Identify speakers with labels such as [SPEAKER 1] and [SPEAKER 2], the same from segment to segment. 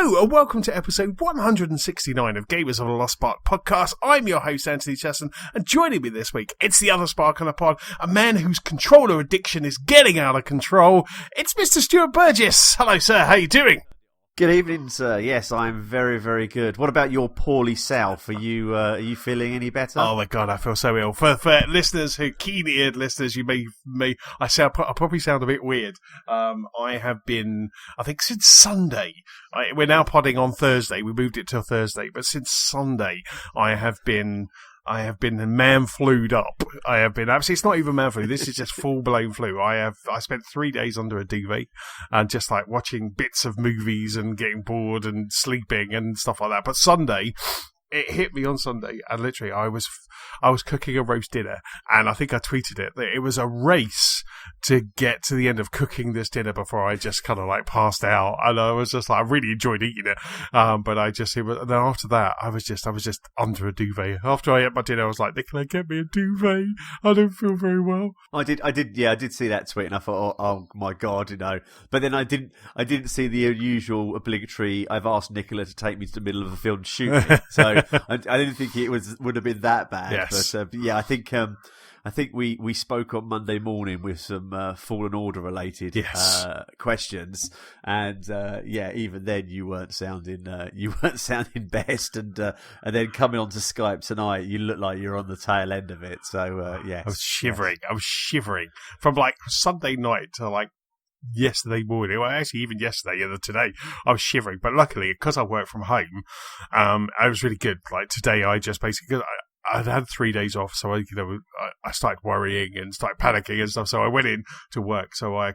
[SPEAKER 1] Hello and welcome to episode 169 of Gamers on a Lost Spark podcast. I'm your host, Anthony Chesson, and joining me this week, it's the other Spark on the pod, a man whose controller addiction is getting out of control. It's Mr. Stuart Burgess. Hello, sir. How you doing?
[SPEAKER 2] Good evening, sir. Yes, I'm very, very good. What about your poorly self? Are you feeling any better?
[SPEAKER 1] Oh my God, I feel so ill. For listeners who keen-eared listeners, you may I probably sound a bit weird. I have been, I think since Sunday. We're now podding on Thursday. We moved it till Thursday, but since Sunday, I have been man-flued up. I have been absolutely. It's not even man flu. This is just full-blown flu. I spent 3 days under a duvet and just like watching bits of movies and getting bored and sleeping and stuff like that. But Sunday, it hit me on Sunday, and literally I was cooking a roast dinner, and I think I tweeted it that it was a race to get to the end of cooking this dinner before I just kind of like passed out, and I was just like, I really enjoyed eating it, but and then after that I was just under a duvet. After I ate my dinner, I was like, Nicola, get me a duvet. I don't feel very well.
[SPEAKER 2] I did see that tweet, and I thought, oh my God, But then I didn't see the usual obligatory, I've asked Nicola to take me to the middle of the field and shoot me. So I didn't think it would have been that bad.
[SPEAKER 1] Yes.
[SPEAKER 2] But yeah, I think we spoke on Monday morning with some Fallen Order related questions, and yeah, even then you weren't sounding best, and then coming onto Skype tonight, you look like you're on the tail end of it. So yeah,
[SPEAKER 1] I was shivering. I was shivering from like Sunday night to like yesterday morning. Well, actually, even yesterday and today, I was shivering. But luckily, because I work from home, I was really good. Like today, I just basically. I'd had 3 days off, so I started worrying and started panicking and stuff. So I went in to work. So I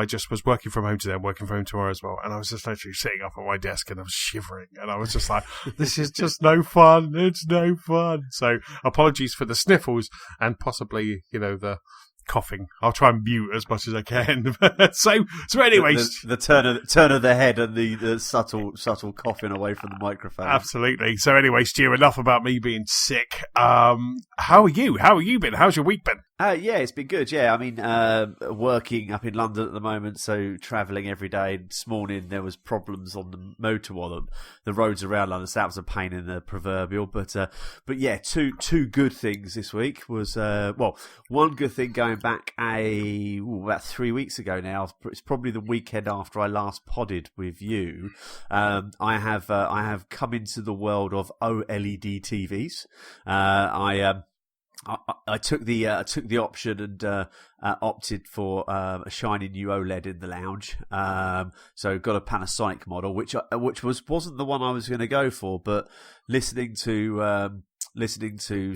[SPEAKER 1] just was working from home today. I'm working from home tomorrow as well. And I was just literally sitting up at my desk and I was shivering. And I was just like, this is just no fun. It's no fun. So apologies for the sniffles and possibly, the coughing. I'll try and mute as much as I can. so anyways,
[SPEAKER 2] the turn of the head and the subtle coughing away from the microphone.
[SPEAKER 1] Absolutely. So anyway, Stu, enough about me being sick. How are you? How have you been? How's your week been?
[SPEAKER 2] Yeah, it's been good. Yeah, I mean, working up in London at the moment, so travelling every day. This morning there was problems on the motorway, the roads around London. So that was a pain in the proverbial. But yeah, two good things this week was one good thing going back about 3 weeks ago now. It's probably the weekend after I last podded with you. I have come into the world of OLED TVs. I took the option and opted for a shiny new OLED in the lounge. So got a Panasonic model, which wasn't the one I was going to go for, but listening to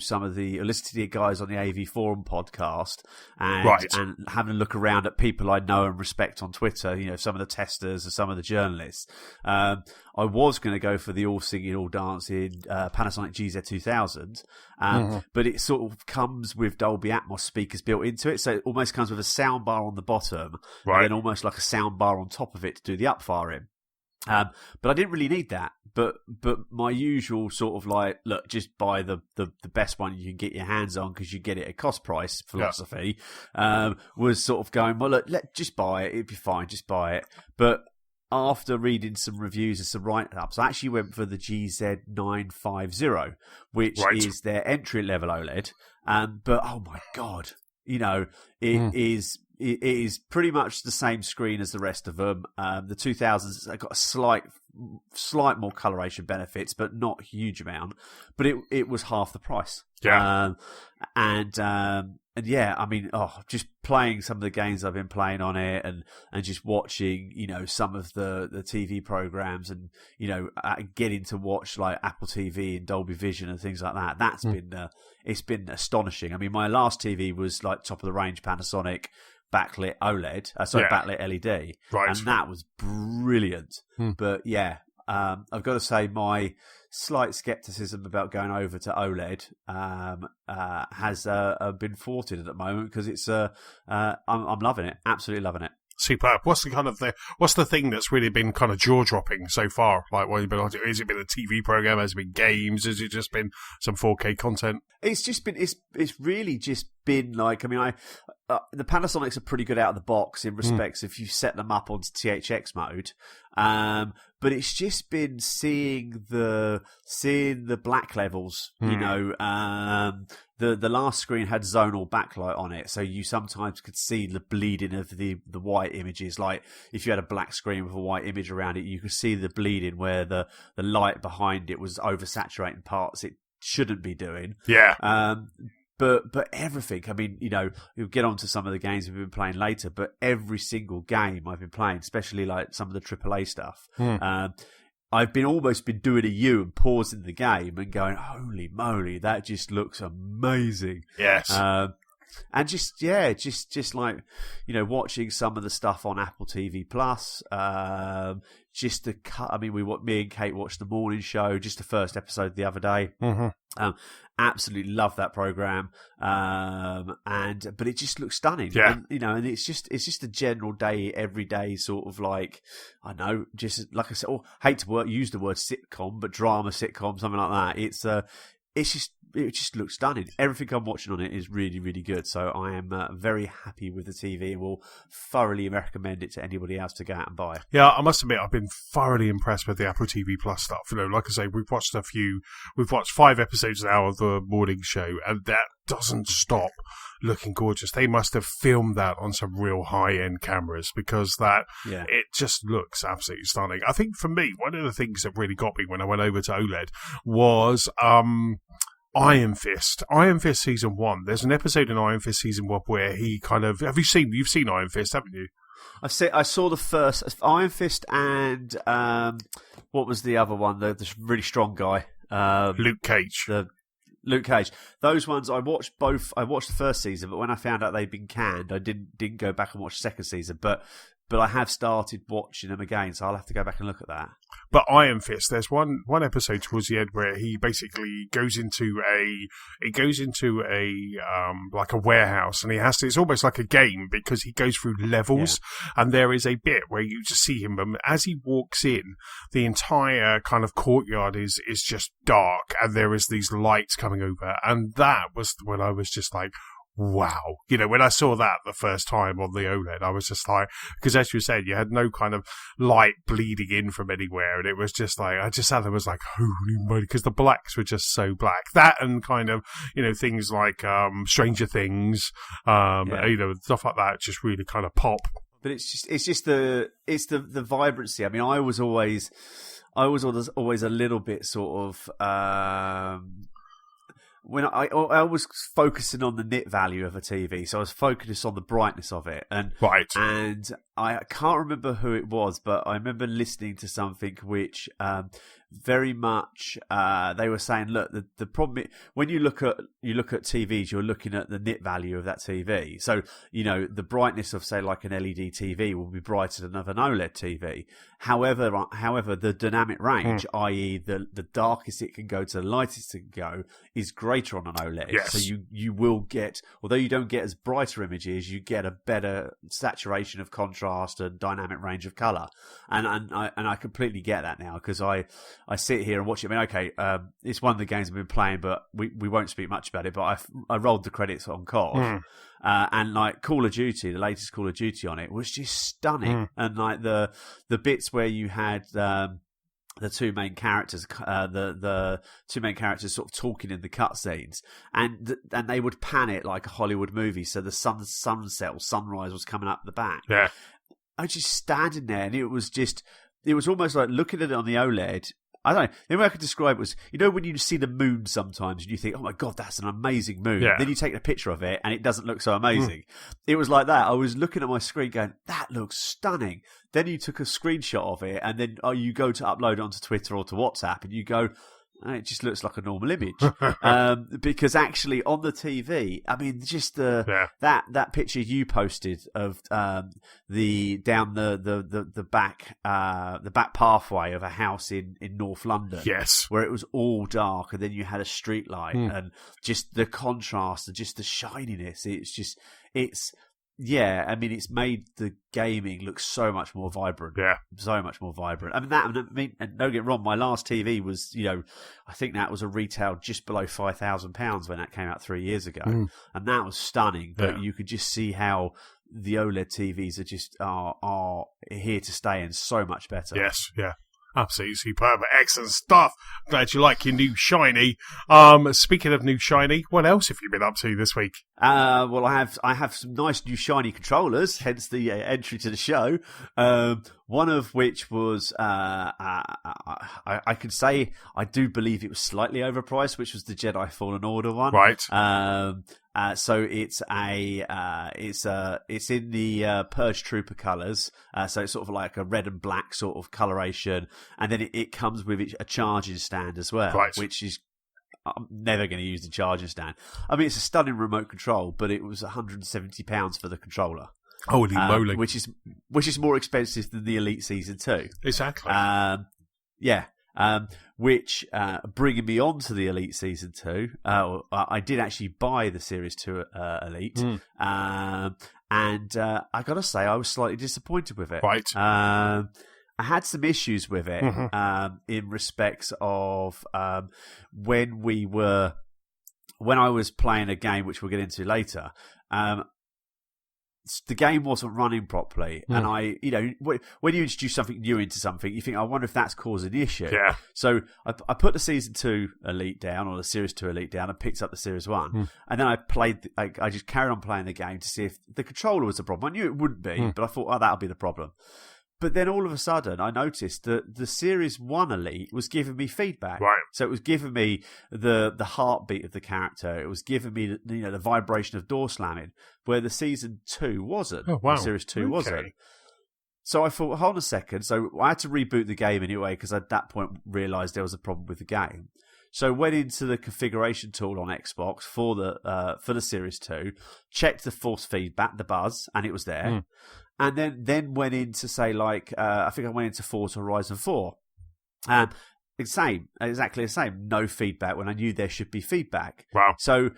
[SPEAKER 2] some of the guys on the AV Forum podcast and having a look around at people I know and respect on Twitter, some of the testers and some of the journalists. I was going to go for the all singing, all dancing Panasonic GZ2000, but it sort of comes with Dolby Atmos speakers built into it, so it almost comes with a soundbar on the bottom, and then almost like a soundbar on top of it to do the upfiring. But I didn't really need that. But my usual sort of like, look, just buy the best one you can get your hands on because you get it at cost price philosophy, was sort of going, well, look, just buy it. It'd be fine. Just buy it. But after reading some reviews and some write-ups, I actually went for the GZ950, which is their entry-level OLED. But, oh my God, it is pretty much the same screen as the rest of them. The 2000s have got a slight more coloration benefits, but not a huge amount. But it was half the price.
[SPEAKER 1] Yeah.
[SPEAKER 2] And yeah, I mean, just playing some of the games I've been playing on it, and just watching, some of the TV programs, and getting to watch like Apple TV and Dolby Vision and things like that. That's it's been astonishing. I mean, my last TV was like top of the range Panasonic backlit OLED, backlit LED, and that was brilliant. But yeah, I've got to say my slight skepticism about going over to OLED has been thwarted at the moment, because it's I'm loving it, absolutely loving it.
[SPEAKER 1] Superb. What's the thing that's really been kind of jaw dropping so far? Like, what have you been on to? Has it been a TV program? Has it been games? Has it just been some 4K content?
[SPEAKER 2] It's just been it's really just been like, I mean, the Panasonics are pretty good out of the box in respects if you set them up onto THX mode. But it's just been seeing the black levels, you know, the last screen had zonal backlight on it, so you sometimes could see the bleeding of the white images. Like if you had a black screen with a white image around it, you could see the bleeding where the light behind it was oversaturating parts it shouldn't be doing.
[SPEAKER 1] Yeah.
[SPEAKER 2] But everything, I mean, you know, we'll get on to some of the games we've been playing later, but every single game I've been playing, especially like some of the AAA stuff, I've almost been doing a U and pausing the game and going, holy moly, that just looks amazing.
[SPEAKER 1] Yes.
[SPEAKER 2] And just like, you know, watching some of the stuff on Apple TV Plus, just the cut. I mean, me and Kate watched the morning show, just the first episode the other day. Absolutely love that program. But it just looks stunning.
[SPEAKER 1] Yeah.
[SPEAKER 2] And, you know, and it's just a general everyday sort of like, I know, just like I said, hate to use the word sitcom, but drama sitcom, something like that. It just looks stunning. Everything I'm watching on it is really, really good. So I am very happy with the TV and will thoroughly recommend it to anybody else to go out and buy.
[SPEAKER 1] Yeah, I must admit, I've been thoroughly impressed with the Apple TV Plus stuff. You know, like I say, we've watched 5 episodes now of the morning show, and that doesn't stop looking gorgeous. They must have filmed that on some real high-end cameras because it just looks absolutely stunning. I think for me, one of the things that really got me when I went over to OLED was Iron Fist. Iron Fist Season 1. There's an episode in Iron Fist Season 1 where he kind of... You've seen Iron Fist, haven't you?
[SPEAKER 2] I saw the first Iron Fist and what was the other one? The really strong guy.
[SPEAKER 1] Luke Cage.
[SPEAKER 2] Luke Cage. Those ones I watched both. I watched the first season, but when I found out they'd been canned, I didn't go back and watch the second season. But I have started watching them again, so I'll have to go back and look at that.
[SPEAKER 1] But Iron Fist, there's one episode towards the end where he basically goes into a like a warehouse, and he has to. It's almost like a game because he goes through levels, and there is a bit where you just see him, and as he walks in, the entire kind of courtyard is just dark, and there is these lights coming over, and that was when I was just like, wow. You know, when I saw that the first time on the OLED, I was just like, because as you said, you had no kind of light bleeding in from anywhere, and it was just like, I just sat there and was like, holy moly, because the blacks were just so black. That and kind of, you know, things like Stranger Things, you know, stuff like that just really kind of pop.
[SPEAKER 2] But it's just the vibrancy. I mean, I was always a little bit sort of, when I was focusing on the nit value of a TV, so I was focused on the brightness of it, and I can't remember who it was, but I remember listening to something which very much they were saying, look, the problem when you look at TVs, you're looking at the nit value of that TV. So you know the brightness of say like an LED TV will be brighter than an OLED TV. However, the dynamic range, i.e. the darkest it can go to the lightest it can go, is greater on an OLED.
[SPEAKER 1] Yes.
[SPEAKER 2] So you will get, although you don't get as brighter images, you get a better saturation of contrast and dynamic range of color. And I completely get that now because I sit here and watch it. I mean, okay, it's one of the games I've been playing, but we won't speak much about it. But I rolled the credits on COD. And like Call of Duty, the latest Call of Duty on it was just stunning. And like the bits where you had the two main characters, the two main characters sort of talking in the cutscenes, and they would pan it like a Hollywood movie. So the sunrise was coming up the back.
[SPEAKER 1] Yeah,
[SPEAKER 2] I was just standing there, and it was almost like looking at it on the OLED. I don't know. The way I could describe it was, you know, when you see the moon sometimes and you think, oh my God, that's an amazing moon.
[SPEAKER 1] Yeah.
[SPEAKER 2] Then you take a picture of it and it doesn't look so amazing. It was like that. I was looking at my screen going, that looks stunning. Then you took a screenshot of it and then you go to upload it onto Twitter or to WhatsApp and you go, it just looks like a normal image. Because actually on the TV, I mean, just that picture you posted of the back pathway of a house in North London,
[SPEAKER 1] yes,
[SPEAKER 2] where it was all dark, and then you had a street light, and just the contrast and just the shininess. It's yeah, I mean, it's made the gaming look so much more vibrant.
[SPEAKER 1] Yeah.
[SPEAKER 2] So much more vibrant. And don't get me wrong, my last TV was, I think that was a retail just below £5,000 when that came out 3 years ago. And that was stunning. But you could just see how the OLED TVs are here to stay and so much better.
[SPEAKER 1] Yes, yeah. Absolutely superb. Excellent stuff. Glad you like your new shiny. Speaking of new shiny, what else have you been up to this week?
[SPEAKER 2] Well, I have some nice new shiny controllers, hence the entry to the show. One of which was, I could say, I do believe it was slightly overpriced, which was the Jedi Fallen Order one.
[SPEAKER 1] Right.
[SPEAKER 2] So it's it's in the Purge Trooper colours. So it's sort of like a red and black sort of coloration, and then it comes with a charging stand as well,
[SPEAKER 1] right.
[SPEAKER 2] Which is. I'm never going to use the charging stand. I mean, it's a stunning remote control, but it was £170 for the controller.
[SPEAKER 1] Holy moly!
[SPEAKER 2] Which is more expensive than the Elite Season 2.
[SPEAKER 1] Exactly.
[SPEAKER 2] Yeah. Which bringing me on to the Elite Season 2, I did actually buy the Series 2 Elite, and I got to say I was slightly disappointed with it.
[SPEAKER 1] Right.
[SPEAKER 2] I had some issues with it in respects of when I was playing a game, which we'll get into later. The game wasn't running properly, and when you introduce something new into something, you think, I wonder if that's causing the issue.
[SPEAKER 1] Yeah.
[SPEAKER 2] So I put the Season 2 Elite down, or the Series 2 Elite down, and picked up the Series 1, and then I just carried on playing the game to see if the controller was the problem. I knew it wouldn't be, but I thought, that'll be the problem. But then all of a sudden, I noticed that the Series 1 Elite was giving me feedback.
[SPEAKER 1] Right.
[SPEAKER 2] So it was giving me the heartbeat of the character. It was giving me the vibration of door slamming, where the Season 2 wasn't.
[SPEAKER 1] Oh, wow.
[SPEAKER 2] The Series 2 wasn't. So I thought, hold on a second. So I had to reboot the game anyway, because at that point realised there was a problem with the game. So went into the configuration tool on Xbox for the Series 2, checked the force feedback, the buzz, and it was there. And then went in to say, I think I went into Forza Horizon 4. Exactly the same. No feedback when I knew there should be feedback.
[SPEAKER 1] Wow.
[SPEAKER 2] So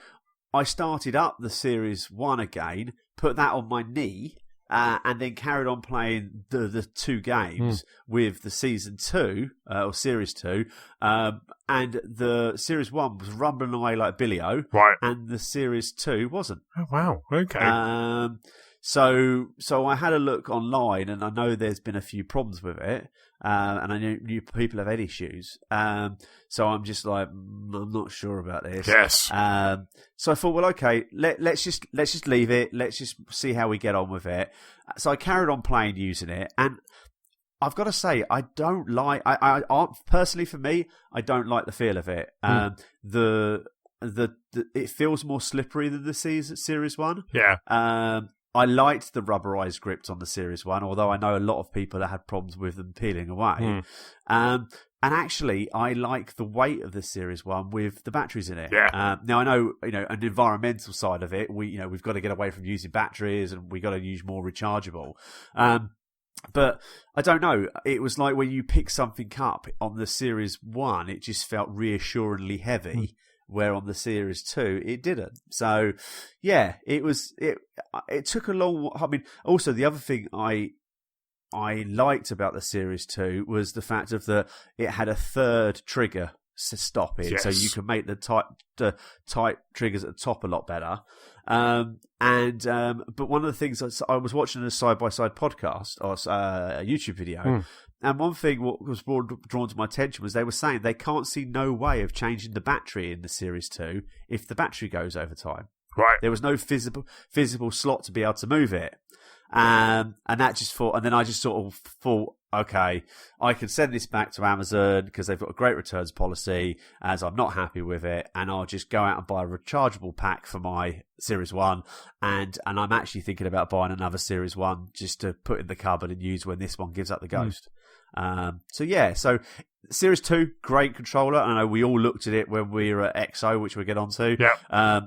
[SPEAKER 2] I started up the Series 1 again, put that on my knee, and then carried on playing the two games with the Season 2, or Series 2, and the Series 1 was rumbling away like Billy-O,
[SPEAKER 1] right.
[SPEAKER 2] And the Series 2 wasn't.
[SPEAKER 1] Oh, wow. Okay.
[SPEAKER 2] So I had a look online, and I know there's been a few problems with it, and I knew people have had issues. So I'm just like, I'm not sure about this.
[SPEAKER 1] Yes.
[SPEAKER 2] So I thought, well, okay, let's just leave it. Let's just see how we get on with it. So I carried on playing, using it, and I've got to say, I don't like. I personally, for me, I don't like the feel of it. It feels more slippery than the Series 1.
[SPEAKER 1] Yeah.
[SPEAKER 2] I liked the rubberized grips on the Series 1, although I know a lot of people that had problems with them peeling away. And actually, I like the weight of the Series 1 with the batteries in it.
[SPEAKER 1] Yeah.
[SPEAKER 2] Now, I know, an environmental side of it, we've got to get away from using batteries, and we've got to use more rechargeable. But I don't know. It was like when you pick something up on the Series 1, it just felt reassuringly heavy. Where on the Series 2 it didn't. So yeah, it took a long. I mean, also the other thing I liked about the Series 2 was the fact of it had a third trigger to stop it, so you can make the tight triggers at the top a lot better. But one of the things I was watching a side-by-side podcast or a YouTube video. And one thing what was drawn to my attention was they were saying they can't see no way of changing the battery in the Series 2 if the battery goes over time.
[SPEAKER 1] Right.
[SPEAKER 2] There was no visible slot to be able to move it. And that just thought, and then I just sort of thought, okay, I can send this back to Amazon because they've got a great returns policy, as I'm not happy with it, and I'll just go out and buy a rechargeable pack for my Series 1, and I'm actually thinking about buying another Series 1 just to put in the cupboard and use when this one gives up the ghost. So Series 2, great controller. I know we all looked at it when we were at XO, which we'll get onto.
[SPEAKER 1] Yeah.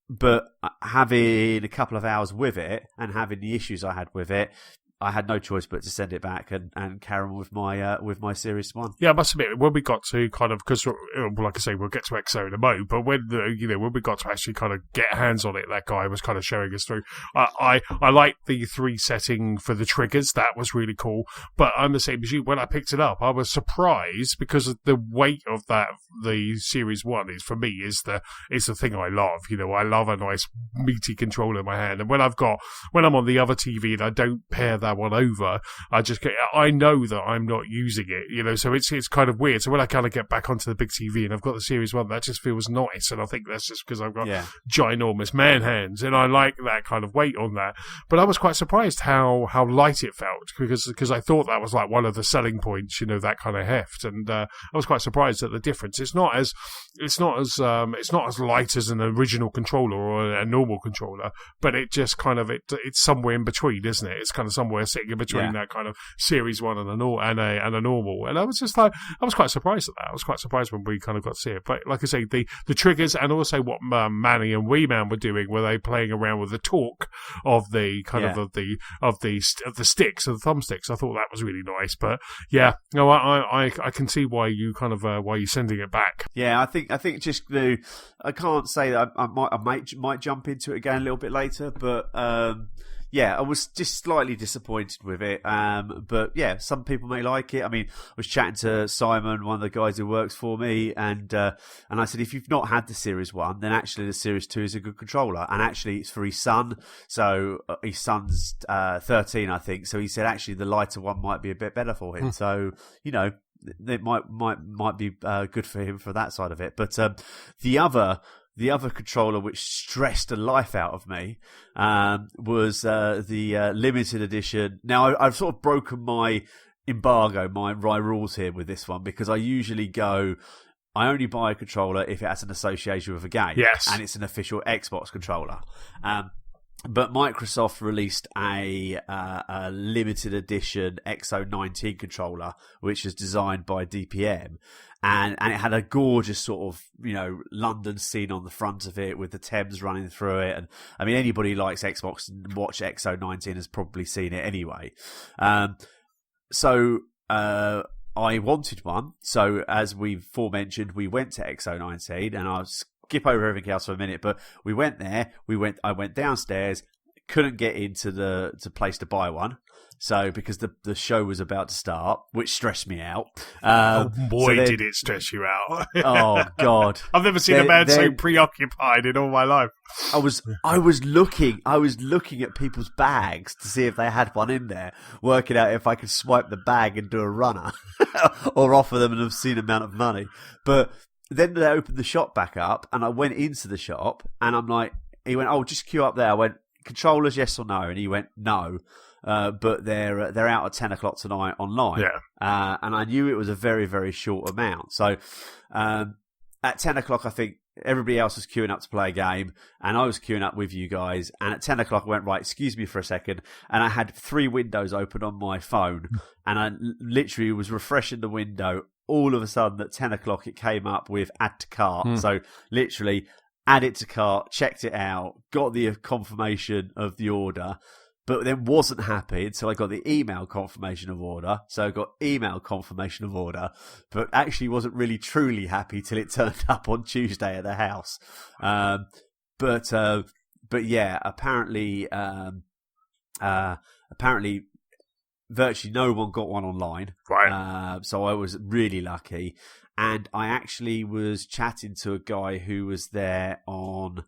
[SPEAKER 2] But having a couple of hours with it and having the issues I had with it, I had no choice but to send it back and carry on with my Series 1.
[SPEAKER 1] Yeah, I must admit, when we got to kind of, because, like I say, we'll get to XO in a moment, but when we got to actually kind of get hands on it, that guy was kind of showing us through. I like the 3 setting for the triggers. That was really cool. But I'm the same as you. When I picked it up, I was surprised because of the weight of that. The Series 1 is, for me, is the thing I love. I love a nice meaty controller in my hand. And when I'm on the other TV and I don't pair that one over, I know that I'm not using it, so it's kind of weird. So when I kind of get back onto the big TV and I've got the Series 1, that just feels nice. And I think that's just because I've got ginormous man hands and I like that kind of weight on that. But I was quite surprised how light it felt because I thought that was like one of the selling points, that kind of heft. And I was quite surprised at the difference. It's not as light as an original controller or a normal controller, but it just kind of it's somewhere in between, isn't it? It's kind of somewhere sitting in between that kind of Series 1 and a normal. And I was just like, I was quite surprised at that. I was quite surprised when we kind of got to see it. But like I say, the triggers and also what Manny and Wee Man were doing, were they playing around with the torque of the kind of the sticks, of the thumbsticks. I thought that was really nice. But yeah, no, I can see why you kind of why you're sending it back.
[SPEAKER 2] Yeah, I think just I can't say that I might jump into it again a little bit later, but I was just slightly disappointed with it. But yeah, some people may like it. I mean, I was chatting to Simon, one of the guys who works for me, and I said, if you've not had the Series 1, then actually the Series 2 is a good controller. And actually it's for his son. So his son's 13, I think. So he said actually the lighter one might be a bit better for him. So, it might be good for him for that side of it. But the other controller which stressed the life out of me was the limited edition. Now, I've sort of broken my embargo, my rules here with this one, because I usually I only buy a controller if it has an association with a game.
[SPEAKER 1] Yes.
[SPEAKER 2] And it's an official Xbox controller. But Microsoft released a limited edition X019 controller, which is designed by DPM, and it had a gorgeous sort of London scene on the front of it with the Thames running through it. And I mean, anybody who likes Xbox and watched X019 has probably seen it anyway. So I wanted one. So as we've aforementioned, we went to X019, and I'll skip over everything else for a minute, but we went there. I went downstairs, couldn't get into the place to buy one. So because the show was about to start, which stressed me out.
[SPEAKER 1] Did it stress you out?
[SPEAKER 2] Oh God!
[SPEAKER 1] I've never seen a man so preoccupied in all my life.
[SPEAKER 2] I was looking at people's bags to see if they had one in there, working out if I could swipe the bag and do a runner, or offer them an obscene amount of money. But then they opened the shop back up, and I went into the shop, and I'm like, he went, "Oh, just queue up there." I went, "Controllers, yes or no?" And he went, "No." But they're out at 10 o'clock tonight online.
[SPEAKER 1] Yeah.
[SPEAKER 2] And I knew it was a very, very short amount. So at 10 o'clock, I think everybody else was queuing up to play a game, and I was queuing up with you guys. And at 10 o'clock, I went, right, excuse me for a second. And I had 3 windows open on my phone, and I literally was refreshing the window. All of a sudden, at 10 o'clock, it came up with add to cart. So literally, add it to cart, checked it out, got the confirmation of the order, but then wasn't happy until I got the email confirmation of order. So I got email confirmation of order, but actually wasn't really truly happy till it turned up on Tuesday at the house. But yeah, apparently virtually no one got one online.
[SPEAKER 1] Right.
[SPEAKER 2] So I was really lucky. And I actually was chatting to a guy who was there on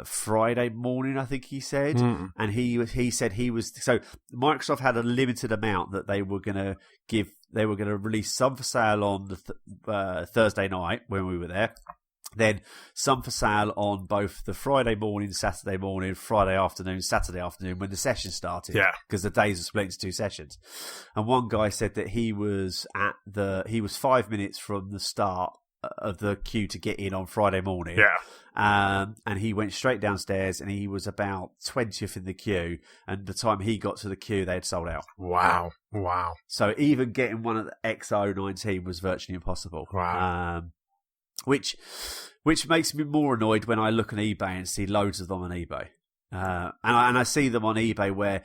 [SPEAKER 2] Friday morning, I think he said, and he said he was, so Microsoft had a limited amount that they were going to give. They were going to release some for sale on the Thursday night when we were there, then some for sale on both the Friday morning, Saturday morning, Friday afternoon, Saturday afternoon when the session started.
[SPEAKER 1] Yeah,
[SPEAKER 2] because the days are split into 2 sessions. And one guy said that he was 5 minutes from the start of the queue to get in on Friday morning.
[SPEAKER 1] Yeah.
[SPEAKER 2] And he went straight downstairs, and he was about 20th in the queue. And the time he got to the queue, they had sold out.
[SPEAKER 1] Wow.
[SPEAKER 2] So even getting one at the X019 was virtually impossible.
[SPEAKER 1] Wow.
[SPEAKER 2] Which makes me more annoyed when I look on eBay and see loads of them on eBay. And I see them on eBay where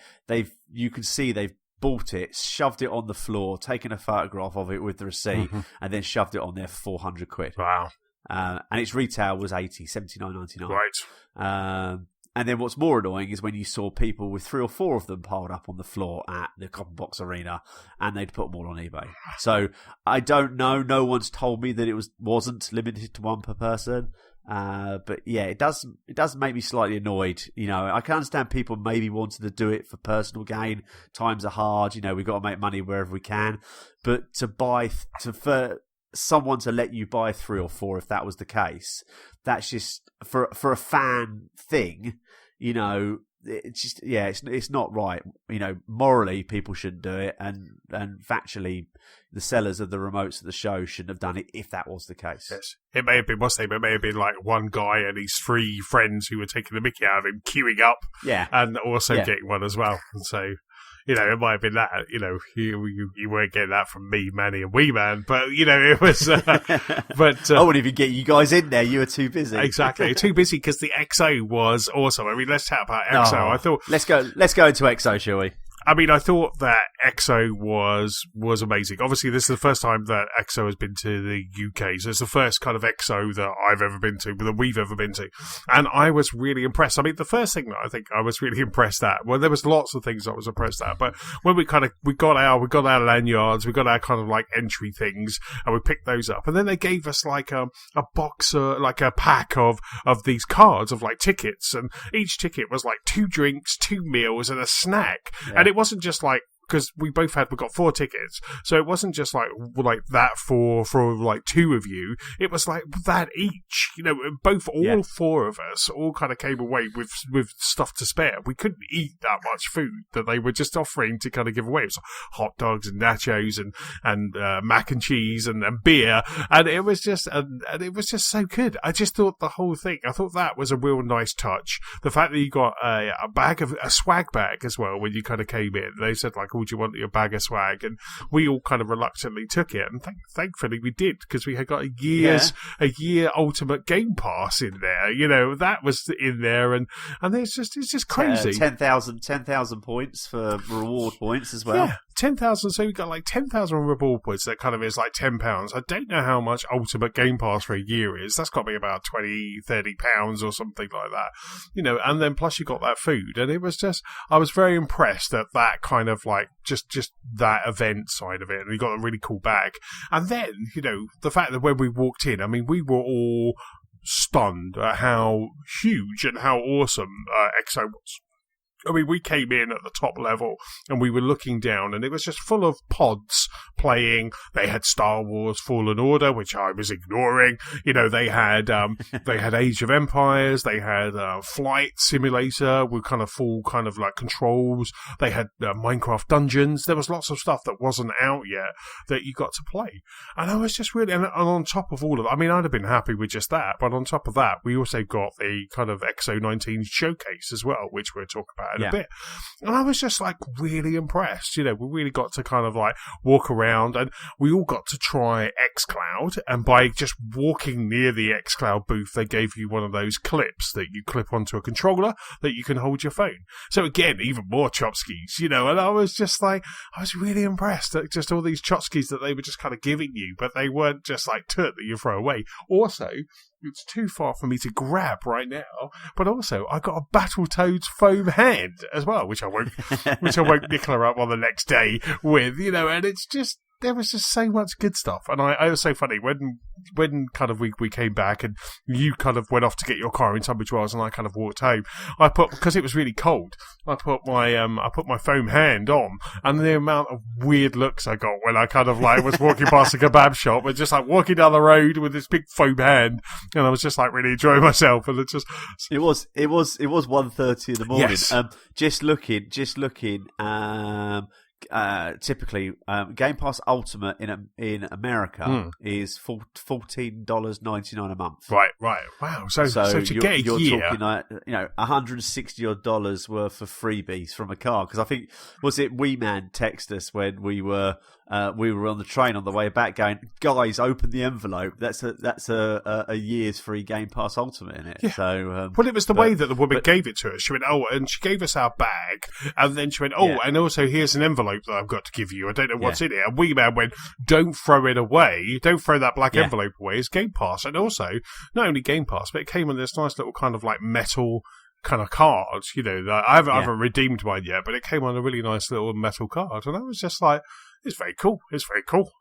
[SPEAKER 2] you can see they've bought it, shoved it on the floor, taken a photograph of it with the receipt, and then shoved it on there for £400.
[SPEAKER 1] Wow.
[SPEAKER 2] And its retail was $79.99.
[SPEAKER 1] Right.
[SPEAKER 2] And then what's more annoying is when you saw people with 3 or 4 of them piled up on the floor at the Cotton Box Arena, and they'd put them all on eBay. So I don't know. No one's told me that it wasn't limited to one per person. But yeah, it does make me slightly annoyed. You know, I can understand people maybe wanting to do it for personal gain. Times are hard. You know, we've got to make money wherever we can. But for someone to let you buy 3 or 4, if that was the case, that's just for a fan thing. You know, it's just it's not right. You know, morally people shouldn't do it, and factually the sellers of the remotes at the show shouldn't have done it if that was the case.
[SPEAKER 1] Yes. It may have been, it may have been like one guy and his 3 friends who were taking the mickey out of him, queuing up, and also getting one as well. And so, you know, it might have been that. You know, you weren't getting that from me, Manny, and Wee Man, but you know, it was. But
[SPEAKER 2] I wouldn't even get you guys in there. You were too busy.
[SPEAKER 1] Exactly, too busy because the XO was awesome. I mean, let's chat about XO. I thought
[SPEAKER 2] let's go into XO, shall we?
[SPEAKER 1] I mean, I thought that XO was amazing. Obviously, this is the first time that XO has been to the UK, so it's the first kind of XO that I've ever been to, that we've ever been to, and I was really impressed. I mean, the first thing that I think I was really impressed at, well, there was lots of things I was impressed at, but when we got our lanyards, we got our kind of like entry things, and we picked those up, and then they gave us like a box, like a pack of these cards of like tickets, and each ticket was like 2 drinks, 2 meals, and a snack, and it wasn't just like, because we got 4 tickets, so it wasn't just like that for like 2 of you. It was like that each, you know, all 4 of us all kind of came away with stuff to spare. We couldn't eat that much food that they were just offering to kind of give away. It was hot dogs and nachos and mac and cheese and beer, and it was just so good. I just thought the whole thing, I thought that was a real nice touch. The fact that you got a swag bag as well when you kind of came in. They said like, would you want your bag of swag? And we all kind of reluctantly took it, and thankfully we did, because we had got a year Ultimate Game Pass in there. You know, that was in there, and it's just crazy.
[SPEAKER 2] 10,000 points for reward points as well.
[SPEAKER 1] Yeah. 10,000, so we got like 10,000 reward points. That kind of is like £10. I don't know how much Ultimate Game Pass for a year is. That's got to be about £20-30 or something like that. You know, and then plus you got that food, and it was just, I was very impressed at that kind of like just that event side of it, and we got a really cool bag. And then, you know, the fact that when we walked in, I mean, we were all stunned at how huge and how awesome XO was. I mean, we came in at the top level and we were looking down, and it was just full of pods playing. They had Star Wars Fallen Order, which I was ignoring. You know, they had Age of Empires. They had Flight Simulator with kind of full kind of like controls. They had Minecraft Dungeons. There was lots of stuff that wasn't out yet that you got to play. And I was just really, and on top of all of it, I mean, I'd have been happy with just that. But on top of that, we also got the kind of X019 showcase as well, which we'll talk about in a bit. And I was just like really impressed. You know, we really got to kind of like walk around, and we all got to try xCloud, and by just walking near the xCloud booth, they gave you one of those clips that you clip onto a controller that you can hold your phone. So again, even more chopskis, you know, and I was just like, I was really impressed at just all these chopskis that they were just kind of giving you, but they weren't just like toot that you throw away. Also, it's too far for me to grab right now, but also I got a Battletoads foam hand as well, which I won't nickel her up on the next day with, you know, and it's just, there was just so much good stuff. And I was so funny when kind of we came back and you kind of went off to get your car in Tunbridge Wells, and I kind of walked home. Because it was really cold, I put my foam hand on, and the amount of weird looks I got when I kind of like was walking past a kebab shop and just like walking down the road with this big foam hand, and I was just like really enjoying myself. And it
[SPEAKER 2] was 1:30 in the morning.
[SPEAKER 1] Yes.
[SPEAKER 2] Just looking. typically Game Pass Ultimate in America is $14.99 a month.
[SPEAKER 1] Right. Wow. So to get a
[SPEAKER 2] you're
[SPEAKER 1] year,
[SPEAKER 2] talking like, $160 worth of freebies from a car. Because I think, was it Wee Man text us when we were on the train on the way back, going, guys, open the envelope. That's a year's free Game Pass Ultimate in it.
[SPEAKER 1] Yeah.
[SPEAKER 2] So
[SPEAKER 1] well, it was the way that the woman gave it to us. She went, and she gave us our bag, and then she went, and also here's an envelope that I've got to give you. I don't know what's in it. And Wee Man went, don't throw it away. Don't throw that black envelope away. It's Game Pass. And also, not only Game Pass, but it came in this nice little kind of like metal kind of card. I haven't redeemed mine yet, but it came on a really nice little metal card. And I was just like, it's very cool.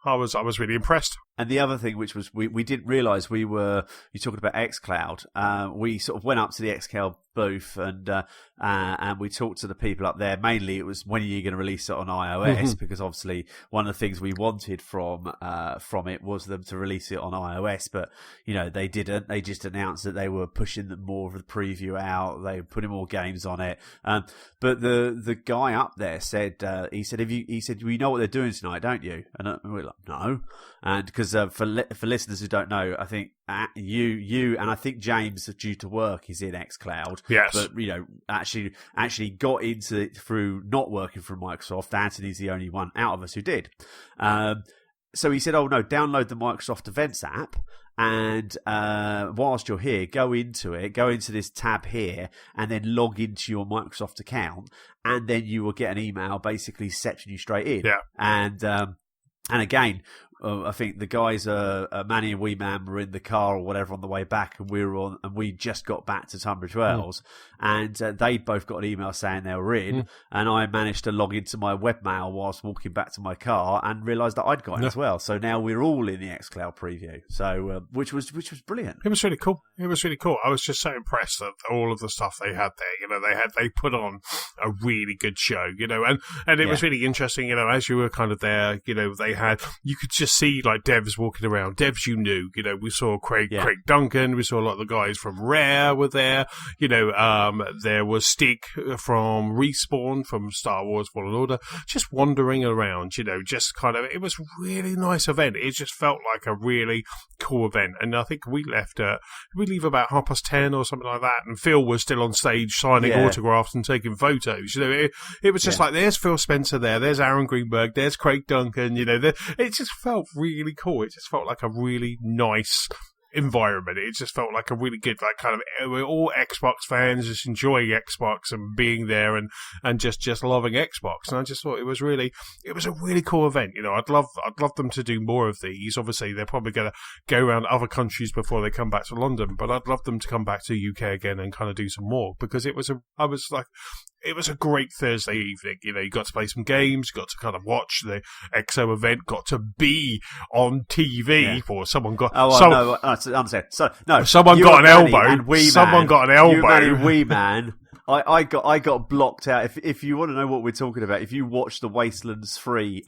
[SPEAKER 1] I was really impressed.
[SPEAKER 2] And the other thing, which was we didn't realise you're talking about xCloud. We sort of went up to the xCloud booth and we talked to the people up there. Mainly, it was, when are you going to release it on iOS? Because obviously one of the things we wanted from it was them to release it on iOS, but they didn't. They just announced that they were pushing more of the preview out. They were putting more games on it. But the guy up there said, he said, we know what they're doing tonight, don't you? And we're like, no. And because for listeners who don't know, I think you and I think James, due to work, is in xCloud.
[SPEAKER 1] Yes.
[SPEAKER 2] But actually got into it through not working for Microsoft. Antony's the only one out of us who did. So he said, "Oh no, download the Microsoft Events app, and whilst you're here, go into this tab here, and then log into your Microsoft account, and then you will get an email basically setting you straight in."
[SPEAKER 1] Yeah.
[SPEAKER 2] And again, I think the guys, Manny and Wee Man, were in the car or whatever on the way back, and we just got back to Tunbridge Wells, and they both got an email saying they were in, and I managed to log into my webmail whilst walking back to my car and realised that I'd got in as well. So now we're all in the xCloud preview. So which was brilliant.
[SPEAKER 1] It was really cool. I was just so impressed at all of the stuff they had there. They put on a really good show. And it was really interesting. As you were kind of there, you could just see like devs walking around. Devs we saw Craig Duncan. We saw a lot of the guys from Rare were there. There was Stig from Respawn from Star Wars Fallen Order, just wandering around. Just kind of. It was a really nice event. It just felt like a really cool event. And I think we leave about 10:30 or something like that. And Phil was still on stage signing autographs and taking photos. It was just like, there's Phil Spencer there. There's Aaron Greenberg. There's Craig Duncan. It just felt really cool. It just felt like a really nice environment. It just felt like a really good, like, kind of, we're all Xbox fans, just enjoying Xbox and being there and just loving Xbox. And I just thought it was a really cool event. I'd love them to do more of these. Obviously, they're probably going to go around other countries before they come back to London, but I'd love them to come back to UK again and kind of do some more, because it was a great Thursday evening. You got to play some games, got to kind of watch the XO event, got to be on TV, or someone got... someone got an elbow. Someone got an elbow.
[SPEAKER 2] You, Manny, Wee Man. I got blocked out. If you want to know what we're talking about, if you watch the Wastelands 3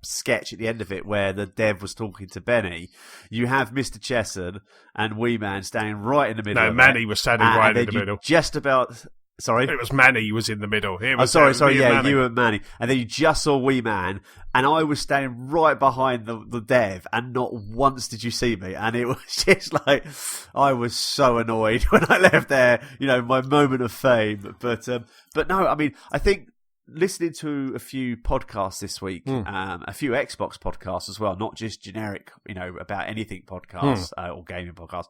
[SPEAKER 2] sketch at the end of it, where the dev was talking to Benny, you have Mr. Chesson and Wee Man standing right in the middle.
[SPEAKER 1] No, Manny was standing right in the middle.
[SPEAKER 2] Just about... Sorry?
[SPEAKER 1] It was Manny who was in the middle.
[SPEAKER 2] Sorry, you and Manny. And then you just saw Wee Man, and I was standing right behind the dev, and not once did you see me. And it was just like, I was so annoyed when I left there, my moment of fame. But no, I mean, I think listening to a few podcasts this week, a few Xbox podcasts as well, not just generic, about anything podcasts or gaming podcasts.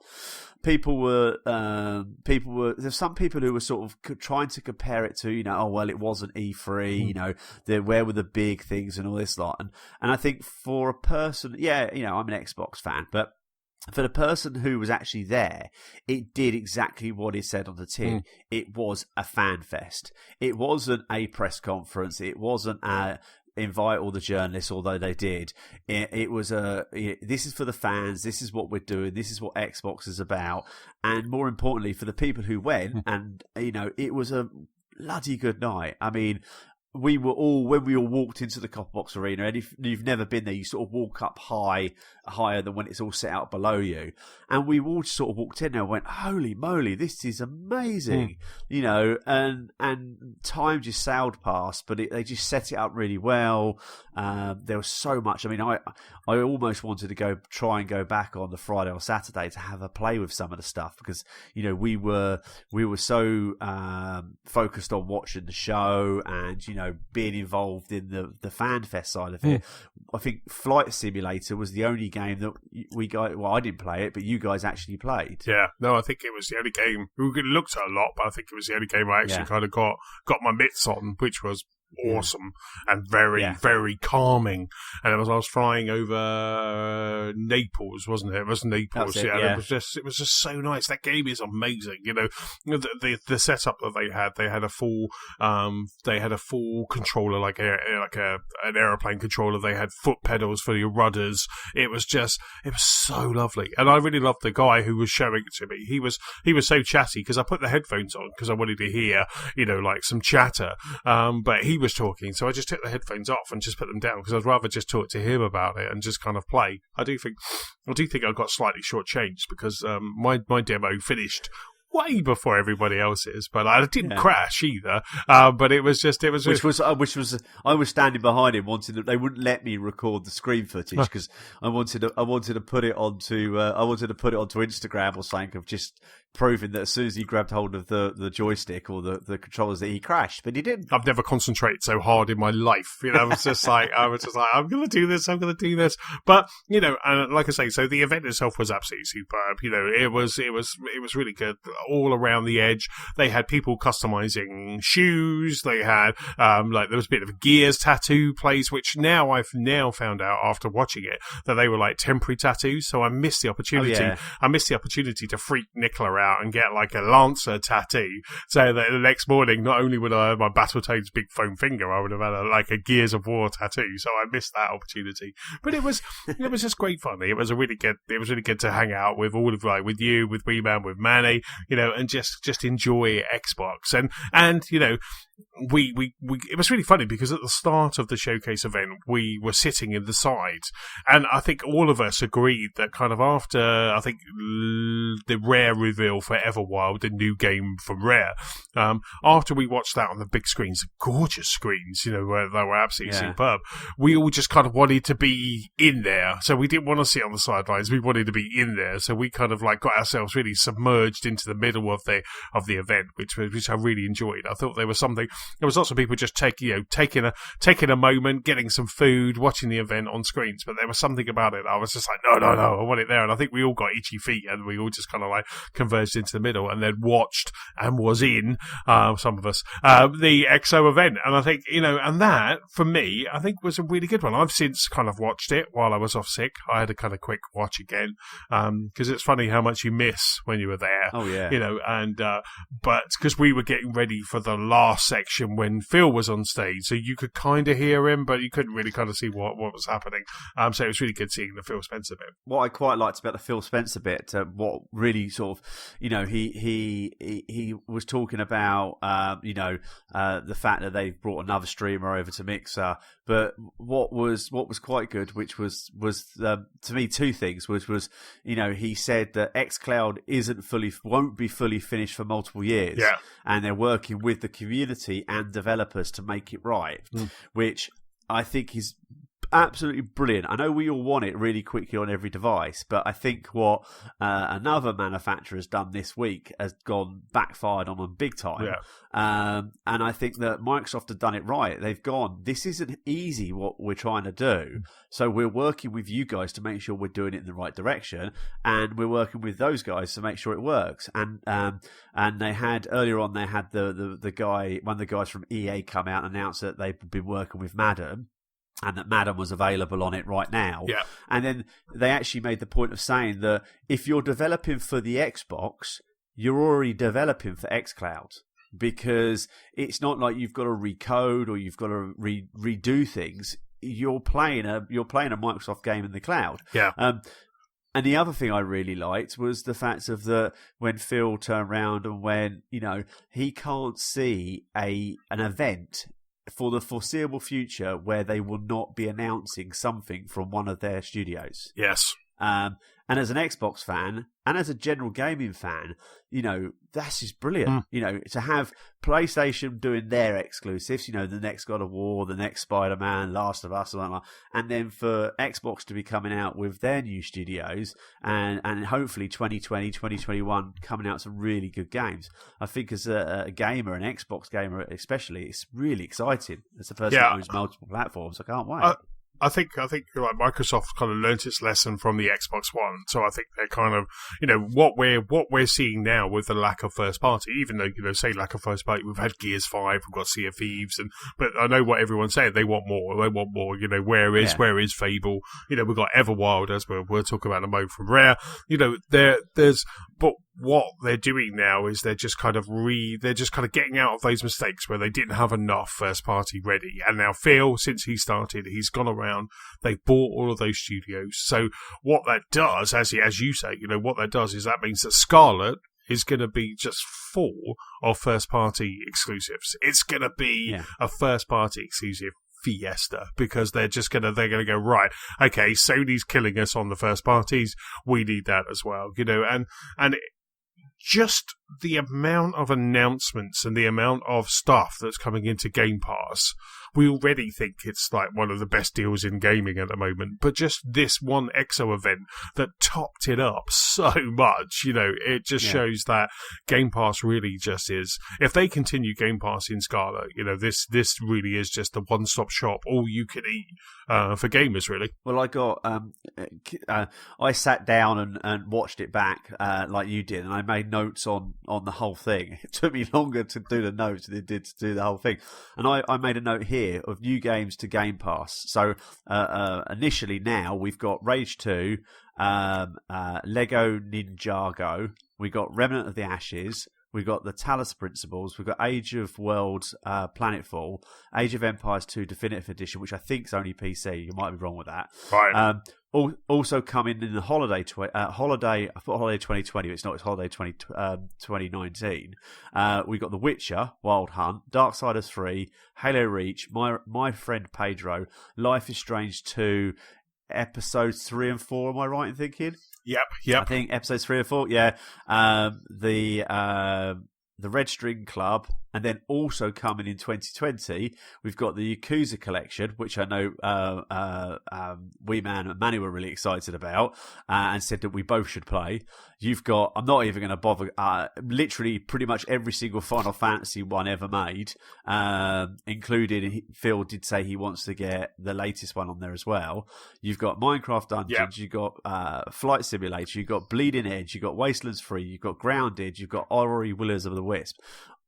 [SPEAKER 2] There's some people who were sort of trying to compare it to, it wasn't E3, where were the big things and all this lot. And I think for a person, I'm an Xbox fan, but for the person who was actually there, it did exactly what it said on the tin. It was a fan fest. It wasn't a press conference. It wasn't invite all the journalists, although they did. It was this is for the fans. This is what we're doing. This is what Xbox is about. And more importantly, for the people who went, and it was a bloody good night. I mean, we were all, when we all walked into the Copperbox Arena, and if you've never been there, you sort of walk up higher than when it's all set out below you. And we all sort of walked in there and went, holy moly, this is amazing. And time just sailed past, but they just set it up really well. There was so much. I mean, I almost wanted to try and go back on the Friday or Saturday to have a play with some of the stuff, because, we were so focused on watching the show and, being involved in the fan fest side of it. I think Flight Simulator was the only game that we got. Well, I didn't play it, but you guys actually played.
[SPEAKER 1] Yeah, no, I think it was the only game. We looked at a lot, but I think it was the only game I actually kind of got my mitts on, which was awesome and very, very calming. And I was flying over Naples, wasn't it? It was Naples, It was just so nice. That game is amazing. The setup that they had a full controller, like an aeroplane controller. They had foot pedals for your rudders. It was so lovely. And I really loved the guy who was showing it to me. He was so chatty, because I put the headphones on because I wanted to hear, like some chatter. But he was talking, so I just took the headphones off and just put them down, because I'd rather just talk to him about it and just kind of play. I do think I got slightly shortchanged, because my demo finished way before everybody else's, but I didn't crash either. But I was standing behind him, wanting that they wouldn't let me record the screen footage, because I wanted to put it onto Instagram or something, of just proving that as soon as he grabbed hold of the joystick or the controllers that he crashed, but he didn't. I've never concentrated so hard in my life. I was just like, I'm going to do this. But, and like I say, so the event itself was absolutely superb. It was really good all around the edge. They had people customizing shoes. They had, there was a bit of a Gears tattoo place, which I've found out after watching it that they were like temporary tattoos. So I missed the opportunity. I missed the opportunity to freak Nicola out and get like a Lancer tattoo, so that the next morning not only would I have my Battletoads big foam finger, I would have had a Gears of War tattoo. So I missed that opportunity. But it was just great fun. It was really good to hang out with all of with you, with Weeman, with Manny, and just enjoy Xbox and it was really funny, because at the start of the showcase event we were sitting in the sides, and I think all of us agreed that kind of after the Rare reveal for Everwild, the new game from Rare, after we watched that on the big screens, gorgeous screens, where they were absolutely superb, we all just kind of wanted to be in there. So we didn't want to sit on the sidelines, we wanted to be in there. So we kind of got ourselves really submerged into the middle of the event, which I really enjoyed. I thought there was lots of people just taking a moment, getting some food, watching the event on screens, but there was something about it. I was just like, no, I want it there. And I think we all got itchy feet, and we all just kind of converged into the middle, and then watched and was in, some of us, the XO event. And I think, and that for me, I think was a really good one. I've since kind of watched it while I was off sick. I had a kind of quick watch again, because it's funny how much you miss when you were there.
[SPEAKER 2] Oh yeah.
[SPEAKER 1] But because we were getting ready for the last section when Phil was on stage, so you could kind of hear him, but you couldn't really kind of see what was happening. So it was really good seeing the Phil Spencer bit.
[SPEAKER 2] What I quite liked about the Phil Spencer bit, what really sort of, he was talking about, the fact that they've brought another streamer over to Mixer. But what was quite good, which was to me two things, was he said that xCloud won't be fully finished for multiple years, and they're working with the community and developers to make it right, which I think is absolutely brilliant. I know we all want it really quickly on every device, but I think what another manufacturer has done this week has backfired on them big time. And I think that Microsoft have done it right. They've gone, this isn't easy what we're trying to do, so we're working with you guys to make sure we're doing it in the right direction, and we're working with those guys to make sure it works. And they had earlier on, they had the guy, one of the guys from EA, come out and announce that they've been working with Madden, and that Madden was available on it right now. And then they actually made the point of saying that if you're developing for the Xbox, you're already developing for xCloud, because it's not like you've got to recode or you've got to redo things. You're playing a Microsoft game in the cloud. And the other thing I really liked was the fact of when Phil turned around and when he can't see an event for the foreseeable future where they will not be announcing something from one of their studios.
[SPEAKER 1] Yes.
[SPEAKER 2] And as an Xbox fan and as a general gaming fan, that's just brilliant. To have PlayStation doing their exclusives, the next God of War, the next Spider-Man, Last of Us, and then for Xbox to be coming out with their new studios and hopefully 2020, 2021 coming out some really good games. I think as a gamer, an Xbox gamer especially, it's really exciting. It's the person that owns multiple platforms. I can't wait.
[SPEAKER 1] I think like Microsoft kind of learnt its lesson from the Xbox One, so I think they're kind of what we're seeing now with the lack of first party. Even though say lack of first party, we've had Gears 5, we've got Sea of Thieves, but I know what everyone's saying. They want more. They want more. Where is Fable? We've got Everwild, as we're talking about in a moment from Rare. But what they're doing now is they're just kind of getting out of those mistakes where they didn't have enough first party ready. And now Phil, since he started, he's gone around, they've bought all of those studios. So what that does, as you say, what that does is that means that Scarlet is going to be just full of first party exclusives. It's going to be a first party exclusive fiesta, because they're going to go, right, okay, Sony's killing us on the first parties, we need that as well, and just the amount of announcements and the amount of stuff that's coming into Game Pass, we already think it's like one of the best deals in gaming at the moment. But just this one EXO event that topped it up so much, it just shows that Game Pass really just is. If they continue Game Pass in Scarlet, this really is just a one-stop shop, all you can eat for gamers, really.
[SPEAKER 2] Well, I sat down and watched it back like you did, and I made notes on the whole thing. It took me longer to do the notes than it did to do the whole thing. And I made a note here of new games to Game Pass. So initially now we've got Rage 2, Lego Ninjago, we got Remnant of the Ashes, we've got the Talos Principles, we've got Age of Worlds, Planetfall, Age of Empires 2 Definitive Edition, which I think is only PC. You might be wrong with that.
[SPEAKER 1] Right.
[SPEAKER 2] Also coming in the holiday 2020, but it's not. It's holiday 2019. We got The Witcher, Wild Hunt, Darksiders 3, Halo Reach, My Friend Pedro, Life is Strange 2, episodes 3 and 4. Am I right in thinking?
[SPEAKER 1] Yep.
[SPEAKER 2] I think episodes 3 or 4. Yeah. The Red String Club, and then also coming in 2020, we've got the Yakuza collection, which I know Wee Man and Manny were really excited about, and said that we both should play. You've got, I'm not even going to bother, literally pretty much every single Final Fantasy one ever made, including, Phil did say he wants to get the latest one on there as well. You've got Minecraft Dungeons, you've got Flight Simulator, you've got Bleeding Edge, you've got Wastelands 3, you've got Grounded, you've got Ori Willers of the Wisp.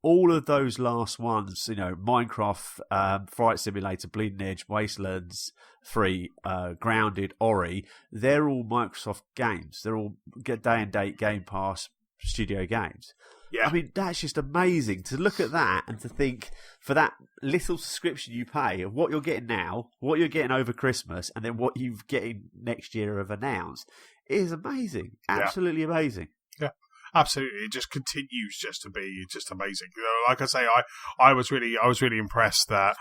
[SPEAKER 2] All of those last ones, Minecraft, Flight Simulator, Bleeding Edge, Wastelands 3, Grounded, Ori, they're all Microsoft games. They're all day and date Game Pass studio games.
[SPEAKER 1] Yeah.
[SPEAKER 2] I mean, that's just amazing to look at that and to think for that little subscription you pay of what you're getting now, what you're getting over Christmas, and then what you're getting next year of announced. It is amazing. Absolutely amazing.
[SPEAKER 1] Yeah. Absolutely, it just continues just to be just amazing. Like I say, I was really impressed that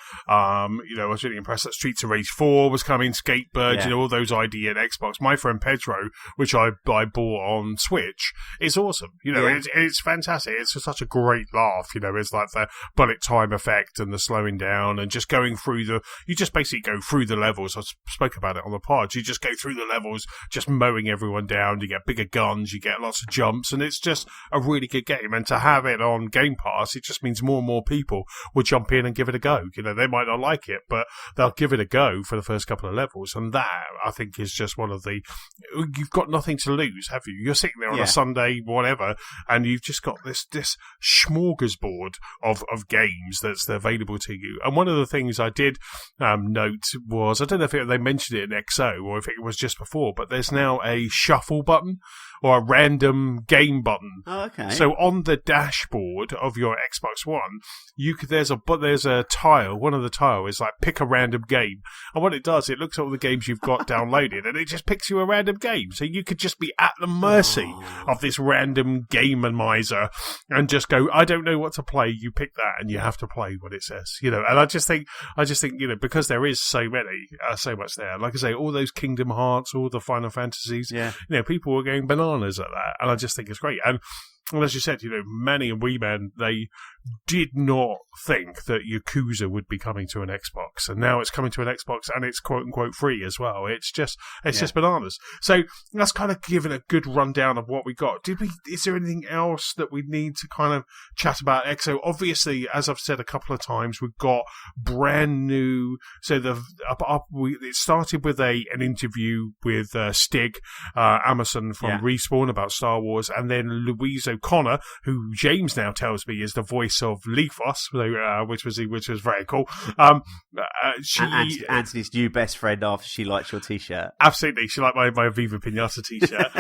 [SPEAKER 1] Streets of Rage 4 was coming, Skatebird, all those ID and Xbox. My Friend Pedro, which I bought on Switch, is awesome. It's fantastic. It's such a great laugh. It's like the bullet time effect and the slowing down and just going through you just basically go through the levels. I spoke about it on the pod. You just go through the levels, just mowing everyone down. You get bigger guns, you get lots of jumps, and it's just a really good game. And to have it on Game Pass, it just means more and more people will jump in and give it a go. They might not like it, but they'll give it a go for the first couple of levels. And that, I think, is just one of the... You've got nothing to lose, have you? You're sitting there on a Sunday, whatever, and you've just got this smorgasbord of games that's available to you. And one of the things I did note was, I don't know if they mentioned it in XO or if it was just before, but there's now a shuffle button or a random game button.
[SPEAKER 2] Oh, okay.
[SPEAKER 1] So on the dashboard of your Xbox One, there's a tile. One of the tile is like pick a random game, and what it does, it looks at all the games you've got downloaded, and it just picks you a random game. So you could just be at the mercy of this random game-miser and just go, I don't know what to play. You pick that, and you have to play what it says. And I just think, because there is so much there. Like I say, all those Kingdom Hearts, all the Final Fantasies.
[SPEAKER 2] Yeah.
[SPEAKER 1] People were going bananas at that, and I just think it's great. And as you said, Manny and Wee Man, they did not think that Yakuza would be coming to an Xbox, and now it's coming to an Xbox, and it's quote unquote free as well. It's just bananas. So that's kind of given a good rundown of what we got. Is there anything else that we need to kind of chat about XO? Obviously, as I've said a couple of times, we've got brand new. So it started with an interview with Stig Emerson from Respawn about Star Wars, and then Louise O'Connor, who James now tells me is the voice of Lethos, which was very cool.
[SPEAKER 2] Anthony's new best friend after she liked your t-shirt.
[SPEAKER 1] Absolutely, she liked my Viva Pinata t-shirt.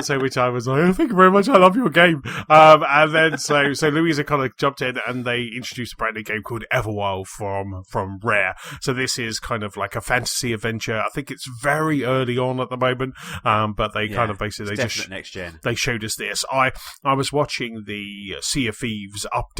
[SPEAKER 1] So which I was like, oh, thank you very much, I love your game. And then so Louise O'Connor jumped in, and they introduced a brand new game called Everwild from Rare. So this is kind of like a fantasy adventure. I think it's very early on at the moment, but they kind of basically
[SPEAKER 2] next gen.
[SPEAKER 1] They showed us this. I was watching the Sea of Thieves update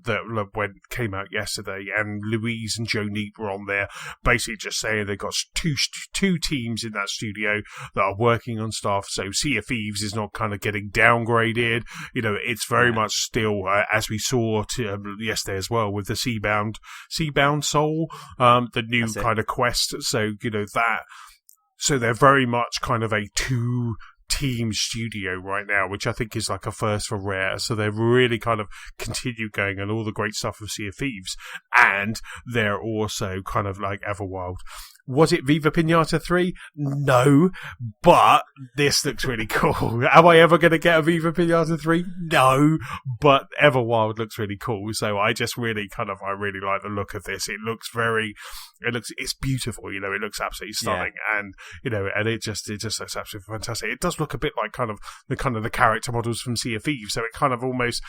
[SPEAKER 1] that came out yesterday, and Louise and Joe Neat were on there, basically just saying they've got two teams in that studio that are working on stuff. So Sea of Thieves is not kind of getting downgraded. It's very much still, as we saw yesterday as well with the Seabound Soul, the new kind of quest. So that. So they're very much kind of a two-team studio right now, which I think is like a first for Rare. So they've really kind of continued going on all the great stuff of Sea of Thieves, and they're also kind of like Everwild. Was it Viva Pinata 3? No, but this looks really cool. Am I ever going to get a Viva Pinata 3? No, but Everwild looks really cool. So I just really I really like the look of this. It's beautiful, it looks absolutely stunning. And, and it just looks absolutely fantastic. It does look a bit like the character models from Sea of Thieves. So it kind of almost,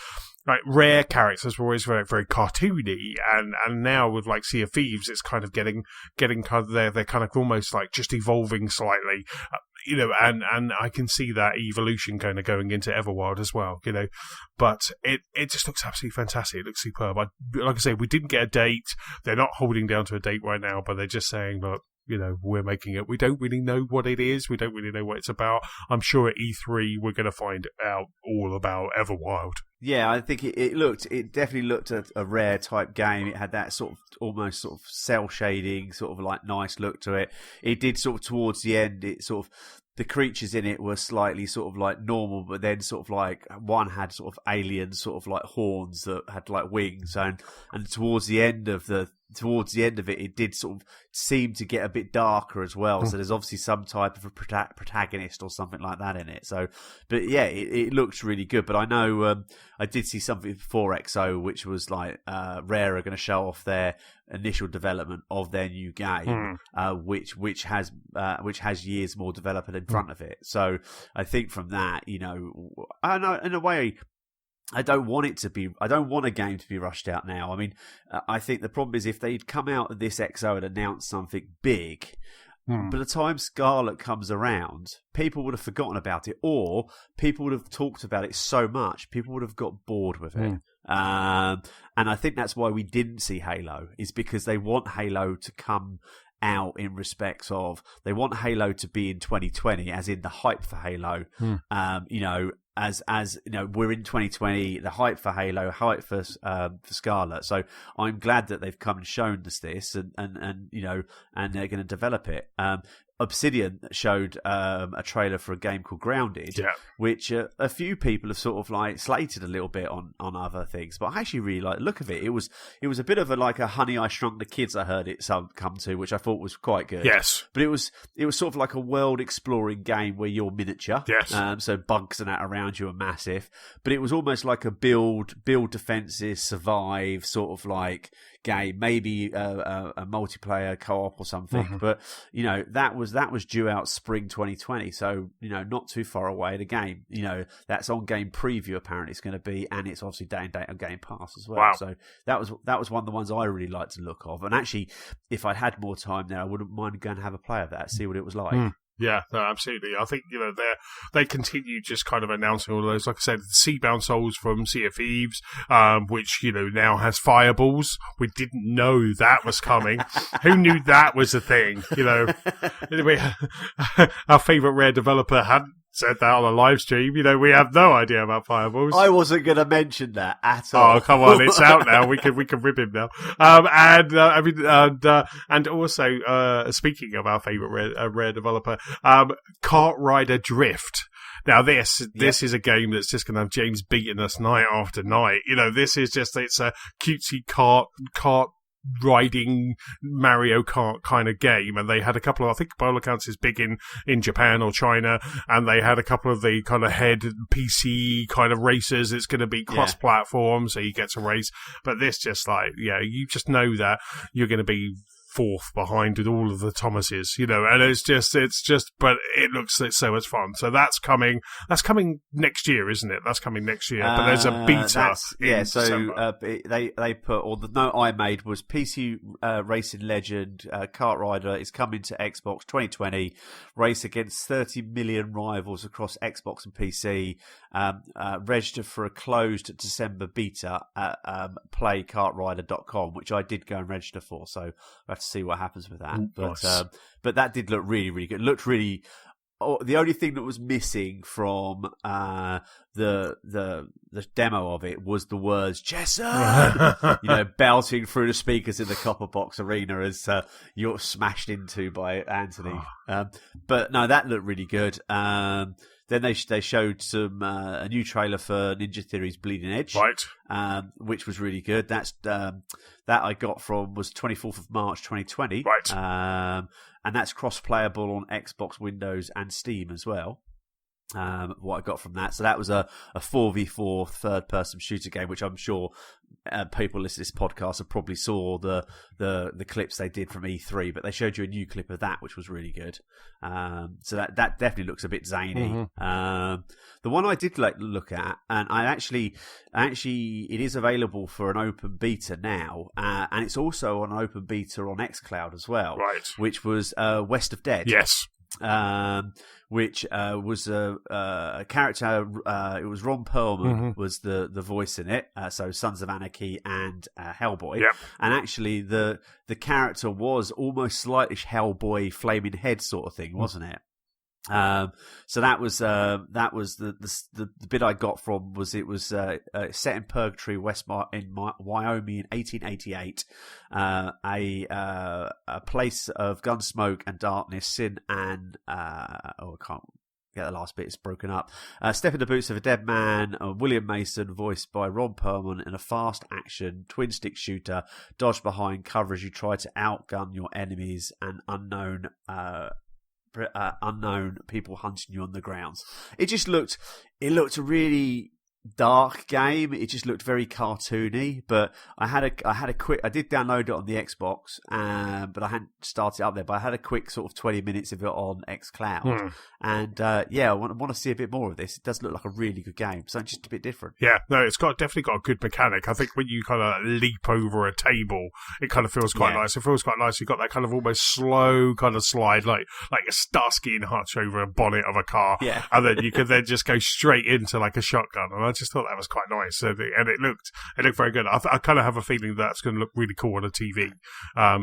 [SPEAKER 1] like Rare characters were always very, very cartoony, and now with like Sea of Thieves, it's kind of getting kind of they're kind of almost like just evolving slightly, and I can see that evolution kind of going into Everwild as well, but it just looks absolutely fantastic. It looks superb. Like I say, we didn't get a date. They're not holding down to a date right now, but they're just saying, look, we're making it. We don't really know what it is. We don't really know what it's about. I'm sure at E3 we're going to find out all about Everwild.
[SPEAKER 2] Yeah, I think it definitely looked a Rare type game. It had that sort of almost sort of cell shading, sort of like nice look to it. It did sort of towards the end, it sort of, the creatures in it were slightly sort of like normal, but then sort of like one had sort of alien sort of like horns that had like wings, and towards the end of it, it did sort of seem to get a bit darker as well. So there's obviously some type of a protagonist or something like that in it. So, but yeah, it looks really good. But I know I did see something for XO, which was like Rare are going to show off their initial development of their new game, which has years more development in front of it. So I think from that, I know in a way, I don't want a game to be rushed out now. I mean, I think the problem is if they'd come out of this XO and announced something big, by the time Scarlet comes around, people would have forgotten about it, or people would have talked about it so much, people would have got bored with it. And I think that's why we didn't see Halo, is because they want Halo to come out in respects of, they want Halo to be in 2020, as in the hype for Halo, as we're in 2020, the hype for Halo, hype for Scarlet. So I'm glad that they've come and shown us this, and they're going to develop it. Obsidian showed a trailer for a game called Grounded, which a few people have sort of like slated a little bit on other things, but I actually really like the look of it. It was a bit of a Honey, I Shrunk the Kids. I heard it come to, which I thought was quite good. Yes, but it was sort of like a world exploring game where you're miniature. Yes, so bugs and that around you are massive, but it was almost like a build defenses, survive sort of like game, maybe a multiplayer co-op or something. But that was due out spring 2020, so not too far away. The game, that's on game preview. Apparently, it's going to be, and it's obviously day and date on Game Pass as well.
[SPEAKER 1] Wow.
[SPEAKER 2] So that was one of the ones I really liked the look of. And actually, if I'd had more time there, I wouldn't mind going to have a play of that, see what it was like.
[SPEAKER 1] Yeah, no, absolutely. I think, they continue just kind of announcing all of those. Like I said, the Seabound Souls from Sea of Thieves, which, now has fireballs. We didn't know that was coming. Who knew that was a thing? Our favourite Rare developer hadn't said that on a live stream. We have no idea about fireballs.
[SPEAKER 2] I wasn't going to mention that at all.
[SPEAKER 1] Oh, come on, it's out now. We can rip him now. And also, speaking of our favourite Rare developer, Kart Rider Drift. Now, this is a game that's just going to have James beating us night after night. This is just, it's a cutesy kart riding Mario Kart kind of game, and they had a couple of, I think by all accounts is big in Japan or China, and they had a couple of the kind of head PC kind of races. It's going to be cross-platform, so you get to race, but this just you just know that you're going to be fourth behind with all of the Thomases, and it's just, but it looks so much fun. So that's coming next year, isn't it? That's coming next year, but there's a beta. They put, or the note I made was PC racing legend Kart Rider is coming to Xbox 2020, race against 30 million rivals across Xbox and PC, register for a closed December beta at playkartrider.com, which I did go and register for, so I have to see what happens with that. Nice.
[SPEAKER 2] But that did look really, really good. It looked really. The only thing that was missing from the demo of it was the words "Jesson," belting through the speakers in the Copper Box Arena as you're smashed into by Antony. But no, that looked really good. Then they showed some a new trailer for Ninja Theory's Bleeding Edge,
[SPEAKER 1] right?
[SPEAKER 2] Which was really good. That's that I got was 24th of March 2020,
[SPEAKER 1] right?
[SPEAKER 2] And that's cross-playable on Xbox, Windows, and Steam as well. What I got from that, so that was a 4v4 third-person shooter game, which I'm sure people listening to this podcast have probably saw the clips they did from E3, but they showed you a new clip of that, which was really good. So that definitely looks a bit zany. The one I did look at, and I actually it is available for an open beta now, and it's also on open beta on xCloud as well,
[SPEAKER 1] right? Which
[SPEAKER 2] was West of Dead.
[SPEAKER 1] Yes.
[SPEAKER 2] Which was a character. It was Ron Perlman was the voice in it. So Sons of Anarchy and Hellboy.
[SPEAKER 1] Yep.
[SPEAKER 2] And actually, the character was almost slightly Hellboy, flaming head sort of thing, wasn't it? So that was the bit I got from was it was set in Purgatory, in Wyoming in 1888, a place of gun smoke and darkness, sin and I can't get the last bit, it's broken up. Step in the boots of a dead man. William Mason, voiced by Ron Perlman, in a fast action twin stick shooter. Dodge behind cover as you try to outgun your enemies and unknown people hunting you on the grounds. It looked a really dark game. It just looked very cartoony, but I did download it on the Xbox, but I hadn't started it up there, but I had a quick sort of 20 minutes of it on xCloud. And I want to see a bit more of this. It does look like a really good game, so just a bit different.
[SPEAKER 1] Yeah, no, it's definitely got a good mechanic. I think when you kind of leap over a table, it kind of feels quite nice. It feels quite nice. You've got that kind of almost slow kind of slide, like a Starsky and Hutch over a bonnet of a car, and then you can then just go straight into like a shotgun. And I just thought that was quite nice, and it looked very good. I kind of have a feeling that's going to look really cool on a TV,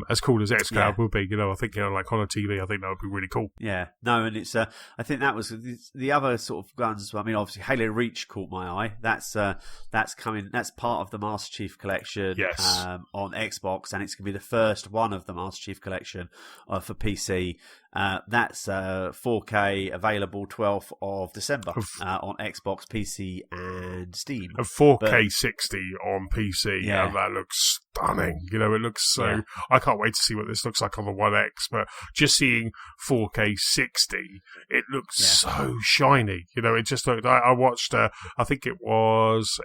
[SPEAKER 1] as cool as xCloud will be. I think like on a TV, I think that would be really cool.
[SPEAKER 2] Yeah, no, and it's I think that was the other sort of guns. I mean, obviously Halo Reach caught my eye. That's coming. That's part of the Master Chief Collection on Xbox, and it's going to be the first one of the Master Chief Collection for PC. That's 4K, available 12th of December on Xbox, PC, and Steam.
[SPEAKER 1] A 4K 60 on PC, and that looks stunning. You know, it looks so. I can't wait to see what this looks like on the One X. But just seeing 4K 60, it looks so shiny. You know, it just looked. I watched. I think it was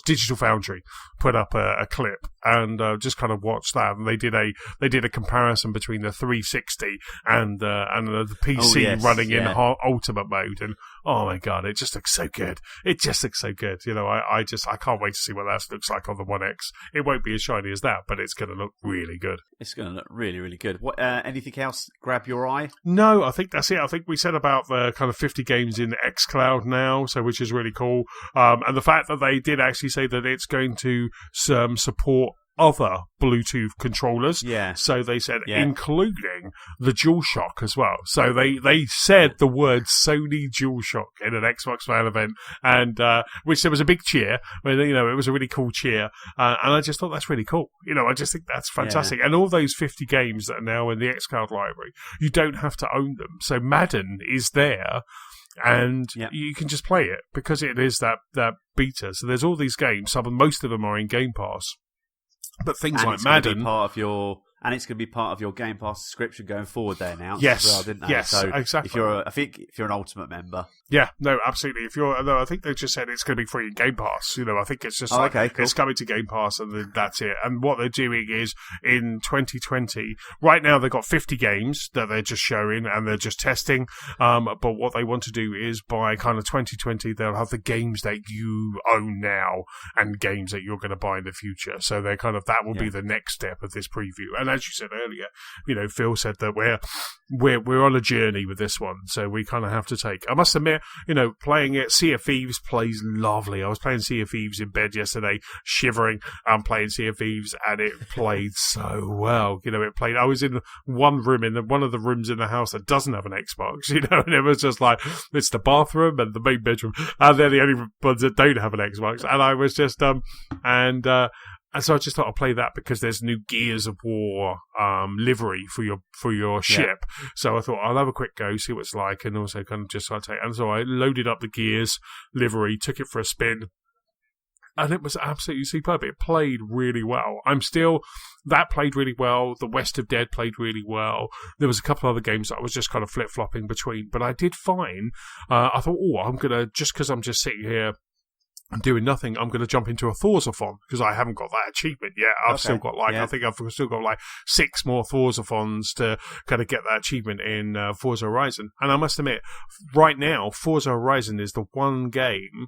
[SPEAKER 1] Digital Foundry put up a clip and just kind of watched that, and they did a comparison between the 360 and the PC running in Ultimate mode, and oh my god, it just looks so good. It just looks so good. You know, I can't wait to see what that looks like on the One X. It won't be as shiny as that, but it's going to look really good.
[SPEAKER 2] It's going to look really, really good. What? Anything else grab your eye?
[SPEAKER 1] No, I think that's it. I think we said about the kind of 50 games in xCloud now, so which is really cool. And the fact that they did actually say that it's going to support other Bluetooth controllers.
[SPEAKER 2] Yeah.
[SPEAKER 1] So they said, including the DualShock as well. So they said the word Sony DualShock in an Xbox fan event, and which there was a big cheer. You know, it was a really cool cheer, and I just thought that's really cool. You know, I just think that's fantastic. And all those 50 games that are now in the xCloud library, you don't have to own them. So Madden is there. And you can just play it because it is that beta. So there's all these games. Most of them are in Game Pass. But things like Madden,
[SPEAKER 2] it's going to be part of your Game Pass subscription going forward. They announced,
[SPEAKER 1] yes,
[SPEAKER 2] as well, didn't they?
[SPEAKER 1] Yes,
[SPEAKER 2] so
[SPEAKER 1] exactly.
[SPEAKER 2] If you're an Ultimate member,
[SPEAKER 1] no, absolutely. I think they just said it's going to be free in Game Pass. You know, I think it's just cool. It's coming to Game Pass, and then that's it. And what they're doing is in 2020, right now they've got 50 games that they're just showing and they're just testing. But what they want to do is by kind of 2020, they'll have the games that you own now and games that you're going to buy in the future. So they're that will be the next step of this preview. And as you said earlier, you know, Phil said that we're on a journey with this one, so we kind of have to take. I must admit, you know, playing it, Sea of Thieves plays lovely. I was playing Sea of Thieves in bed yesterday, shivering. I'm playing Sea of Thieves, and it played so well. You know, I was in one room one of the rooms in the house that doesn't have an Xbox. You know, and it was just like it's the bathroom and the main bedroom, and they're the only ones that don't have an Xbox. And I was just and so I just thought I'd play that because there's new Gears of War livery for your ship. So I thought I'll have a quick go, see what it's like, and also kind of just take. And so I loaded up the Gears livery, took it for a spin, and it was absolutely superb. It played really well. That played really well. The West of Dead played really well. There was a couple other games that I was just kind of flip-flopping between, but I did find, I thought, I'm going to, just because I'm just sitting here doing nothing, I'm going to jump into a Thorzathon because I haven't got that achievement yet. I think I've still got 6 more Thorzathons to kind of get that achievement in Forza Horizon. And I must admit, right now, Forza Horizon is the one game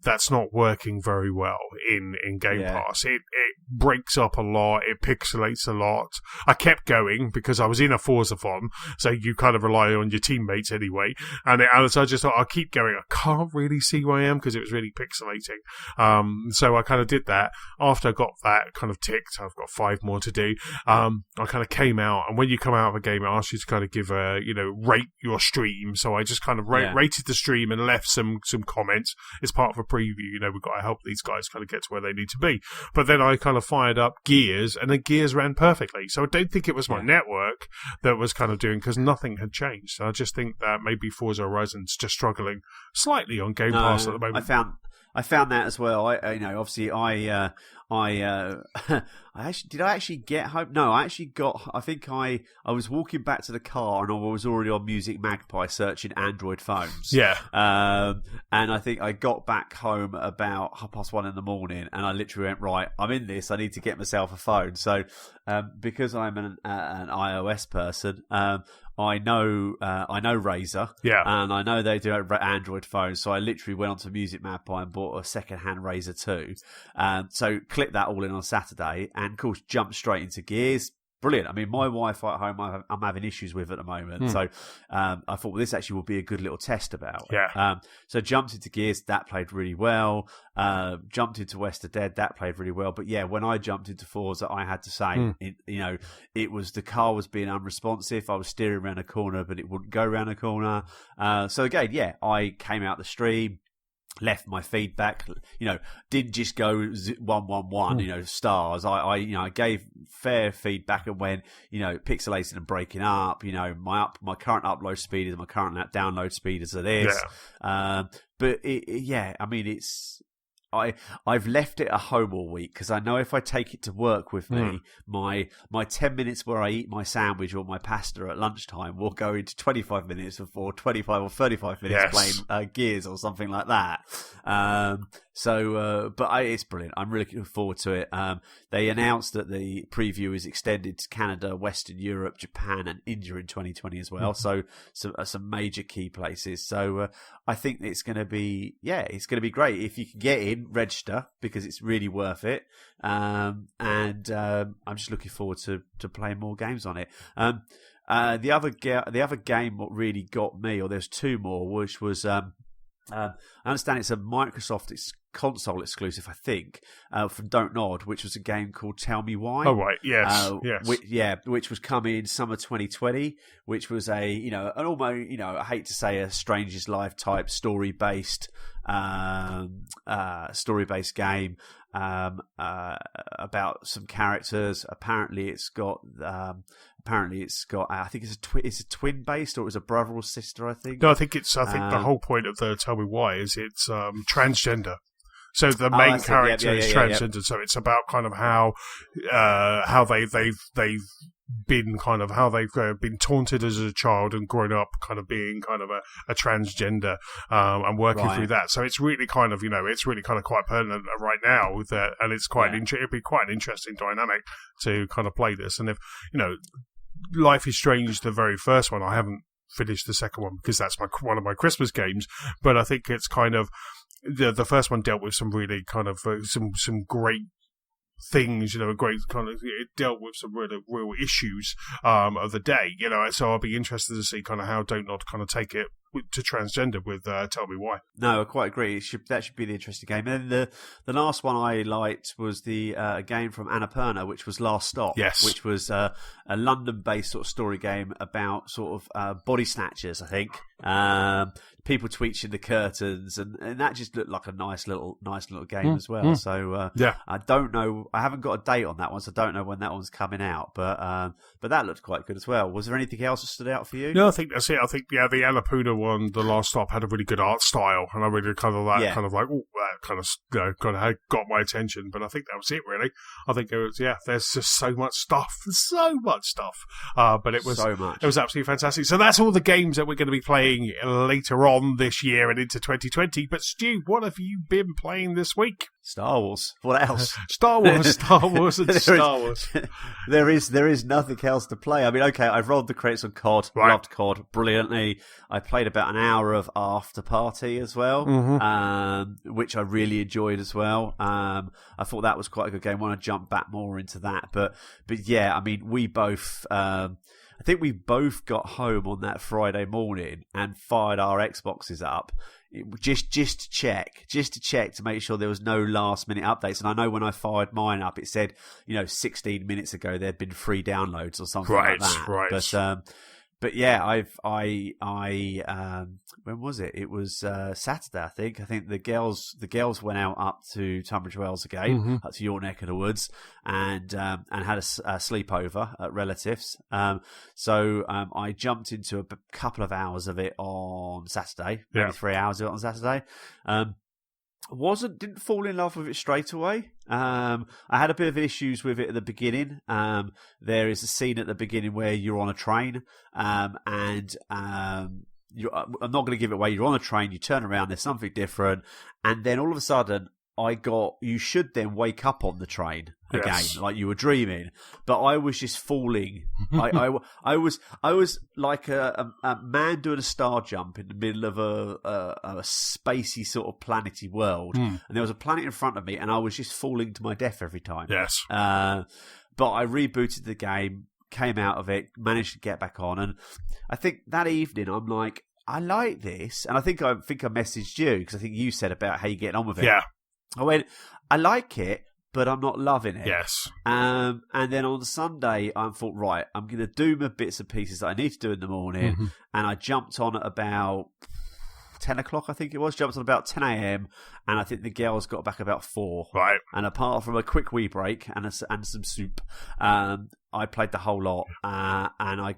[SPEAKER 1] that's not working very well in Game Pass. It breaks up a lot. It pixelates a lot. I kept going because I was in a Forzathon, so you kind of rely on your teammates anyway. And so I just thought, I'll keep going. I can't really see where I am because it was really pixelating. So I kind of did that. After I got that kind of ticked, I've got 5 more to do. I kind of came out, and when you come out of a game, it asks you to kind of give rate your stream. So I just kind of rated the stream and left some comments as part of a preview. You know, we've got to help these guys kind of get to where they need to be. But then I kind of fired up Gears, and then Gears ran perfectly. So I don't think it was my network that was kind of doing, because nothing had changed. So I just think that maybe Forza Horizon's just struggling slightly on Game Pass at the moment.
[SPEAKER 2] I found that as well. Did I actually get home? No, I think I was walking back to the car and I was already on Music Magpie searching Android phones.
[SPEAKER 1] Yeah.
[SPEAKER 2] And I think I got back home about 1:30 in the morning, and I literally went, right, I'm in this. I need to get myself a phone. So, because I'm an iOS person, I know Razer, and I know they do Android phones, so I literally went onto Music Magpie and bought a second-hand Razer 2. So clicked that all in on Saturday, and of course jumped straight into Gears. Brilliant. I mean, my Wi-Fi at home I'm having issues with at the moment, so I thought, well, this actually will be a good little test about it. So jumped into Gears, that played really well. Jumped into West of Dead, that played really well. But yeah, when I jumped into Forza, I had to say, it was, the car was being unresponsive. I was steering around a corner, but it wouldn't go around a corner. So again, I came out the stream, left my feedback, didn't just go 111, stars. I gave fair feedback and went, pixelating and breaking up, my current upload speed is my current download speed is this. But I mean, I've left it at home all week because I know if I take it to work with me, my 10 minutes where I eat my sandwich or my pasta at lunchtime will go into 25 minutes before 25 or 35 minutes playing Gears or something like that. It's brilliant. I'm really looking forward to it. They announced that the preview is extended to Canada, Western Europe, Japan, and India in 2020 as well. So some major key places. So I think it's going to be great if you can get in. Register because it's really worth it, and I'm just looking forward to playing more games on it. The other game what really got me, or there's two more, which was I understand it's a Microsoft console exclusive, I think, from Don't Nod, which was a game called Tell Me Why.
[SPEAKER 1] Oh right, yes,
[SPEAKER 2] which was coming summer 2020, which was an almost, I hate to say, a Stranger's Life type story based game about some characters. Apparently, it's got. I think it's a twin based, or it was a brother or sister. I think.
[SPEAKER 1] No, I think the whole point of the Tell Me Why is it's transgender. So the main character is transgender. So it's about kind of how they've been kind of how they've been taunted as a child and grown up kind of being kind of a transgender and working through that. So it's really kind of quite pertinent right now with that, and it's quite it'd be quite an interesting dynamic to kind of play this. And if Life is Strange, the very first one, I haven't finished the second one because that's one of my Christmas games, but I think it's kind of the first one dealt with some really kind of some great things, a great kind of, it dealt with some real issues of the day, so I'll be interested to see kind of how Don't Nod kind of take it to transgender with Tell Me Why.
[SPEAKER 2] No, I quite agree. That should be the interesting game. And then the last one I liked was the game from Annapurna, which was Last Stop.
[SPEAKER 1] Yes.
[SPEAKER 2] Which was a London-based sort of story game about sort of body snatchers, I think. People tweeting the curtains, and that just looked like a nice little game as well. So I don't know. I haven't got a date on that one, so I don't know when that one's coming out. But that looked quite good as well. Was there anything else that stood out for you?
[SPEAKER 1] No, I think that's it. I think the Annapurna one, The Last Stop, had a really good art style, and I really kind of like kind of like that kind of got my attention. But I think that was it really. I think it was there's just so much stuff. But it was
[SPEAKER 2] so much.
[SPEAKER 1] It was absolutely fantastic. So that's all the games that we're going to be playing later on this year and into 2020. But Stu, what have you been playing this week?
[SPEAKER 2] Star Wars. What else?
[SPEAKER 1] Star Wars, and Star Wars.
[SPEAKER 2] There is nothing else to play. I mean, okay, I've rolled the credits on COD.
[SPEAKER 1] Right.
[SPEAKER 2] Loved COD brilliantly. I played about an hour of After Party as well, which I really enjoyed as well. I thought that was quite a good game. I want to jump back more into that, but yeah, I mean, we both. I think we both got home on that Friday morning and fired our Xboxes up just to check to make sure there was no last minute updates. And I know when I fired mine up, it said 16 minutes ago there'd been free downloads or something like that.
[SPEAKER 1] Right.
[SPEAKER 2] But yeah, when was it? It was Saturday, I think. I think the girls went out up to Tunbridge Wells again, up to your neck of the woods, and had a sleepover at relatives. So I jumped into a couple of hours of it on Saturday, maybe 3 hours of it on Saturday. Didn't fall in love with it straight away. I had a bit of issues with it at the beginning. There is a scene at the beginning where you're on a train, and I'm not going to give it away. You're on a train, you turn around, there's something different, and then all of a sudden, you should then wake up on the train again, like you were dreaming. But I was just falling. I was like a man doing a star jump in the middle of a spacey sort of planety world, and there was a planet in front of me, and I was just falling to my death every time.
[SPEAKER 1] Yes.
[SPEAKER 2] But I rebooted the game, came out of it, managed to get back on, and I think that evening I'm like, I like this, and I think I messaged you because I think you said about how you're getting on with it.
[SPEAKER 1] Yeah.
[SPEAKER 2] I went, I like it, but I'm not loving it.
[SPEAKER 1] Yes.
[SPEAKER 2] And then on Sunday, I thought, right, I'm going to do my bits and pieces that I need to do in the morning. And I jumped on at about 10 o'clock, I think it was. Jumped on about 10 a.m. And I think the girls got back about 4.
[SPEAKER 1] Right.
[SPEAKER 2] And apart from a quick wee break and some soup, I played the whole lot. And I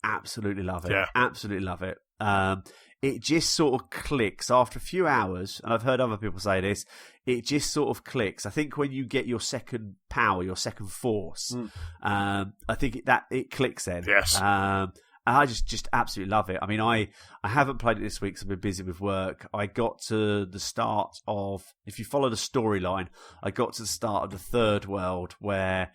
[SPEAKER 2] absolutely love it.
[SPEAKER 1] Yeah.
[SPEAKER 2] Absolutely love it. it just sort of clicks after a few hours, and I've heard other people say this, it just sort of clicks. I think when you get your second power, your second force, I think it clicks then.
[SPEAKER 1] Yes.
[SPEAKER 2] And I just absolutely love it. I mean, I haven't played it this week because I've been busy with work. I got to the start of, if you follow the storyline, I got to the start of the third world where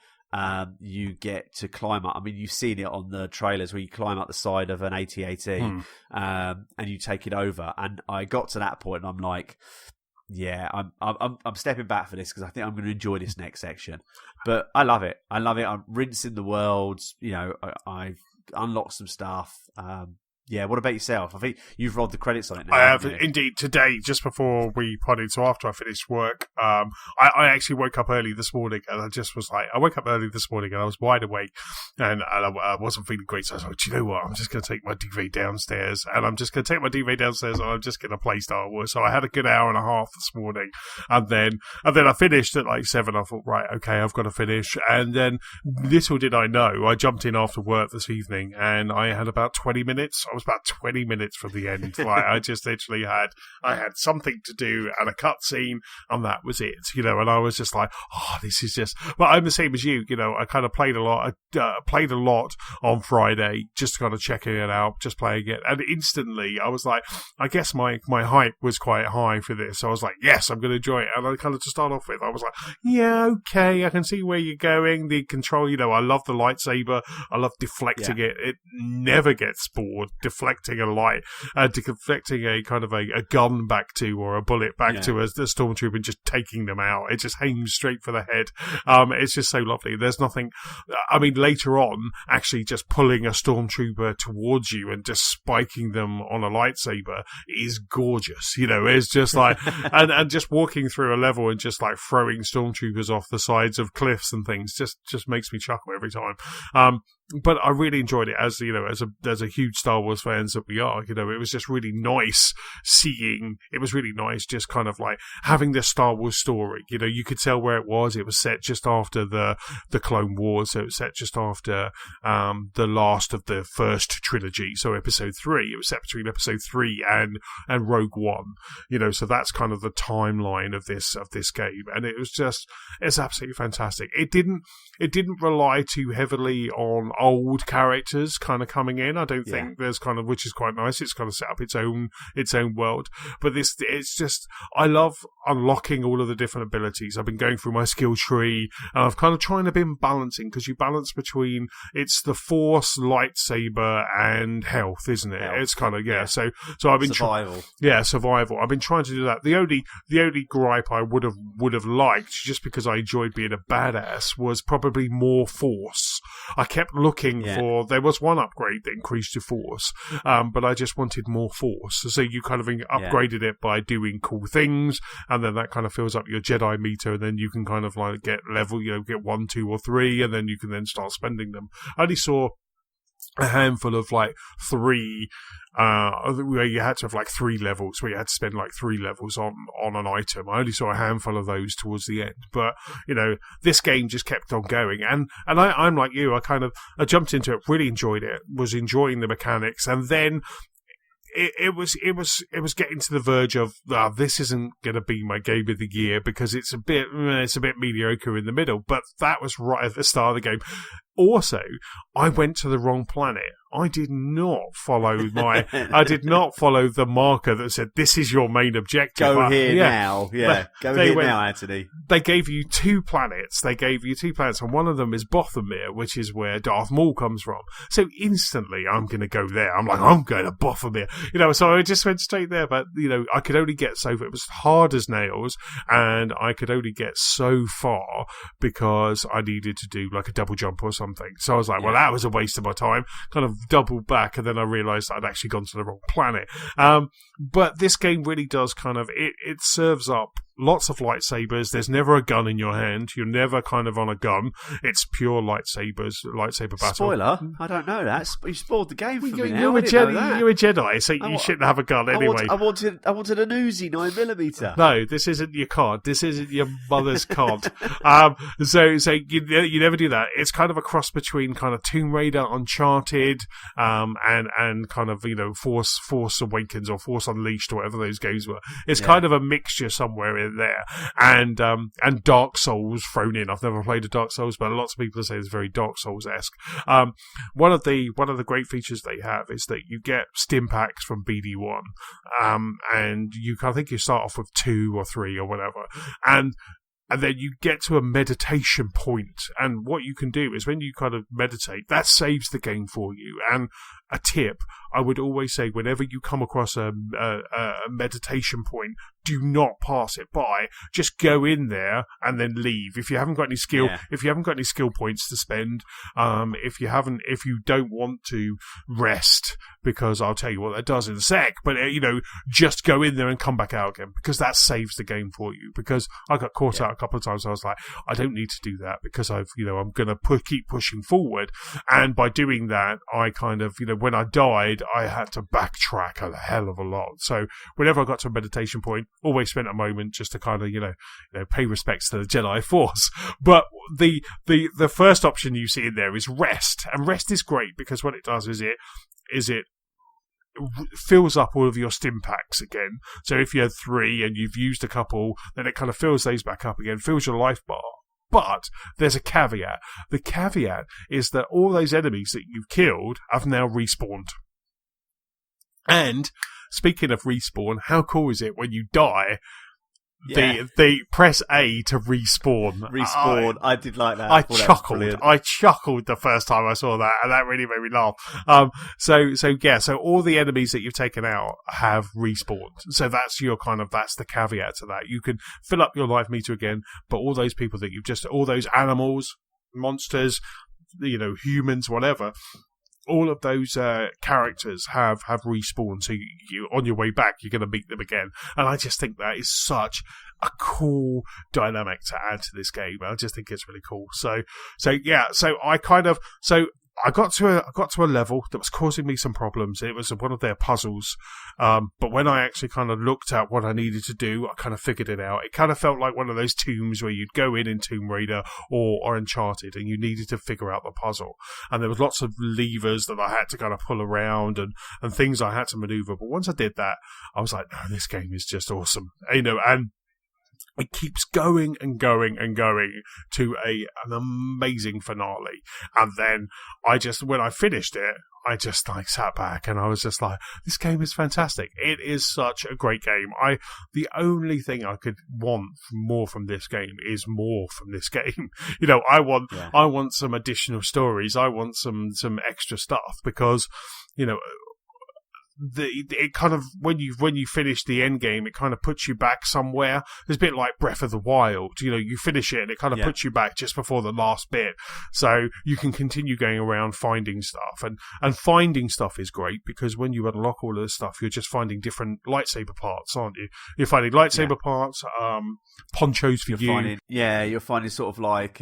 [SPEAKER 2] you get to climb up. I mean, you've seen it on the trailers where you climb up the side of an AT-AT and you take it over. And I got to that point and I'm like, yeah, I'm stepping back for this because I think I'm going to enjoy this next section. But I love it. I'm rinsing the worlds. You know, I've unlocked some stuff. Yeah, what about yourself? I think you've rolled the credits on it now.
[SPEAKER 1] I have indeed today, just before we potted. So after I finished work, I actually woke up early this morning, and I woke up early this morning, and I was wide awake, and I wasn't feeling great. So I was like, do you know what? I'm just going to take my DV downstairs, and I'm just going to play Star Wars. So I had a good hour and a half this morning, and then I finished at like 7. I thought, right, okay, I've got to finish, and then little did I know, I jumped in after work this evening, and I had about 20 minutes. I was about 20 minutes from the end. Like, I just literally had something to do and a cutscene, and that was it. You know, and I was just like, oh, this is just. Well, I'm the same as you. You know, I kind of played a lot. I played a lot on Friday, just kind of checking it out, just playing it, and instantly I was like, I guess my hype was quite high for this. So I was like, yes, I'm going to enjoy it. And I kind of to start off with, I was like, yeah, okay, I can see where you're going. The control, you know, I love the lightsaber. I love deflecting it. It never gets bored. Deflecting a light, deflecting a kind of a gun back to, or a bullet back to as the stormtrooper, and just taking them out. It just aims straight for the head. It's just so lovely. There's nothing. I mean, later on, actually just pulling a stormtrooper towards you and just spiking them on a lightsaber is gorgeous. You know, it's just like and just walking through a level and just like throwing stormtroopers off the sides of cliffs and things just makes me chuckle every time. But I really enjoyed it, as you know, as a huge Star Wars fans that we are. You know, it was just really nice seeing. It was really nice, just kind of like having this Star Wars story. You know, you could tell where it was. It was set just after the Clone Wars, so it was set just after the last of the first trilogy. So Episode 3. It was set between Episode 3 and Rogue One. You know, so that's kind of the timeline of this game, and it's absolutely fantastic. It didn't rely too heavily on old characters kind of coming in. I don't think there's kind of, which is quite nice. It's kind of set up its own world. But it's just, I love unlocking all of the different abilities. I've been going through my skill tree, and I've kind of trying to be balancing, because you balance between, it's the Force, lightsaber, and health, isn't it? It's kind of, So I've been
[SPEAKER 2] survival.
[SPEAKER 1] Survival. I've been trying to do that. The only gripe I would have liked, just because I enjoyed being a badass, was probably more Force. I kept looking for, there was one upgrade that increased your Force, but I just wanted more Force. So you kind of upgraded it by doing cool things, and then that kind of fills up your Jedi meter, and then you can kind of like get level, you know, get 1, 2, or 3, and then you can then start spending them. I only saw a handful of like 3, where you had to have like 3 levels, where you had to spend like 3 levels on an item. I only saw a handful of those towards the end, but you know, this game just kept on going, and I'm like you, I jumped into it, really enjoyed it, was enjoying the mechanics, and then it was getting to the verge of this isn't going to be my game of the year, because it's a bit mediocre in the middle. But that was right at the start of the game. Also, I went to the wrong planet. I did not follow the marker that said, this is your main objective.
[SPEAKER 2] Go here now. Yeah. Go here now, Antony.
[SPEAKER 1] They gave you 2 planets. And one of them is Bothamir, which is where Darth Maul comes from. So instantly, I'm going to go there. I'm like, I'm going to Bothamir. You know, so I just went straight there. But, you know, I could only get so far. It was hard as nails, and I could only get so far because I needed to do like a double jump or something. So I was like, well, that was a waste of my time. Kind of doubled back, and then I realised I'd actually gone to the wrong planet. But this game really does kind of, it serves up lots of lightsabers. There's never a gun in your hand. You're never kind of on a gun. It's pure lightsaber battle.
[SPEAKER 2] Spoiler, I don't know that. You spoiled the game for me now.
[SPEAKER 1] You're a Jedi, so you shouldn't have a gun anyway.
[SPEAKER 2] I wanted an Uzi 9mm.
[SPEAKER 1] No, this isn't your COD. This isn't your mother's COD. So you never do that. It's kind of a cross between kind of Tomb Raider, Uncharted, and kind of, you know, Force Awakens or Force Unleashed or whatever those games were. It's kind of a mixture somewhere in there, and Dark Souls thrown in. I've never played a Dark Souls, but lots of people say it's very Dark Souls-esque. One of the great features they have is that you get stim packs from BD1, and I think you start off with 2 or 3 or whatever, and then you get to a meditation point, and what you can do is when you kind of meditate, that saves the game for you. And a tip, I would always say, whenever you come across a meditation point, do not pass it by. Just go in there and then leave. If you haven't got any skill, if you haven't got any skill points to spend, if you don't want to rest, because I'll tell you what that does in a sec. But just go in there and come back out again, because that saves the game for you. Because I got caught out a couple of times. I was like, I don't need to do that because I'm going to keep pushing forward. And by doing that, I kind of, when I died, I had to backtrack a hell of a lot. So whenever I got to a meditation point, always spent a moment just to kind of, pay respects to the Jedi Force. But the first option you see in there is rest. And rest is great because what it does is it fills up all of your stim packs again. So if you had 3 and you've used a couple, then it kind of fills those back up again, fills your life bar. But there's a caveat. The caveat is that all those enemies that you've killed have now respawned. And speaking of respawn, how cool is it when you die? They press A to respawn.
[SPEAKER 2] I did like that.
[SPEAKER 1] I chuckled the first time I saw that, and that really made me laugh. So all the enemies that you've taken out have respawned. So that's the caveat to that. You can fill up your life meter again, but all those people that all those animals, monsters, humans, whatever, all of those characters have respawned, so you on your way back you're going to meet them again, and I just think that is such a cool dynamic to add to this game. I just think it's really cool. So I got to a level that was causing me some problems. It was one of their puzzles, but when I actually kind of looked at what I needed to do, I kind of figured it out. It kind of felt like one of those tombs where you'd go in Tomb Raider or Uncharted, and you needed to figure out the puzzle. And there was lots of levers that I had to kind of pull around and things I had to maneuver. But once I did that, I was like, no, this game is just awesome, and it keeps going and going and going to an amazing finale. And then when I finished it, I just sat back and I was just like, this game is fantastic. It is such a great game. The only thing I could want more from this game is more from this game. I want some additional stories. I want some extra stuff because, it kind of when you finish the end game, it kind of puts you back somewhere. It's a bit like Breath of the Wild. You finish it and it kind of puts you back just before the last bit, so you can continue going around finding stuff. And finding stuff is great because when you unlock all of this stuff, you're just finding different lightsaber parts, aren't you? You're finding lightsaber parts, ponchos for you.
[SPEAKER 2] You're finding sort of like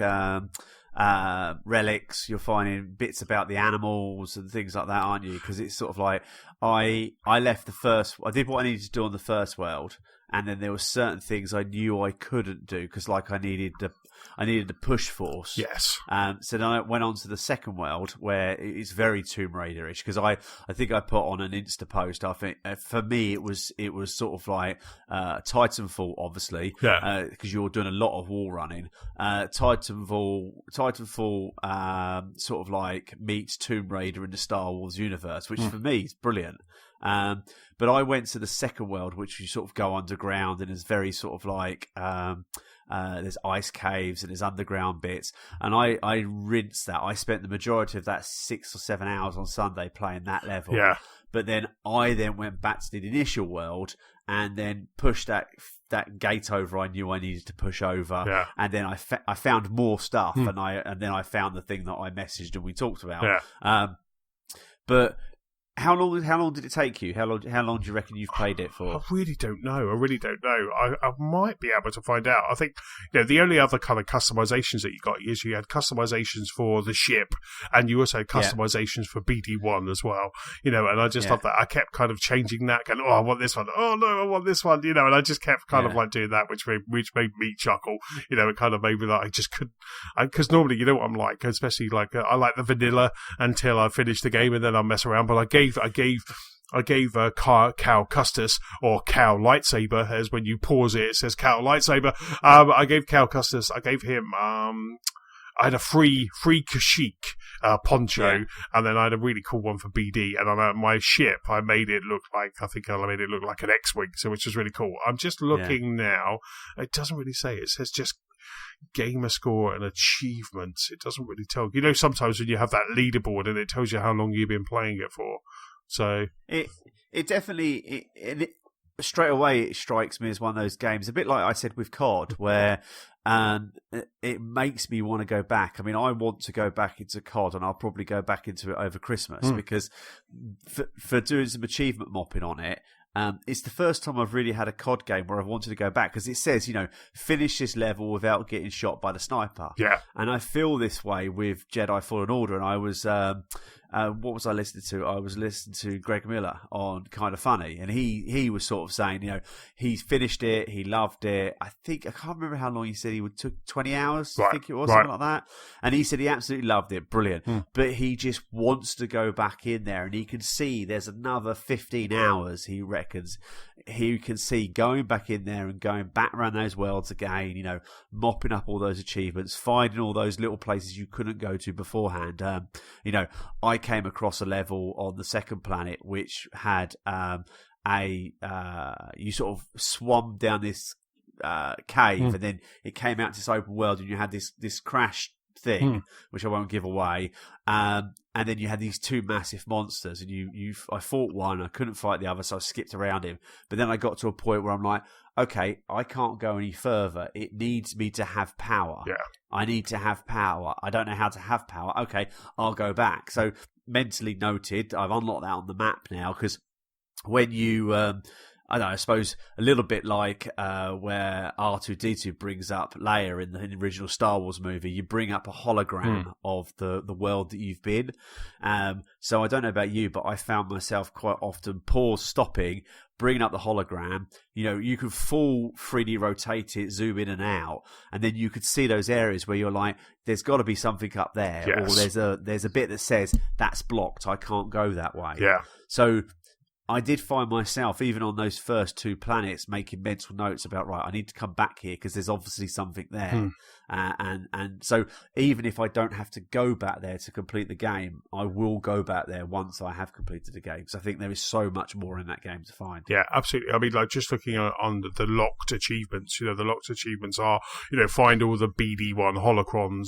[SPEAKER 2] relics. You're finding bits about the animals and things like that, aren't you? Because it's sort of like I did what I needed to do on the first world, and then there were certain things I knew I couldn't do because I needed the push force.
[SPEAKER 1] Yes.
[SPEAKER 2] So then I went on to the second world where it's very Tomb Raider-ish because I think I put on an Insta post. I think for me it was sort of like Titanfall, obviously, because you're doing a lot of wall running. Titanfall, sort of like meets Tomb Raider in the Star Wars universe, which for me is brilliant. But I went to the second world, which you sort of go underground and is very sort of like there's ice caves and there's underground bits, and I rinsed that. I spent the majority of that 6 or 7 hours on Sunday playing that level.
[SPEAKER 1] Yeah.
[SPEAKER 2] But then I went back to the initial world and then pushed that gate over I knew I needed to push over.
[SPEAKER 1] Yeah.
[SPEAKER 2] And then I found more stuff, and then I found the thing that I messaged and we talked about.
[SPEAKER 1] Yeah.
[SPEAKER 2] But How long did it take you? How long do you reckon you've played it for?
[SPEAKER 1] I really don't know. I might be able to find out. I think the only other kind of customizations that you got is you had customizations for the ship, and you also had customizations for BD1 as well. And I just thought that I kept kind of changing that, going, oh, I want this one. Oh no, I want this one. And I just kept kind of like doing that, which made me chuckle. It kind of made me like I just couldn't, because normally you know what I'm like, especially like I like the vanilla until I finish the game and then I'll mess around. But I gave Cal Custis, or Cal Lightsaber, as when you pause it says Cal Lightsaber. I gave Cal Custis, I gave him I had a free Kashyyyk poncho, and then I had a really cool one for BD. And on my ship, I made it look like an X-wing, so which was really cool. I'm just looking now. It doesn't really say. It says just gamer score and achievements. It doesn't really tell. Sometimes when you have that leaderboard and it tells you how long you've been playing it for. So
[SPEAKER 2] it definitely straight away it strikes me as one of those games, a bit like I said with COD, where it makes me want to go back. I mean, I want to go back into COD, and I'll probably go back into it over Christmas because for doing some achievement mopping on it. It's the first time I've really had a COD game where I've wanted to go back, because it says, finish this level without getting shot by the sniper.
[SPEAKER 1] Yeah.
[SPEAKER 2] And I feel this way with Jedi Fallen Order, and I was... what was I listening to? I was listening to Greg Miller on Kind of Funny, and he was sort of saying, he's finished it, he loved it. I can't remember how long he said he took 20 hours, I think it was, something like that. And he said he absolutely loved it, brilliant. But he just wants to go back in there, and he can see there's another 15 hours, he reckons, he can see going back in there and going back around those worlds again, mopping up all those achievements, finding all those little places you couldn't go to beforehand. I came across a level on the second planet which had you sort of swum down this cave, and then it came out to this open world, and you had this crash thing, which I won't give away, and then you had these two massive monsters, and I fought one, I couldn't fight the other, so I skipped around him. But then I got to a point where I'm like, okay, I can't go any further. It needs me to have power.
[SPEAKER 1] Yeah.
[SPEAKER 2] I need to have power. I don't know how to have power. Okay, I'll go back. So mentally noted, I've unlocked that on the map now, because when you... I don't know, I suppose a little bit like where R2-D2 brings up Leia in the original Star Wars movie. You bring up a hologram of the world that you've been. So I don't know about you, but I found myself quite often stopping, bringing up the hologram. You could full 3D rotate it, zoom in and out, and then you could see those areas where you're like, there's got to be something up there,
[SPEAKER 1] yes.
[SPEAKER 2] Or there's a bit that says, that's blocked, I can't go that way.
[SPEAKER 1] Yeah.
[SPEAKER 2] So... I did find myself, even on those first two planets, making mental notes about, right, I need to come back here because there's obviously something there. And so even if I don't have to go back there to complete the game, I will go back there once I have completed the game. So I think there is so much more in that game to find.
[SPEAKER 1] Yeah, absolutely. I mean, like, just looking on the locked achievements, the locked achievements are, find all the BD1 holocrons,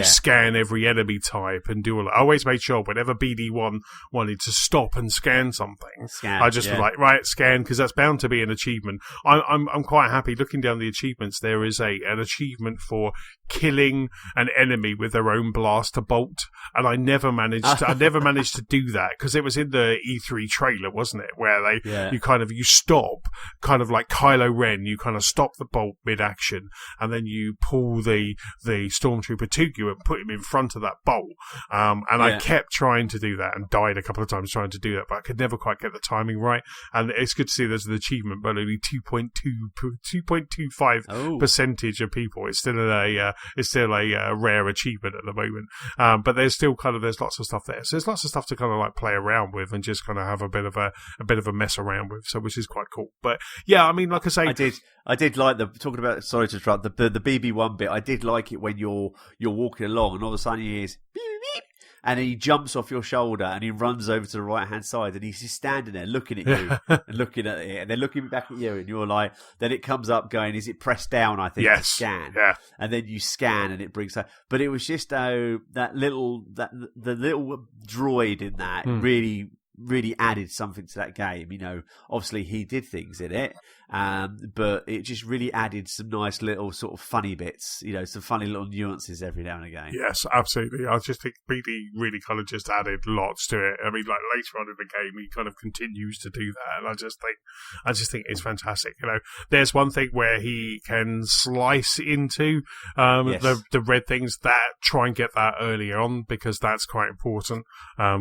[SPEAKER 1] scan every enemy type and do all that. I always made sure whenever BD1 wanted to stop and scan something, I just was like, right, scan, because that's bound to be an achievement. I'm quite happy looking down the achievements. There is an achievement for killing an enemy with their own blaster bolt, and I never managed to do that, because it was in the E3 trailer, wasn't it, where you stop, kind of like Kylo Ren, you kind of stop the bolt mid-action, and then you pull the stormtrooper to you and put him in front of that bolt. I kept trying to do that and died a couple of times trying to do that, but I could never quite get the timing right. And it's good to see there's an achievement, but only 2.25 percentage of people. It's still a rare achievement at the moment. But there's lots of stuff there. So there's lots of stuff to kind of like play around with and just kind of have a bit of a mess around with. So which is quite cool. But yeah, I mean, like I say,
[SPEAKER 2] I did like talking about. Sorry to interrupt the BB1 bit. I did like it when you're walking along and all of a sudden he hears beep, beep, and he jumps off your shoulder and he runs over to the right hand side and he's just standing there looking at you and looking at it and then looking back at you and you're like, then it comes up going, is it pressed down? I think
[SPEAKER 1] yes,
[SPEAKER 2] to scan,
[SPEAKER 1] and
[SPEAKER 2] then you scan and it brings up. But it was just the little droid in that really really added something to that game. Obviously he did things in it, but it just really added some nice little sort of funny bits, some funny little nuances every now and again.
[SPEAKER 1] Yes, absolutely. I just think BD really kind of just added lots to it. I mean, like later on in the game, he kind of continues to do that, and I just think it's fantastic. There's one thing where he can slice into the red things that try and get that earlier on, because that's quite important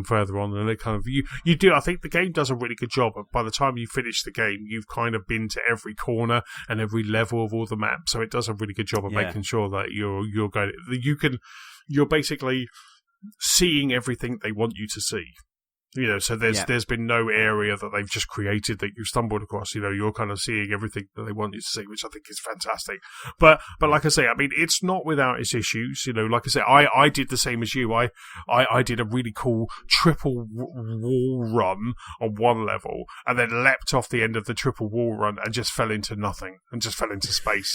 [SPEAKER 1] further on. And it kind of you do. I think the game does a really good job. By the time you finish the game, you've kind of been to every corner and every level of all the maps, so it does a really good job of making sure that you're basically seeing everything they want you to see. So there's been no area that they've just created that you've stumbled across. You're kind of seeing everything that they want you to see, which I think is fantastic. But like I say, I mean, it's not without its issues. Like I say, I did the same as you. I did a really cool triple wall run on one level, and then leapt off the end of the triple wall run and just fell into nothing and just fell into space.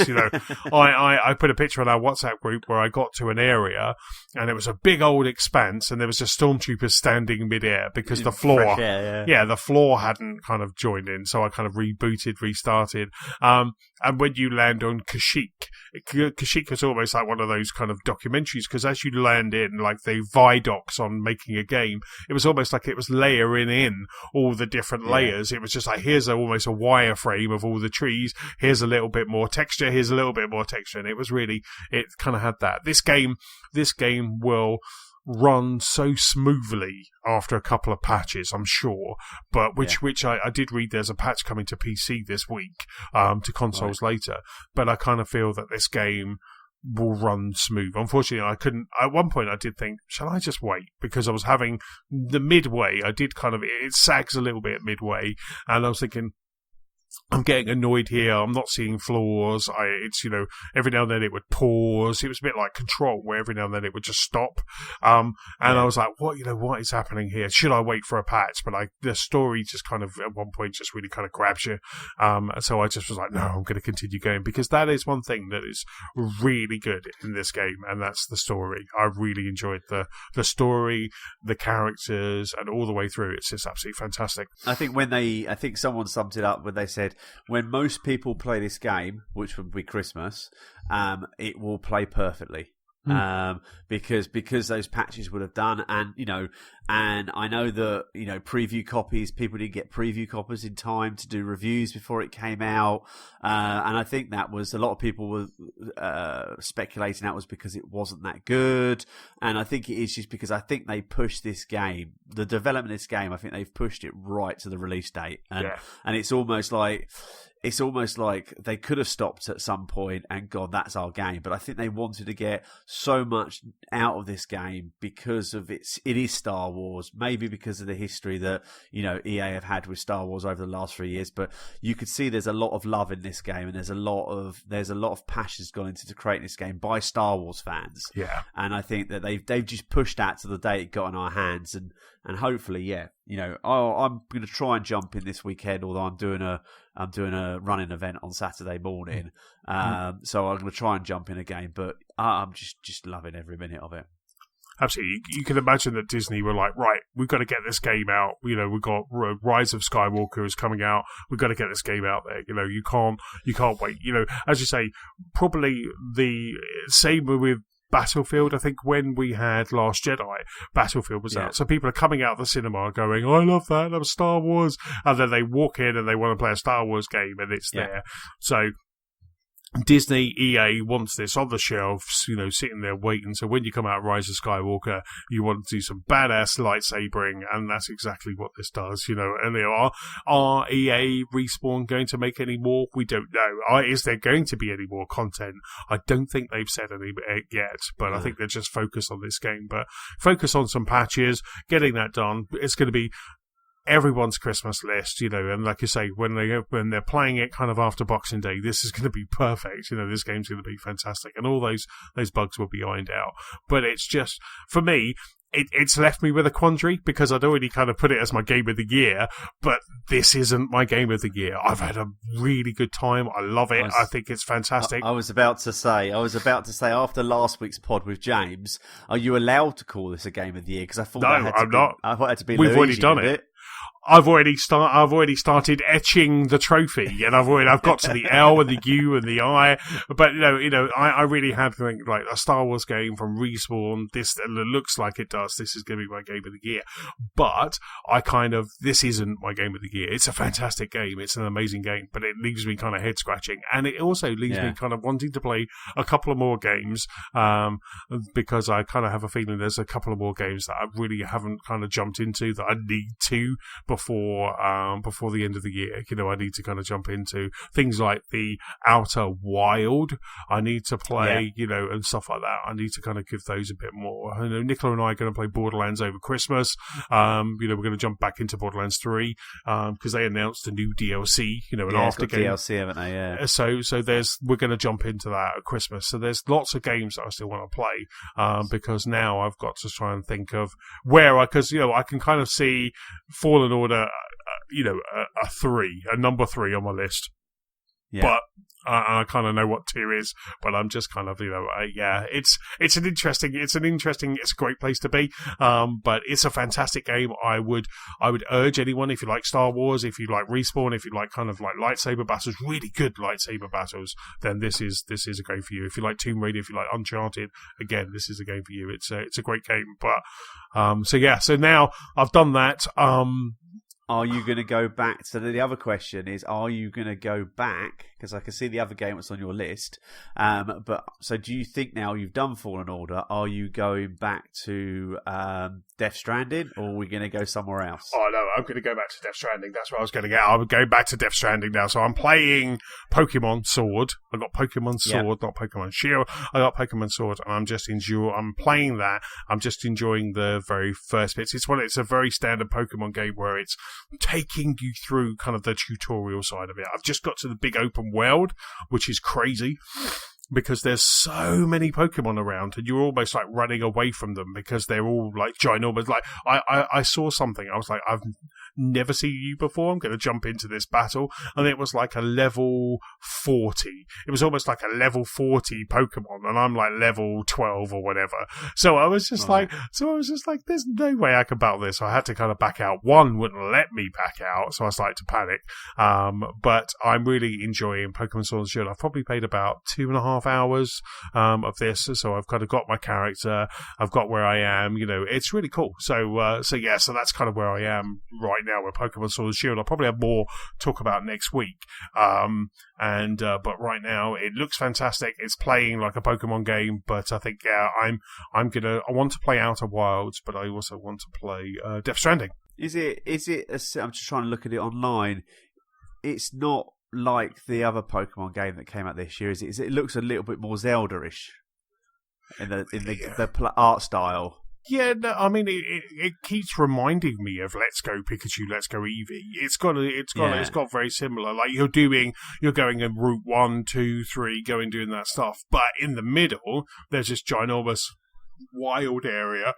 [SPEAKER 1] I put a picture on our WhatsApp group where I got to an area and it was a big old expanse, and there was just stormtroopers standing midair because the floor, the floor hadn't kind of joined in, so I kind of restarted. And when you land on Kashyyyk is almost like one of those kind of documentaries, because as you land in, like the viaducts on making a game, it was almost like it was layering in all the different layers. It was just like, here's almost a wireframe of all the trees, here's a little bit more texture, here's a little bit more texture, and it kind of had that. This game will run so smoothly after a couple of patches, I'm sure, but which I did read there's a patch coming to PC this week, to consoles later, but I kind of feel that this game will run smooth. Unfortunately, I couldn't. At one point I did think, shall I just wait? Because I was having the midway, it sags a little bit midway, and I was thinking, I'm getting annoyed here. I'm not seeing flaws. Every now and then it would pause. It was a bit like Control, where every now and then it would just stop. I was like, what is happening here? Should I wait for a patch? But the story just kind of at one point just really kind of grabs you. So I just was like, no, I'm going to continue going, because that is one thing that is really good in this game, and that's the story. I really enjoyed the story, the characters, and all the way through. It's just absolutely fantastic.
[SPEAKER 2] I think someone summed it up when they said, when most people play this game, which would be Christmas, it will play perfectly. Because those patches would have done, and I know that preview copies, people didn't get preview copies in time to do reviews before it came out, and I think that was, a lot of people were speculating that was because it wasn't that good, and I think it is just because I think they pushed this game, the development of this game, I think they've pushed it right to the release date, and it's almost like they could have stopped at some point and gone, that's our game. But I think they wanted to get so much out of this game because of it is Star Wars, maybe because of the history that, EA have had with Star Wars over the last 3 years. But you could see there's a lot of love in this game, and there's a lot of passions gone into creating this game by Star Wars fans. Yeah. And I think that they've just pushed that to the day it got in our hands, and hopefully, I'm going to try and jump in this weekend, although I'm doing a running event on Saturday morning, so I'm going to try and jump in a game, but I'm just loving every minute of it.
[SPEAKER 1] Absolutely. You can imagine that Disney were like, right, we've got to get this game out. We've got Rise of Skywalker is coming out. We've got to get this game out there. You can't wait. As you say, probably the same with Battlefield. I think when we had Last Jedi, Battlefield was out. So people are coming out of the cinema going, I love that, I'm Star Wars. And then they walk in and they want to play a Star Wars game, and it's there. So Disney, EA wants this on the shelves, sitting there waiting. So when you come out Rise of Skywalker, you want to do some badass lightsabering, and that's exactly what this does, And are EA Respawn going to make any more? We don't know. Is there going to be any more content? I don't think they've said any yet, but I think they're just focused on this game. But focus on some patches, getting that done. It's going to be everyone's Christmas list, and like you say, when they're playing it kind of after Boxing Day, this is going to be perfect. This game's going to be fantastic, and all those bugs will be ironed out. But it's just, for me, it's left me with a quandary, because I'd already kind of put it as my game of the year, but this isn't my game of the year. I've had a really good time. I love it. I think it's fantastic.
[SPEAKER 2] I was about to say, after last week's pod with James, are you allowed to call this a game of the year? Because I thought
[SPEAKER 1] I'm not.
[SPEAKER 2] I thought it had to be.
[SPEAKER 1] We've already done it. I've already started etching the trophy, and I've got to the L and the U and the I. But I really had to think like a Star Wars game from Respawn. This looks like it does. This is going to be my game of the year. But this isn't my game of the year. It's a fantastic game. It's an amazing game, but it leaves me kind of head scratching, and it also leaves me kind of wanting to play a couple of more games. Because I kind of have a feeling there's a couple of more games that I really haven't kind of jumped into that I need to before the end of the year. I need to kind of jump into things like the Outer Wild. I need to play, and stuff like that. I need to kind of give those a bit more. I know Nicola and I are going to play Borderlands over Christmas. We're going to jump back into Borderlands 3 because they announced a new DLC, an after game.
[SPEAKER 2] DLC, haven't they? Yeah.
[SPEAKER 1] So we're going to jump into that at Christmas. So there's lots of games that I still want to play because now I've got to try and think of where I can kind of see Fallen Order, a number 3 on my list. Yeah. But I kind of know what tier is, but I'm just kind of, it's a great place to be. But it's a fantastic game. I would urge anyone, if you like Star Wars, if you like Respawn, if you like kind of like lightsaber battles, really good lightsaber battles, then this is a game for you. If you like Tomb Raider, if you like Uncharted, again, this is a game for you. It's a great game. But, so now I've done that.
[SPEAKER 2] Are you going to go back? So the other question is, are you going to go back? Because I can see the other game that's on your list. But so do you think now you've done Fallen Order, are you going back to Death Stranding, or are we going to go somewhere else?
[SPEAKER 1] Oh, no, I'm going to go back to Death Stranding. That's what I was going to get. I'm going back to Death Stranding now. So I'm playing Pokemon Sword. I got Pokemon Sword, not Pokemon Shield. I got Pokemon Sword, and I'm playing that. I'm just enjoying the very first bits. It's a very standard Pokemon game where it's taking you through kind of the tutorial side of it. I've just got to the big open world, which is crazy because there's so many Pokemon around and you're almost like running away from them because they're all like ginormous. Like I saw something. I was like, I've never seen you before. I'm going to jump into this battle. And it was like a level 40. It was almost like a level 40 Pokemon. And I'm like level 12 or whatever. So I was just like, there's no way I can battle this. So I had to kind of back out. One wouldn't let me back out. So I started to panic. But I'm really enjoying Pokemon Sword and Shield. I've probably played about 2.5 hours of this. So I've kind of got my character. I've got where I am. It's really cool. So that's kind of where I am right now with Pokemon Sword and Shield. I'll probably have more to talk about next week. But right now it looks fantastic. It's playing like a Pokemon game, but I think I want to play Outer Wilds, but I also want to play Death Stranding.
[SPEAKER 2] Is it I'm just trying to look at it online. It's not like the other Pokemon game that came out this year, is it? It looks a little bit more Zelda-ish in the art style.
[SPEAKER 1] Yeah, no, I mean it keeps reminding me of Let's Go Pikachu, Let's Go Eevee. It's got very similar. Like you're going in route 1, 2, 3, doing that stuff. But in the middle, there's this ginormous wild area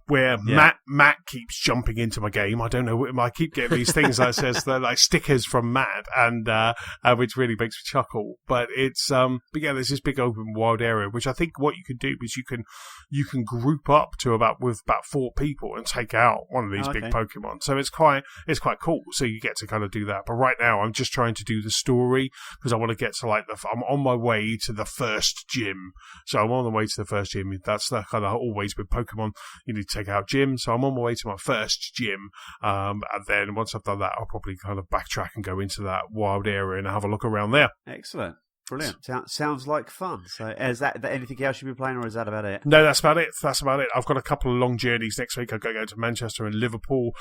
[SPEAKER 1] where Matt keeps jumping into my game. I don't know. I keep getting these things that says they're like stickers from Matt, and which really makes me chuckle. But it's there's this big open wild area, which I think what you can do is you can group up with about 4 people and take out one of these big Pokemon. So it's quite cool. So you get to kind of do that. But right now I'm just trying to do the story because I want to get to I'm on my way to the first gym. So I'm on the way to the first gym. That's the kind of always with Pokemon. You need to take out gyms. So I'm on my way to my first gym. And then once I've done that, I'll probably kind of backtrack and go into that wild area and have a look around there.
[SPEAKER 2] Excellent. Brilliant. Sounds like fun. So is that anything else you've been playing, or is that about it?
[SPEAKER 1] No, that's about it. I've got a couple of long journeys next week. I've got to go to Manchester and Liverpool.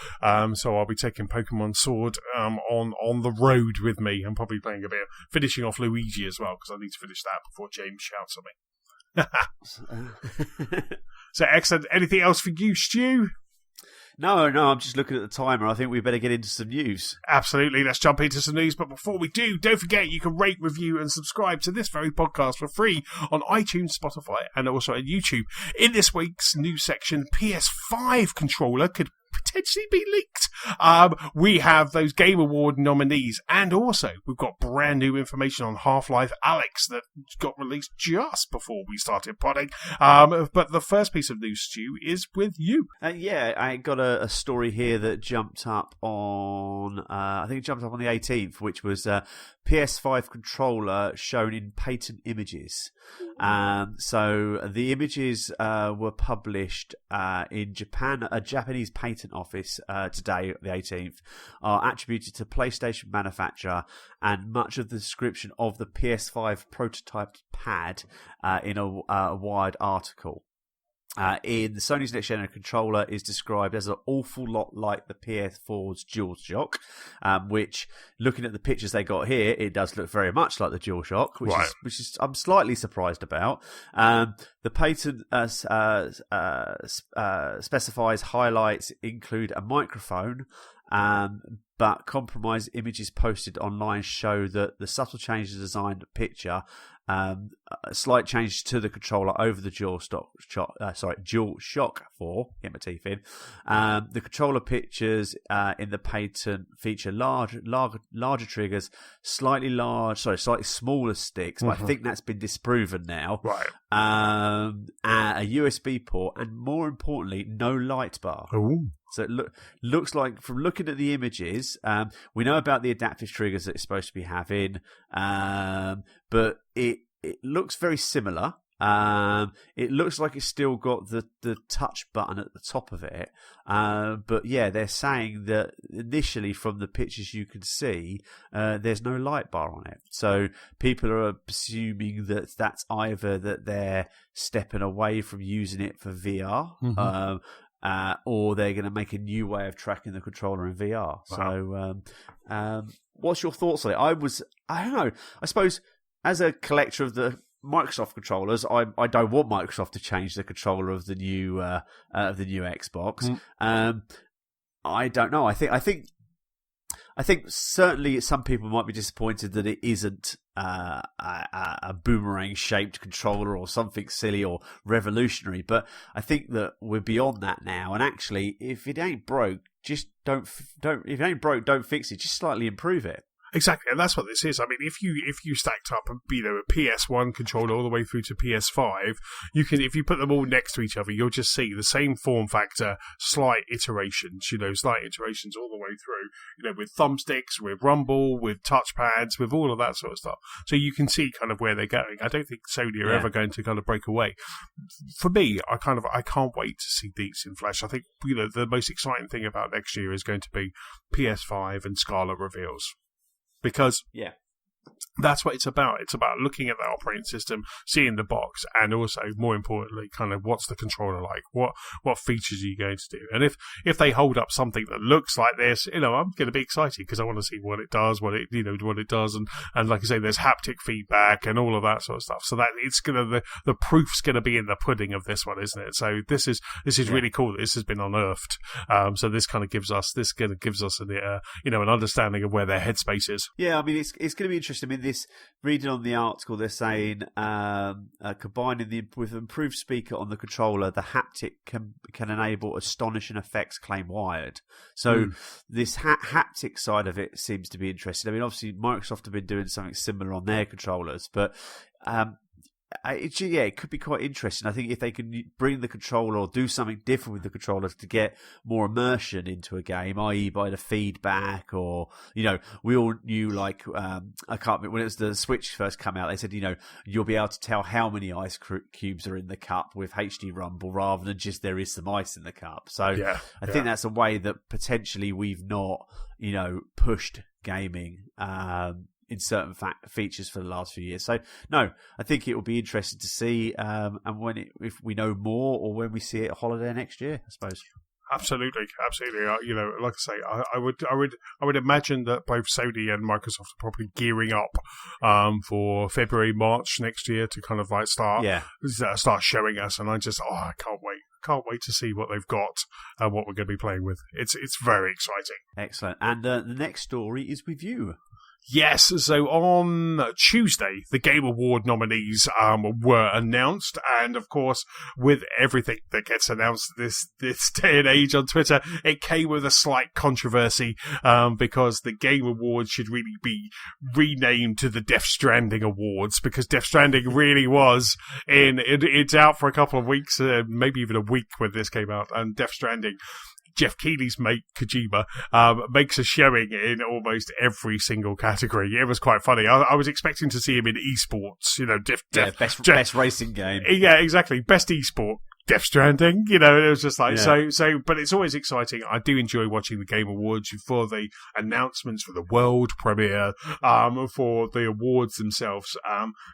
[SPEAKER 1] So I'll be taking Pokemon Sword on the road with me and probably playing a bit, finishing off Luigi as well, because I need to finish that before James shouts at me. So excellent. Anything else for you, Stu?
[SPEAKER 2] No, I'm just looking at the timer. I think we better get into some news.
[SPEAKER 1] Absolutely. Let's jump into some news. But before we do, don't forget you can rate, review, and subscribe to this very podcast for free on iTunes, Spotify, and also on YouTube. In this week's news section, PS5 controller could potentially be leaked. We have those Game Award nominees, and also we've got brand new information on Half-Life Alyx that got released just before we started podding. But the first piece of news, Stu, is with you.
[SPEAKER 2] I got a story here that jumped up on, I think it jumped up on the 18th, which was PS5 controller shown in patent images. So the images were published in Japan. A Japanese patent office today, the 18th, are attributed to PlayStation manufacturer, and much of the description of the PS5 prototype pad in a Wired article. In the Sony's next gen controller is described as an awful lot like the PS4's DualShock, which, looking at the pictures they got here, it does look very much like the DualShock, which is I'm slightly surprised about. The patent specifies highlights include a microphone, but compromised images posted online show that the subtle changes in design picture, a slight change to the controller over the DualShock 4. Get my teeth in. The controller pictures in the patent feature larger triggers, slightly smaller sticks. But I think that's been disproven now.
[SPEAKER 1] Right.
[SPEAKER 2] A USB port, and more importantly, no light bar.
[SPEAKER 1] Ooh.
[SPEAKER 2] So it looks like, from looking at the images, we know about the adaptive triggers that it's supposed to be having, but it looks very similar. It looks like it's still got the touch button at the top of it. But yeah, they're saying that initially from the pictures you can see, there's no light bar on it. So people are assuming that that's either that they're stepping away from using it for VR, or they're going to make a new way of tracking the controller in VR. Wow. So, what's your thoughts on it? I don't know. I suppose as a collector of the Microsoft controllers, I don't want Microsoft to change the controller of the new Xbox. I don't know. I think certainly some people might be disappointed that it isn't a boomerang-shaped controller or something silly or revolutionary. But I think that we're beyond that now. And actually, if it ain't broke, just don't. If it ain't broke, don't fix it. Just slightly improve it.
[SPEAKER 1] Exactly, and that's what this is. I mean, if you stacked up, a PS1 controller all the way through to PS5, you can, if you put them all next to each other, you'll just see the same form factor, slight iterations all the way through. With thumbsticks, with rumble, with touchpads, with all of that sort of stuff. So you can see kind of where they're going. I don't think Sony are ever going to kind of break away. For me, I can't wait to see these in flesh. I think the most exciting thing about next year is going to be PS5 and Scarlet reveals. Because that's what it's about. It's about looking at the operating system, seeing the box, and also, more importantly, kind of what's the controller like? What features are you going to do? And if they hold up something that looks like this, I'm going to be excited because I want to see what it does, what it does, and like I say, there's haptic feedback and all of that sort of stuff. So that it's gonna the proof's going to be in the pudding of this one, isn't it? So this is really cool that this has been unearthed. So this kind of gives us an understanding of where their headspace is.
[SPEAKER 2] Yeah, I mean it's going to be interesting. I mean, reading on the article, they're saying combining with improved speaker on the controller, the haptic can enable astonishing effects claim Wired. So this haptic side of it seems to be interesting. I mean, obviously Microsoft have been doing something similar on their controllers, but it could be quite interesting. I think if they can bring the controller or do something different with the controller to get more immersion into a game, i.e. by the feedback, or we all knew, like I can't remember when it was the Switch first came out, they said you'll be able to tell how many ice cubes are in the cup with HD Rumble rather than just there is some ice in the cup. So I think that's a way that potentially we've not pushed gaming in certain features for the last few years. So no, I think it will be interesting to see, and if we know more, or when we see it at holiday next year, I suppose.
[SPEAKER 1] Absolutely. Like I say, I would imagine that both Sony and Microsoft are probably gearing up for February, March next year to kind of like start showing us, and I can't wait. Can't wait to see what they've got and what we're going to be playing with. It's very exciting.
[SPEAKER 2] Excellent. And the next story is with you.
[SPEAKER 1] Yes, so on Tuesday, the Game Award nominees were announced, and of course, with everything that gets announced this day and age on Twitter, it came with a slight controversy because the Game Awards should really be renamed to the Death Stranding Awards, because Death Stranding really was it's out for a couple of weeks, maybe even a week when this came out, and Death Stranding, Jeff Keighley's mate, Kojima, makes a showing in almost every single category. It was quite funny. I was expecting to see him in esports,
[SPEAKER 2] best racing game.
[SPEAKER 1] Yeah, exactly. Best esport. Death Stranding, it was just like, so, but it's always exciting. I do enjoy watching the Game Awards for the announcements, for the world premiere, for the awards themselves.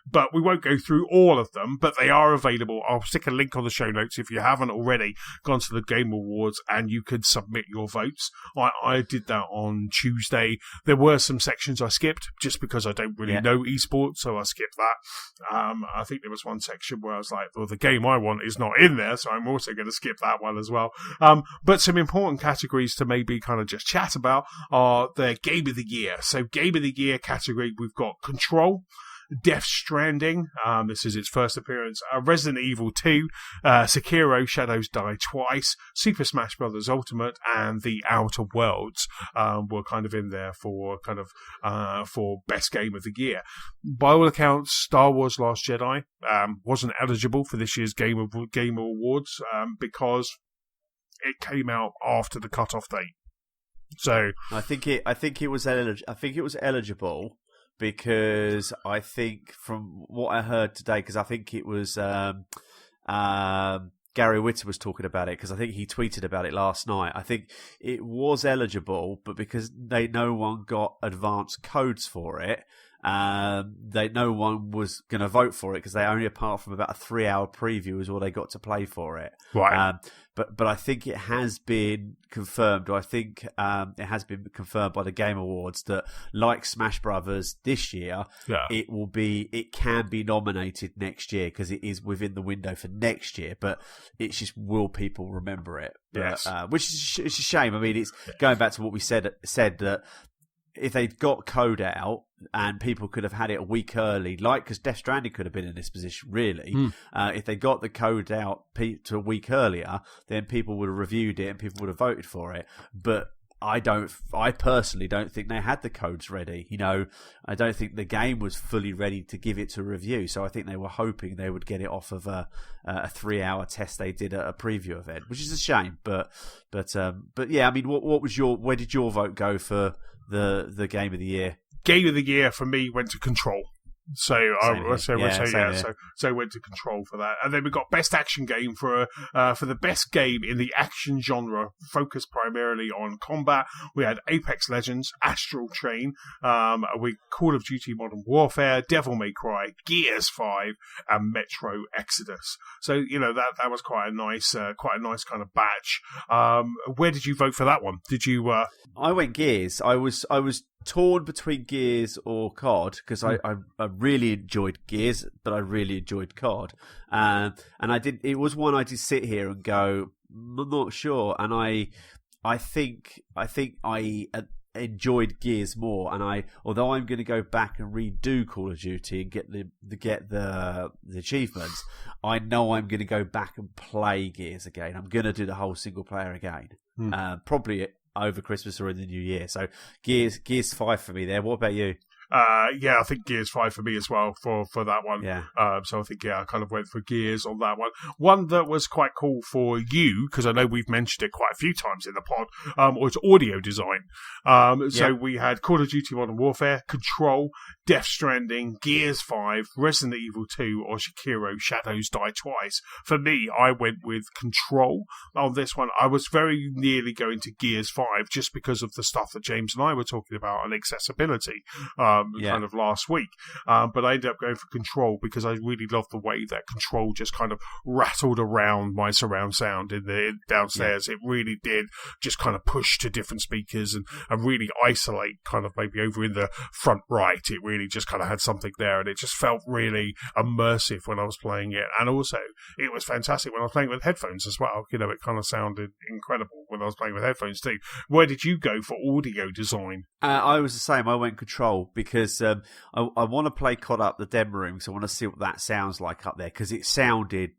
[SPEAKER 1] But we won't go through all of them, but they are available. I'll stick a link on the show notes if you haven't already gone to the Game Awards, and you can submit your votes. I did that on Tuesday. There were some sections I skipped just because I don't really know esports, so I skipped that. I think there was one section where I was like, well, the game I want is not in there, so I'm also going to skip that one as well. But some important categories to maybe kind of just chat about are the Game of the Year. So Game of the Year category, we've got Control, Death Stranding, this is its first appearance, Resident Evil 2, Sekiro Shadows Die Twice, Super Smash Bros. Ultimate, and The Outer Worlds were kind of in there for for Best Game of the Year. By all accounts, Star Wars Last Jedi wasn't eligible for this year's Game Awards because it came out after the cutoff date. So
[SPEAKER 2] I think it was eligible. Because I think from what I heard today, because I think it was Gary Witter was talking about it, because I think he tweeted about it last night. I think it was eligible, but because no one got advance codes for it, no one was going to vote for it, because they only, apart from about a 3-hour preview, is all they got to play for it.
[SPEAKER 1] Right.
[SPEAKER 2] But I think it has been confirmed, or I think it has been confirmed by the Game Awards that, like Smash Brothers this year, it can be nominated next year, because it is within the window for next year. But it's just, will people remember it?
[SPEAKER 1] Yes.
[SPEAKER 2] Which is it's a shame. I mean, it's going back to what we said that if they'd got code out and people could have had it a week early, because Death Stranding could have been in this position, really. If they got the code out to a week earlier, then people would have reviewed it and people would have voted for it. But I personally don't think they had the codes ready. I don't think the game was fully ready to give it to review. So I think they were hoping they would get it off of a 3-hour test they did at a preview event, which is a shame. But yeah, I mean, where did your vote go for the Game of the Year?
[SPEAKER 1] Game of the Year for me went to Control. So went to Control for that, and then we got Best Action Game for the best game in the action genre, focused primarily on combat. We had Apex Legends, Astral Chain, Call of Duty Modern Warfare, Devil May Cry, Gears 5, and Metro Exodus. So that was quite a nice kind of batch. Where did you vote for that one? Did you?
[SPEAKER 2] I went Gears. I was torn between Gears or COD, because I really enjoyed Gears, but I really enjoyed COD, and it was one I did sit here and go, I'm not sure, and I think I enjoyed Gears more, and although I'm going to go back and redo Call of Duty and get the achievements, I know I'm going to go back and play Gears again. I'm going to do the whole single player again, probably over Christmas or in the new year. So Gears 5 for me there. What about you?
[SPEAKER 1] I think Gears 5 for me as well for that one.
[SPEAKER 2] Yeah.
[SPEAKER 1] So I think, I kind of went for Gears on that one. One that was quite cool for you, because I know we've mentioned it quite a few times in the pod, was audio design. So we had Call of Duty Modern Warfare, Control, Death Stranding, Gears 5, Resident Evil 2, or Sekiro Shadows Die Twice. For me, I went with Control on this one. I was very nearly going to Gears 5 just because of the stuff that James and I were talking about on accessibility. Kind of last week, but I ended up going for Control because I really loved the way that Control just kind of rattled around my surround sound in downstairs. It really did just kind of push to different speakers and really isolate kind of maybe over in the front right. It really just kind of had something there, and it just felt really immersive when I was playing it. And also, it was fantastic when I was playing with headphones as well. It kind of sounded incredible when I was playing with headphones too. Where did you go for audio design?
[SPEAKER 2] I was the same. I went control because I want to play COD up the demo room, because I want to see what that sounds like up there, because it sounded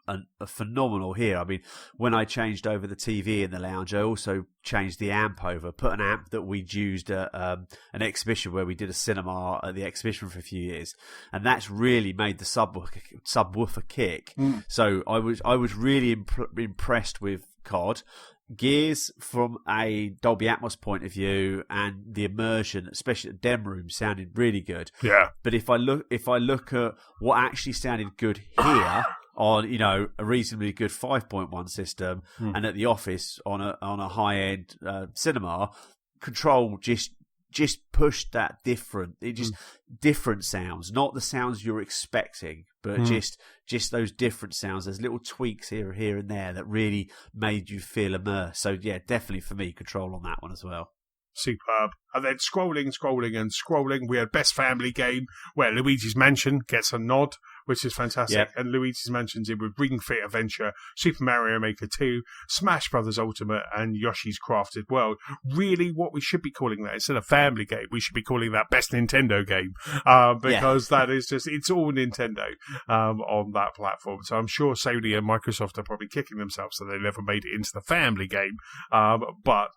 [SPEAKER 2] a phenomenal here. I mean, when I changed over the TV in the lounge, I also changed the amp over, put an amp that we'd used at an exhibition where we did a cinema at the exhibition for a few years, and that's really made the subwoofer kick. So I was really impressed with COD. Gears, from a Dolby Atmos point of view, and the immersion, especially at the demo room, sounded really good.
[SPEAKER 1] Yeah.
[SPEAKER 2] But if I look at what actually sounded good here on, you know, a reasonably good 5.1 system, and at the office on a high end cinema, Control just pushed that different. It just different sounds, not the sounds you're expecting, but just those different sounds. There's little tweaks here and there that really made you feel immersed. So yeah, definitely for me, Control on that one as well.
[SPEAKER 1] Superb. And then scrolling. We had Best Family Game, where Luigi's Mansion gets a nod, which is fantastic.
[SPEAKER 2] Yep.
[SPEAKER 1] And Luigi's Mansion's in with Ring Fit Adventure, Super Mario Maker 2, Smash Brothers Ultimate, and Yoshi's Crafted World. Really, what we should be calling that, instead of Family Game, we should be calling that Best Nintendo Game, because that is just, it's all Nintendo on that platform. So I'm sure Sony and Microsoft are probably kicking themselves that they never made it into the Family Game. But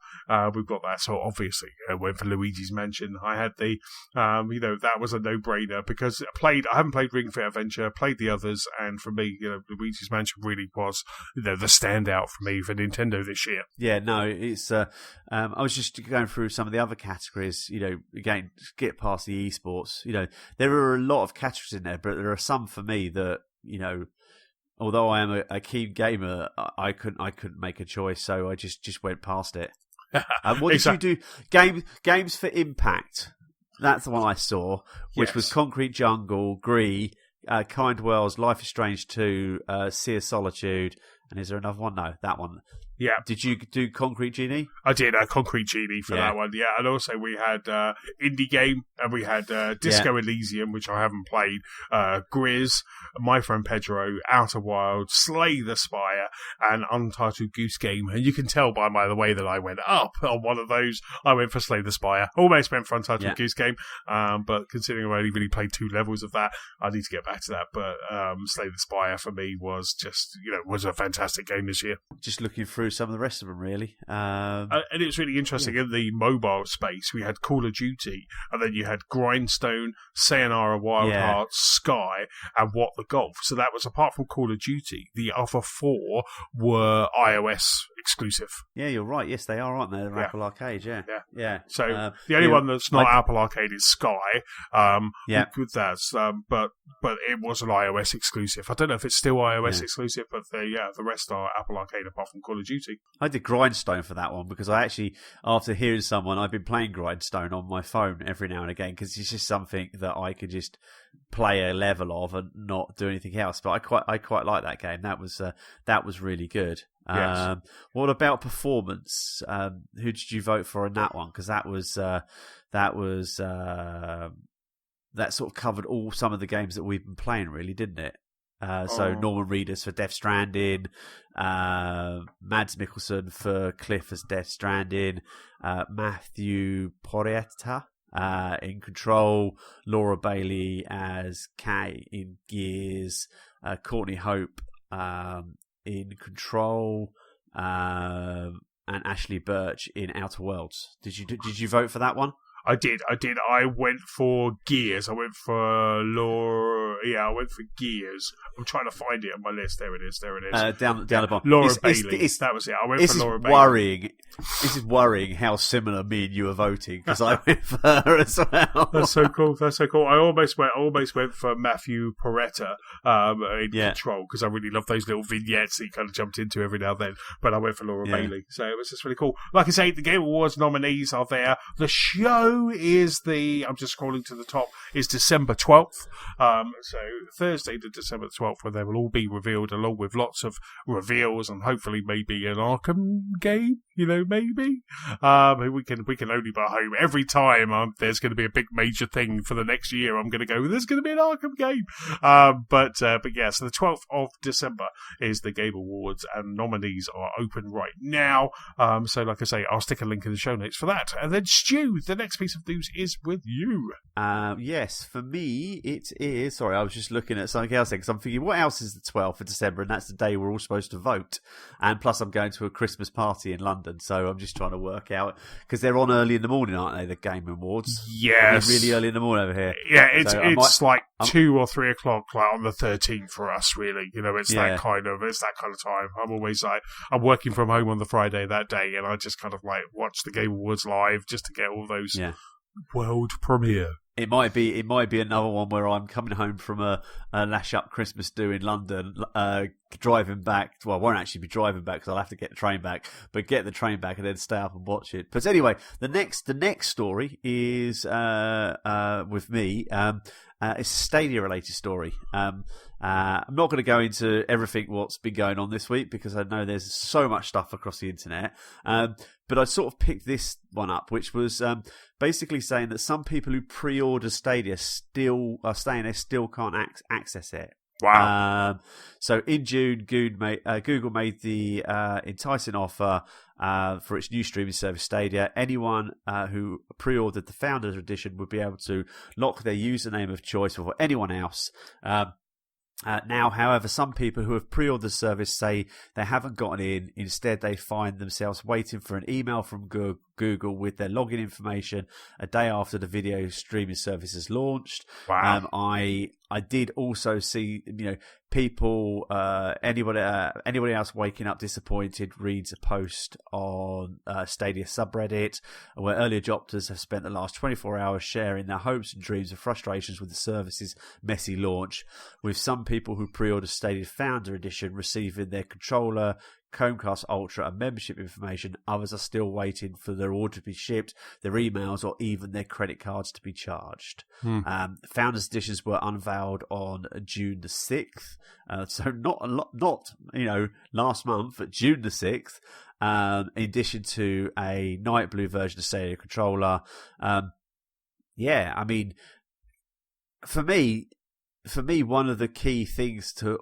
[SPEAKER 1] we've got that. So obviously, I went for Luigi's Mansion. I had the, that was a no-brainer, because I haven't played Ring Fit Adventure, played the others, and for me, Luigi's Mansion really was, the standout for me for Nintendo this year.
[SPEAKER 2] Yeah, no, it's. I was just going through some of the other categories. Again, get past the esports. There are a lot of categories in there, but there are some for me that, although I am a keen gamer, I couldn't make a choice, so I just went past it. What did you do? Games for Impact. That's the one I saw, which was Concrete Jungle, Gree, Kind Worlds, Life is Strange 2, Sea of Solitude, and is there another one? No, that one.
[SPEAKER 1] Yeah.
[SPEAKER 2] Did you do Concrete Genie?
[SPEAKER 1] I did, Concrete Genie for that one, yeah. And also we had Indie Game, and we had Disco Elysium, which I haven't played, Grizz, My Friend Pedro, Outer Wilds, Slay the Spire, and Untitled Goose Game. And you can tell by the way that I went up on one of those, I went for Slay the Spire. Almost went for Untitled Goose Game, but considering I only really played 2 levels of that, I need to get back to that. But Slay the Spire for me was just, was a fantastic game this year.
[SPEAKER 2] Just looking through some of the rest of them, really.
[SPEAKER 1] And it was really interesting. In the mobile space, we had Call of Duty, and then you had Grindstone, Sayonara Wild Hearts, Sky, and What the Golf. So that was, apart from Call of Duty, the other 4 were iOS exclusive.
[SPEAKER 2] Yeah, you're right. Yes, they are, aren't they? They're Apple Arcade, yeah.
[SPEAKER 1] So the only one that's not Apple Arcade is Sky. With that, but it was an iOS exclusive. I don't know if it's still iOS exclusive, but the rest are Apple Arcade apart from Call of Duty.
[SPEAKER 2] I did Grindstone for that one, because I actually, after hearing someone, I've been playing Grindstone on my phone every now and again, because it's just something that I could just play a level of and not do anything else. But I quite like that game. That was really good.
[SPEAKER 1] Yes.
[SPEAKER 2] What about performance? Who did you vote for in that one? Because that sort of covered some of the games that we've been playing, really, didn't it? So Norman Reedus for Death Stranding, Mads Mikkelsen for Cliff as Death Stranding, Matthew Porretta in Control, Laura Bailey as Kay in Gears, Courtney Hope in Control, and Ashley Birch in Outer Worlds. Did you vote for that one?
[SPEAKER 1] I did. I went for Gears. I went for Laura. Yeah, I went for Gears. I'm trying to find it on my list. There it is.
[SPEAKER 2] Down the bottom.
[SPEAKER 1] Laura Bailey. That was it. I went for Laura Bailey.
[SPEAKER 2] This is worrying how similar me and you are voting, because I went for her as well.
[SPEAKER 1] That's so cool. I almost went for Matthew Porretta in Control, because I really love those little vignettes that he kind of jumped into every now and then. But I went for Laura Bailey. So it was just really cool. Like I say, the Game Awards nominees are there. The show know is I'm just scrolling to the top, is December 12th. So Thursday to December 12th, where they will all be revealed, along with lots of reveals and hopefully maybe an Arkham game, maybe. We can only buy home every time there's going to be a big major thing for the next year. I'm going to go, there's going to be an Arkham game. But yeah, so the 12th of December is the Game Awards, and nominees are open right now. So like I say, I'll stick a link in the show notes for that. And then Stu, the next piece of news is with you.
[SPEAKER 2] Yes, for me it is. Sorry, I was just looking at something else because I'm thinking, what else is the 12th of December? And that's the day we're all supposed to vote. And plus, I'm going to a Christmas party in London, so I'm just trying to work out, because they're on early in the morning, aren't they? The Game Awards.
[SPEAKER 1] Yes,
[SPEAKER 2] really early in the morning over here.
[SPEAKER 1] Yeah, it's like 2 or 3 o'clock, like on the 13th for us. Really, it's that kind of time. I'm always I'm working from home on the Friday that day, and I just kind of watch the Game Awards live just to get all those world premiere.
[SPEAKER 2] It might be another one where I'm coming home from a lash up Christmas do in London, driving back. Well, I won't actually be driving back because I'll have to get the train back, but get the train back and then stay up and watch it. But anyway, the next story is with me. It's a Stadia related story. I'm not going to go into everything what's been going on this week because I know there's so much stuff across the internet. But I sort of picked this one up, which was basically saying that some people who pre-order Stadia still are saying they still can't access it.
[SPEAKER 1] Wow.
[SPEAKER 2] So in June, Google made the enticing offer for its new streaming service Stadia. Anyone who pre-ordered the Founders Edition would be able to lock their username of choice for anyone else. Now, however, some people who have pre-ordered the service say they haven't gotten in. Instead, they find themselves waiting for an email from Google with their login information a day after the video streaming service is launched.
[SPEAKER 1] Wow.
[SPEAKER 2] I did also see, people, anybody else waking up disappointed reads a post on Stadia subreddit where early adopters have spent the last 24 hours sharing their hopes and dreams and frustrations with the service's messy launch, with some people who pre-ordered Stadia Founder Edition receiving their controller, Chromecast Ultra and membership information. Others are still waiting for their order to be shipped, their emails, or even their credit cards to be charged. Founders Editions were unveiled on June the 6th, so not last month, but June the 6th. In addition to a night blue version of Stadia controller. I mean, for me, one of the key things to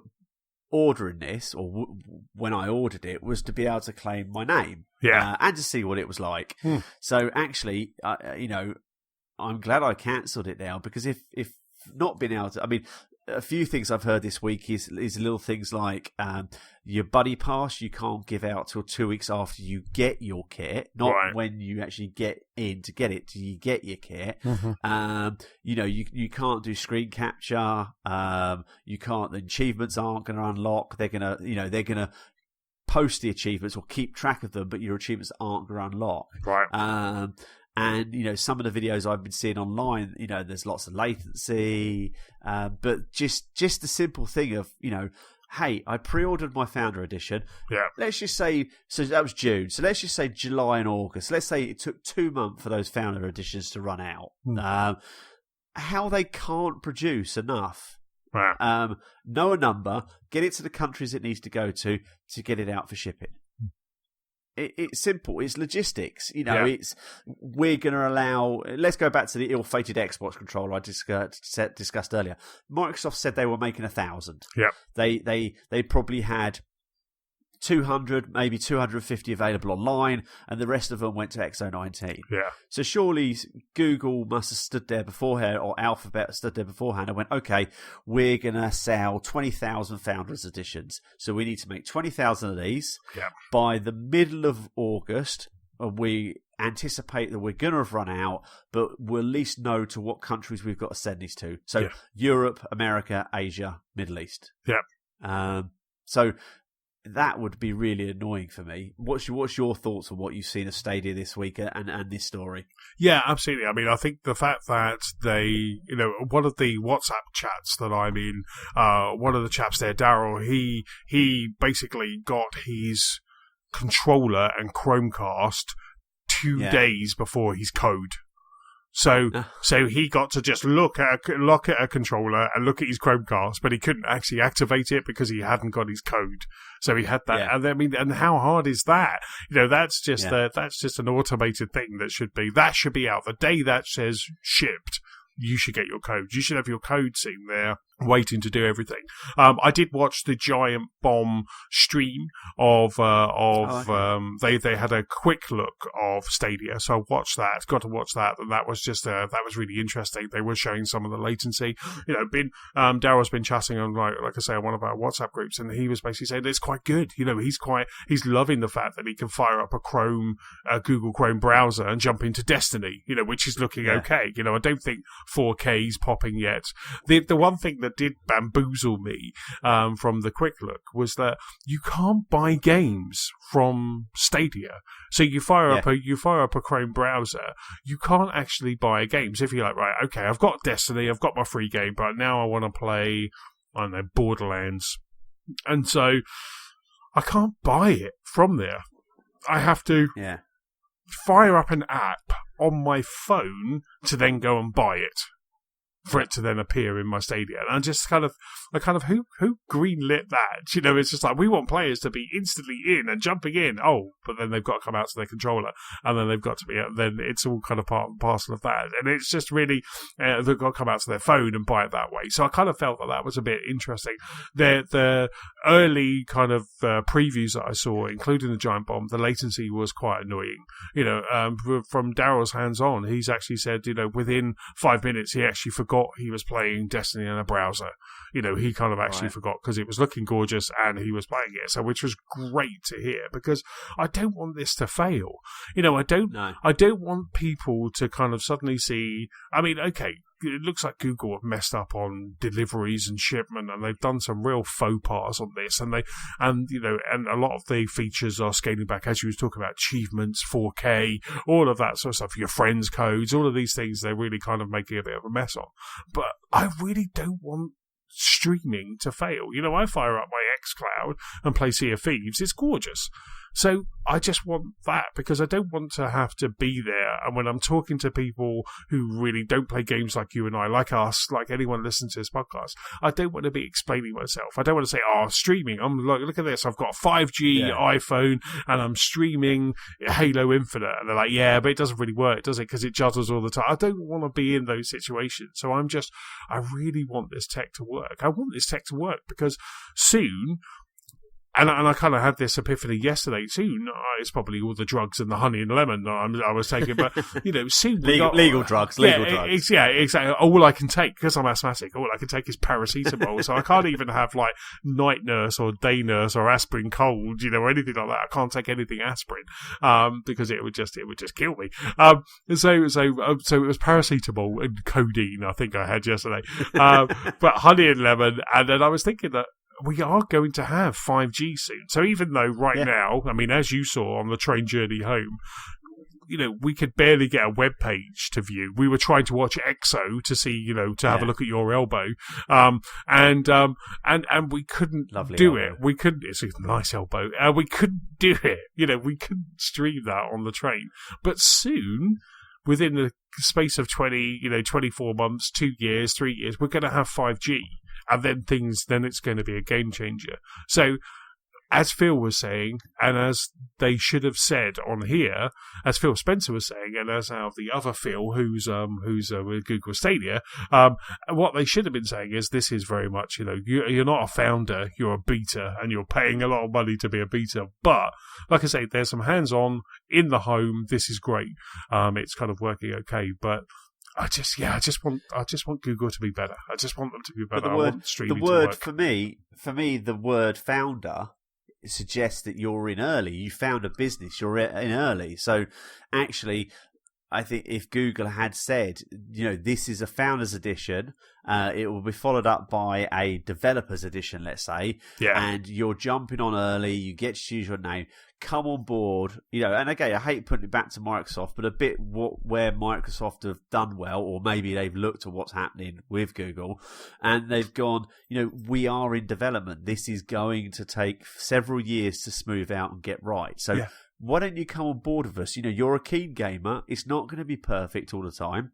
[SPEAKER 2] ordering this, or when I ordered it, was to be able to claim my name, and to see what it was like. So actually, I'm glad I cancelled it now, because if not being able to, I mean, a few things I've heard this week is little things like your buddy pass you can't give out till 2 weeks after you get your kit, not when you actually get in to get it till you get your kit. You can't do screen capture. You can't. The achievements aren't going to unlock. They're gonna post the achievements or keep track of them, but your achievements aren't going to unlock. And, some of the videos I've been seeing online, there's lots of latency, but just the simple thing of, hey, I pre-ordered my Founder Edition. Yeah. Let's just say, so that was June. So let's just say July and August. Let's say it took 2 months for those Founder Editions to run out. How they can't produce enough. Know a number, get it to the countries it needs to go to get it out for shipping. It's simple. It's logistics. We're going to allow. Let's go back to the ill-fated Xbox controller I discussed earlier. Microsoft said they were making 1,000. Yeah. They probably had 200, maybe 250 available online, and the rest of them went to X019. Yeah. So surely Google must have stood there beforehand, or Alphabet stood there beforehand and went, okay, we're going to sell 20,000 Founders Editions. So we need to make 20,000 of these by the middle of August. We anticipate that we're going to have run out, but we'll at least know to what countries we've got to send these to. So Europe, America, Asia, Middle East. Yeah. So that would be really annoying for me. What's your thoughts on what you've seen of Stadia this week and this story?
[SPEAKER 1] Yeah, absolutely. I mean, I think the fact that they, one of the WhatsApp chats that I'm in, one of the chaps there, Daryl, he basically got his controller and Chromecast 2 days before his code. So he got to just look at a controller and look at his Chromecast, but he couldn't actually activate it because he hadn't got his code. So he had that. And I mean, and how hard is that? That's just an automated thing that should be out the day that says shipped. You should get your code. You should have your code sitting there waiting to do everything. I did watch the Giant Bomb stream they had a quick look of Stadia, so I watched that. Got to watch that, and that was really interesting. They were showing some of the latency. Daryl's been chatting on like I say on one of our WhatsApp groups, and he was basically saying it's quite good. He's loving the fact that he can fire up a Google Chrome browser and jump into Destiny, which is looking okay. I don't think 4K is popping yet. The one thing that did bamboozle me from the quick look was that you can't buy games from Stadia. So you fire up a Chrome browser, you can't actually buy games. If you're like, right, okay, I've got Destiny, I've got my free game, but now I want to play, I don't know, Borderlands, and so I can't buy it from there. I have to fire up an app on my phone to then go and buy it, for it to then appear in my Stadia. And who greenlit that? It's just like, we want players to be instantly in and jumping in. Oh, but then they've got to come out to their controller, and then they've got to be, then it's all kind of part and parcel of that. And it's just really, they've got to come out to their phone and buy it that way. So I kind of felt that was a bit interesting. The early kind of previews that I saw, including the Giant Bomb, the latency was quite annoying. From Daryl's hands on, he's actually said, within 5 minutes, he actually forgot he was playing Destiny in a browser. He kind of actually forgot because it was looking gorgeous and he was playing it. So, which was great to hear, because I don't want this to fail. I don't want people to kind of suddenly see. I mean, okay, it looks like Google have messed up on deliveries and shipment, and they've done some real faux pas on this, and a lot of the features are scaling back, as you was talking about, achievements, 4K, all of that sort of stuff, your friends' codes, all of these things they're really kind of making a bit of a mess on. But I really don't want streaming to fail. I fire up my xCloud and play Sea of Thieves. It's gorgeous. So I just want that, because I don't want to have to be there. And when I'm talking to people who really don't play games like you and I, like us, like anyone listening to this podcast, I don't want to be explaining myself. I don't want to say, streaming. I'm like, look at this. I've got a 5G iPhone and I'm streaming Halo Infinite. And they're like, yeah, but it doesn't really work, does it? Because it judders all the time. I don't want to be in those situations. So I really want this tech to work. I want this tech to work because soon, and I kind of had this epiphany yesterday. Soon, it's probably all the drugs and the honey and lemon that I was taking. But soon
[SPEAKER 2] legal drugs.
[SPEAKER 1] Yeah, exactly. All I can take, because I'm asthmatic, all I can take is paracetamol. So I can't even have like night nurse or day nurse or aspirin cold, or anything like that. I can't take anything aspirin because it would just kill me. So it was paracetamol and codeine, I think I had yesterday. But honey and lemon, and then I was thinking that we are going to have 5G soon. So even though now, I mean, as you saw on the train journey home, we could barely get a web page to view. We were trying to watch EXO to see, to have a look at your elbow. And we couldn't do it. We couldn't, it's a nice elbow. We couldn't do it. We couldn't stream that on the train. But soon, within the space of 24 months, 2 years, 3 years, we're going to have 5G. And then it's going to be a game changer. So, as Phil was saying, and as they should have said on here, as Phil Spencer was saying, and as the other Phil, who's with Google Stadia, what they should have been saying is, this is very much, you're not a founder, you're a beta, and you're paying a lot of money to be a beta. But like I say, there's some hands-on in the home. This is great. It's kind of working okay, but I just want Google to be better. I just want them to be better. I want streaming to work. For me, the word founder
[SPEAKER 2] suggests that you're in early. You found a business. You're in early. So actually, I think if Google had said, this is a founder's edition, it will be followed up by a developer's edition, let's say, and you're jumping on early, you get to choose your name, come on board, and again, I hate putting it back to Microsoft, but a bit where Microsoft have done well, or maybe they've looked at what's happening with Google, and they've gone, we are in development. This is going to take several years to smooth out and get right. So why don't you come on board with us? You're a keen gamer. It's not going to be perfect all the time.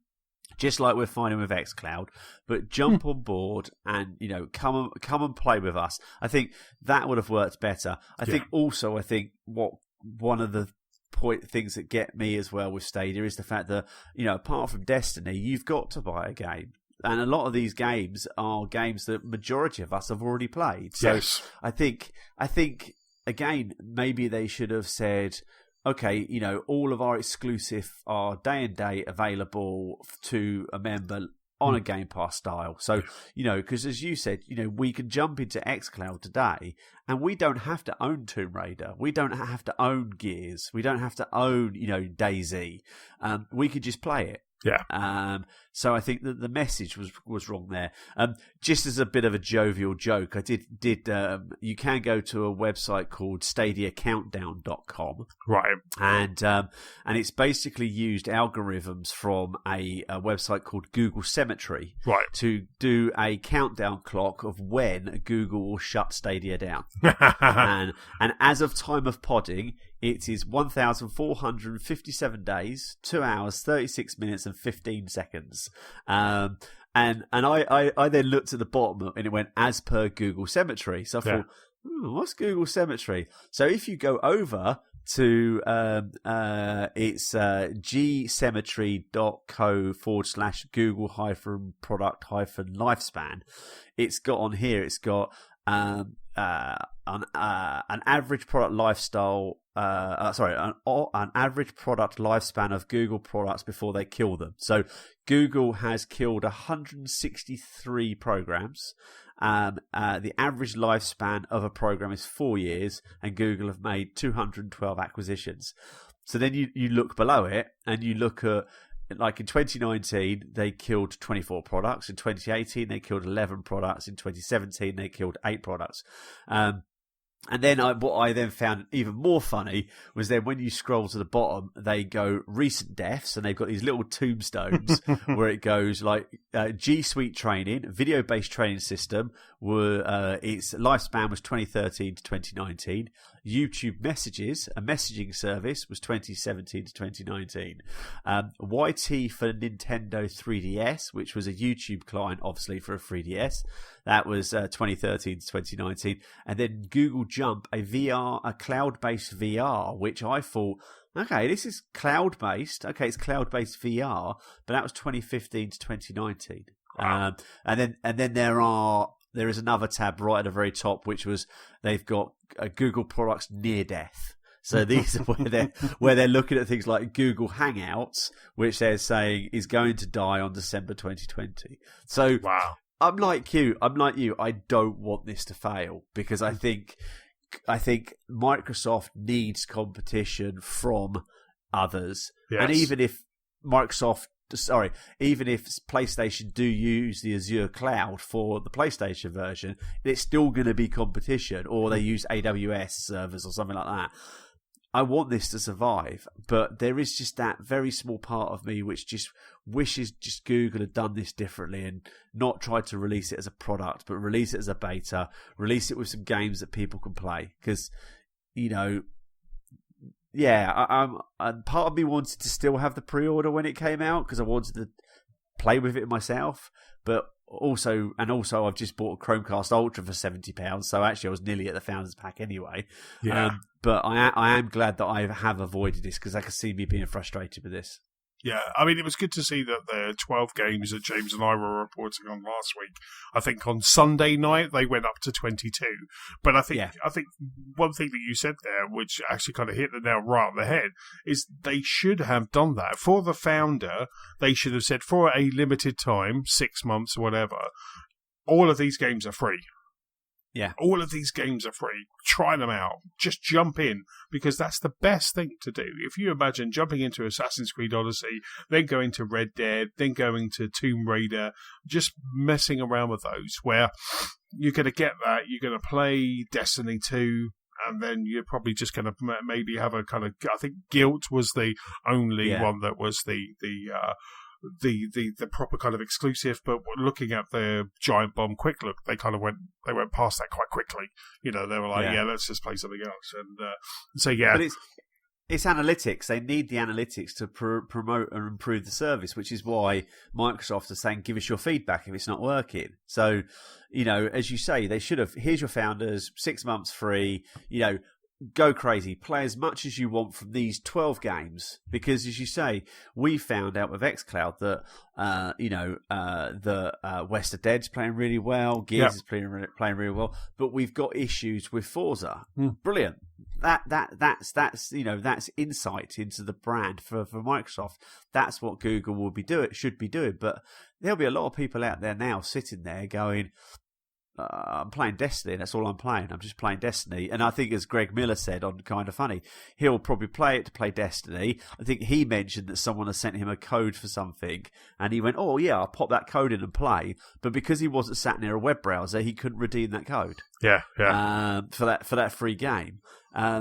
[SPEAKER 2] just like we're finding with xCloud, but jump on board and come and play with us. I think that would have worked better. I think one of the things that get me as well with Stadia is the fact that apart from Destiny, you've got to buy a game. And a lot of these games are games that majority of us have already played. So
[SPEAKER 1] yes.
[SPEAKER 2] I think again, maybe they should have said, okay, all of our exclusive are day and date available to a member on a Game Pass style. So, because as you said, we can jump into xCloud today and we don't have to own Tomb Raider. We don't have to own Gears. We don't have to own, DayZ. We could just play it.
[SPEAKER 1] Yeah.
[SPEAKER 2] So I think that the message was wrong there. Just as a bit of a jovial joke, I did you can go to a website called StadiaCountdown.com.
[SPEAKER 1] Right.
[SPEAKER 2] And it's basically used algorithms from a website called Google Cemetery,
[SPEAKER 1] right,
[SPEAKER 2] to do a countdown clock of when Google will shut Stadia down. and as of time of podding, it is 1,457 days, 2 hours, 36 minutes and 15 seconds. And I then looked at the bottom and it went, as per Google Cemetery. So I thought, what's Google Cemetery? So if you go over to it's gcemetery.co/Google-product-lifespan. It's got on here, it's got an average product lifestyle. An average product lifespan of Google products before they kill them. So Google has killed 163 programs. The average lifespan of a program is 4 years, and Google have made 212 acquisitions. So then you look below it, and you look at, like in 2019, they killed 24 products. In 2018, they killed 11 products. In 2017, they killed 8 products. And then what I then found even more funny was then when you scroll to the bottom, they go recent deaths, and they've got these little tombstones where it goes like G Suite training, video-based training system. Its lifespan was 2013 to 2019. YouTube Messages, a messaging service, was 2017 to 2019. YT for Nintendo 3DS, which was a YouTube client, obviously, for a 3DS. That was 2013 to 2019. And then Google Jump, a cloud-based VR, which I thought, okay, this is cloud-based. Okay, it's cloud-based VR, but that was 2015 to 2019. Wow. And then there is another tab right at the very top, which was they've got Google products near death. So these are where they're looking at things like Google Hangouts, which they're saying is going to die on December 2020. So
[SPEAKER 1] wow.
[SPEAKER 2] I'm like you. I don't want this to fail, because I think Microsoft needs competition from others. Yes. And even if PlayStation do use the Azure cloud for the PlayStation version, it's still going to be competition, or they use AWS servers or something like that. I want this to survive, but there is just that very small part of me which just wishes just Google had done this differently and not tried to release it as a product, but release it as a beta, release it with some games that people can play. Because, part of me wanted to still have the pre-order when it came out, because I wanted to play with it myself, but also I've just bought a Chromecast Ultra for £70, so actually I was nearly at the Founders Pack anyway.
[SPEAKER 1] Yeah.
[SPEAKER 2] But I am glad that I have avoided this, because I can see me being frustrated with this.
[SPEAKER 1] Yeah, I mean, it was good to see that the 12 games that James and I were reporting on last week, I think on Sunday night they went up to 22. But I think one thing that you said there, which actually kind of hit the nail right on the head, is they should have done that. For the founder, they should have said, for a limited time, 6 months or whatever, all of these games are free.
[SPEAKER 2] Yeah.
[SPEAKER 1] All of these games are free. Try them out. Just jump in, because that's the best thing to do. If you imagine jumping into Assassin's Creed Odyssey, then going to Red Dead, then going to Tomb Raider, just messing around with those, where you're going to get that, you're going to play Destiny 2, and then you're probably just going to maybe have a kind of, I think Guilt was the only one that was the proper kind of exclusive, but looking at the Giant Bomb Quick Look, they went past that quite quickly. They were like, let's just play something else, and so yeah.
[SPEAKER 2] It's analytics. They need the analytics to promote and improve the service, which is why Microsoft is saying, give us your feedback if it's not working. So, as you say, they should have, here's your founders, 6 months free, go crazy, play as much as you want from these 12 games, because as you say, we found out with xCloud that the West of Dead's playing really well, Gears is playing really well, but we've got issues with Forza. Brilliant. That's insight into the brand for Microsoft. That's what Google should be doing. But there'll be a lot of people out there now sitting there going, I'm playing Destiny, that's all I'm playing. I'm just playing Destiny. And I think, as Greg Miller said on Kind of Funny, he'll probably play it to play Destiny. I think he mentioned that someone has sent him a code for something, and he went, oh yeah, I'll pop that code in and play. But because he wasn't sat near a web browser, he couldn't redeem that code. For that free game.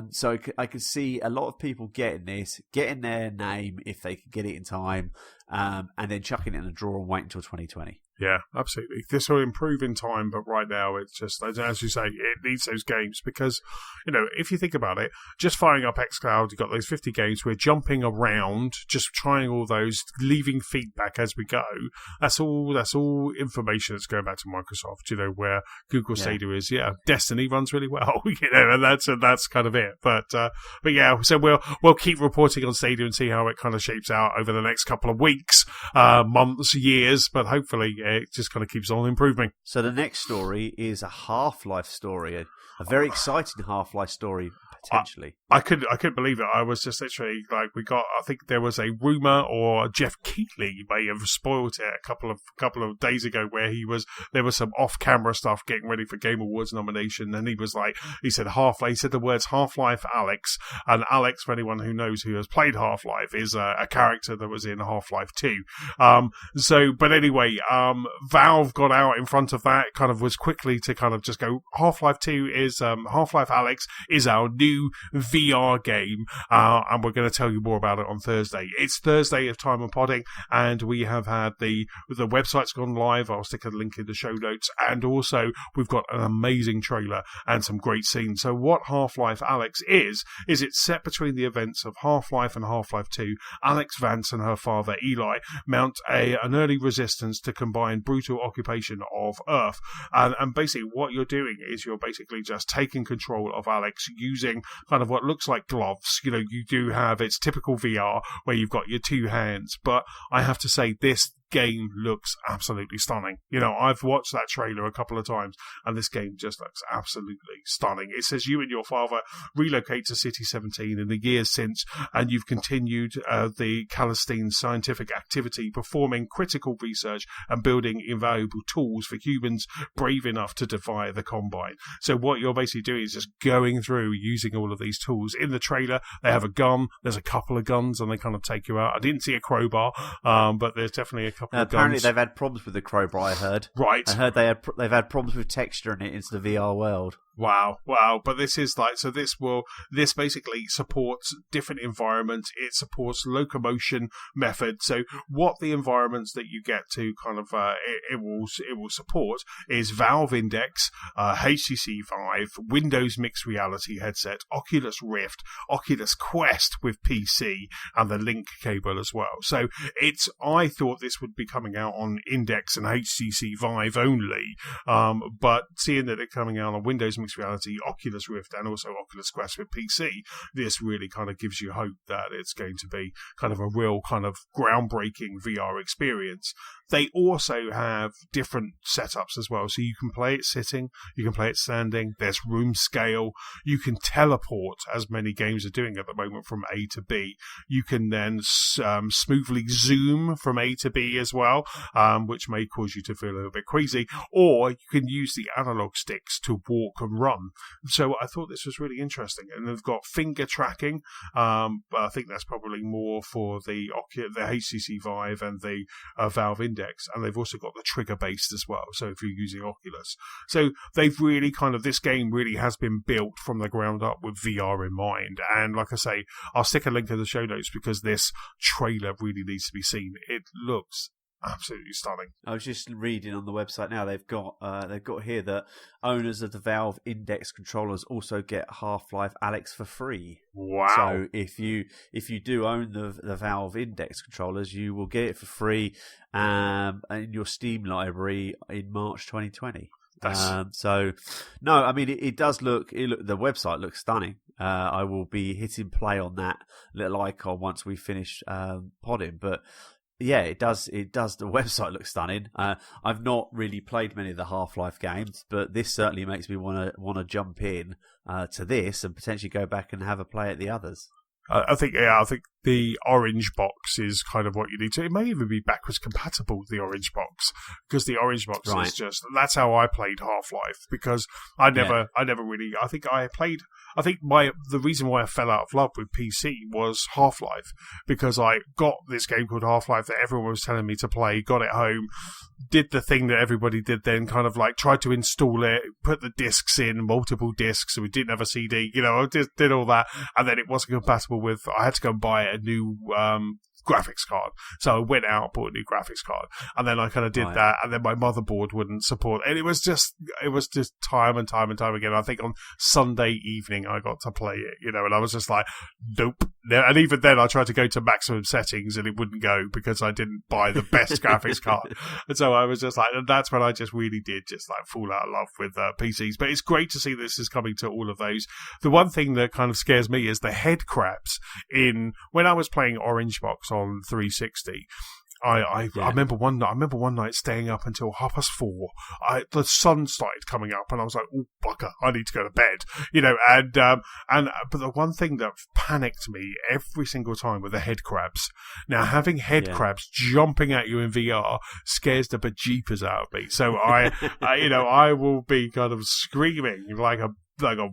[SPEAKER 2] So I could see a lot of people getting their name if they could get it in time, and then chucking it in a drawer and waiting until 2020.
[SPEAKER 1] Yeah, absolutely. This will improve in time, but right now it's just, as you say, it needs those games because, if you think about it, just firing up xCloud, you've got those 50 games, we're jumping around, just trying all those, leaving feedback as we go. That's all information that's going back to Microsoft, where Google Stadia is, Destiny runs really well, and that's kind of it. But yeah, so we'll keep reporting on Stadia and see how it kind of shapes out over the next couple of weeks, months, years, but hopefully it just kind of keeps on improving.
[SPEAKER 2] So the next story is a Half-Life story, a very exciting Half-Life story, potentially.
[SPEAKER 1] I couldn't believe it. I was just literally I think there was a rumor, or Jeff Keighley may have spoiled it a couple of days ago, where there was some off-camera stuff getting ready for Game Awards nomination, and he said Half-Life, he said the words Half-Life Alyx, and Alyx, for anyone who knows who has played Half-Life, is a character that was in Half-Life 2. But anyway, Valve got out in front of that, kind of was quickly to kind of just go, Half-Life 2 is, Half-Life Alyx is our new VR game, and we're going to tell you more about it on Thursday. It's Thursday of Time of Podding, and we have had the website's gone live. I'll stick a link in the show notes, and also we've got an amazing trailer and some great scenes. So what Half-Life Alyx is it's set between the events of Half-Life and Half-Life 2. Alyx Vance and her father Eli mount an early resistance to combine brutal occupation of Earth, and basically what you're doing is you're basically just taking control of Alyx using kind of what looks like gloves. You do have, it's typical VR where you've got your two hands, but I have to say this game looks absolutely stunning. I've watched that trailer a couple of times, and this game just looks absolutely stunning. It says you and your father relocate to City 17 in the years since, and you've continued the Calistine scientific activity, performing critical research and building invaluable tools for humans brave enough to defy the Combine. So what you're basically doing is just going through using all of these tools. In the trailer, they have a gun. There's a couple of guns, and they kind of take you out. I didn't see a crowbar, but there's definitely a couple of
[SPEAKER 2] apparently
[SPEAKER 1] guns.
[SPEAKER 2] They've had problems with the crowbar, I heard.
[SPEAKER 1] Right.
[SPEAKER 2] I heard they've had problems with texturing it into the VR world.
[SPEAKER 1] Wow. But this is this basically supports different environments. It supports locomotion method. So what the environments that you get to kind of, it will support is Valve Index, HTC Vive, Windows Mixed Reality headset, Oculus Rift, Oculus Quest with PC, and the link cable as well. So I thought this would be coming out on Index and HTC Vive only, but seeing that it's coming out on Windows Mixed Reality, Oculus Rift, and also Oculus Quest with PC, this really kind of gives you hope that it's going to be kind of a real kind of groundbreaking VR experience. They also have different setups as well, so you can play it sitting, you can play it standing, there's room scale, you can teleport, as many games are doing at the moment, from A to B. You can then smoothly zoom from A to B as well, which may cause you to feel a little bit queasy, or you can use the analog sticks to walk and run. So I thought this was really interesting, and they've got finger tracking. I think that's probably more for the HTC Vive and the Valve Index, and they've also got the trigger based as well, so if you're using Oculus. So they've really this game really has been built from the ground up with VR in mind, and like I say, I'll stick a link in the show notes because this trailer really needs to be seen. It looks absolutely stunning.
[SPEAKER 2] I was just reading on the website now. They've got here that owners of the Valve Index controllers also get Half-Life Alyx for free.
[SPEAKER 1] Wow!
[SPEAKER 2] So if you do own the Valve Index controllers, you will get it for free in your Steam library in March 2020. So, no, I mean it does look. The website looks stunning. I will be hitting play on that little icon once we finish podding. But yeah, it does. The website looks stunning. I've not really played many of the Half-Life games, but this certainly makes me want to jump in to this and potentially go back and have a play at the others.
[SPEAKER 1] I think the orange box is kind of what you need to. It may even be backwards compatible with the orange box, because the orange box is just, that's how I played Half-Life, because I never really, the reason why I fell out of love with PC was Half-Life, because I got this game called Half-Life that everyone was telling me to play, got it home, did the thing that everybody did then, kind of like tried to install it, put the discs in, multiple discs, so we didn't have a CD, I did all that, and then it wasn't compatible with, I had to go and buy a new graphics card. So I went out, bought a new graphics card, and then I kind of did that, and then my motherboard wouldn't support, and it was just time and time again. I think on Sunday evening I got to play it, and I was just like, nope. And even then I tried to go to maximum settings and it wouldn't go because I didn't buy the best graphics card. And so I was just like, and that's when I just really did just like fall out of love with PCs. But it's great to see this is coming to all of those. The one thing that kind of scares me is the head crabs when I was playing Orange Box on 360. I remember one night staying up until 4:30. The sun started coming up, and I was like, "Oh bugger, I need to go to bed," But the one thing that panicked me every single time were the head crabs. Now, having head crabs jumping at you in VR scares the bejeepers out of me. So I will be kind of screaming like a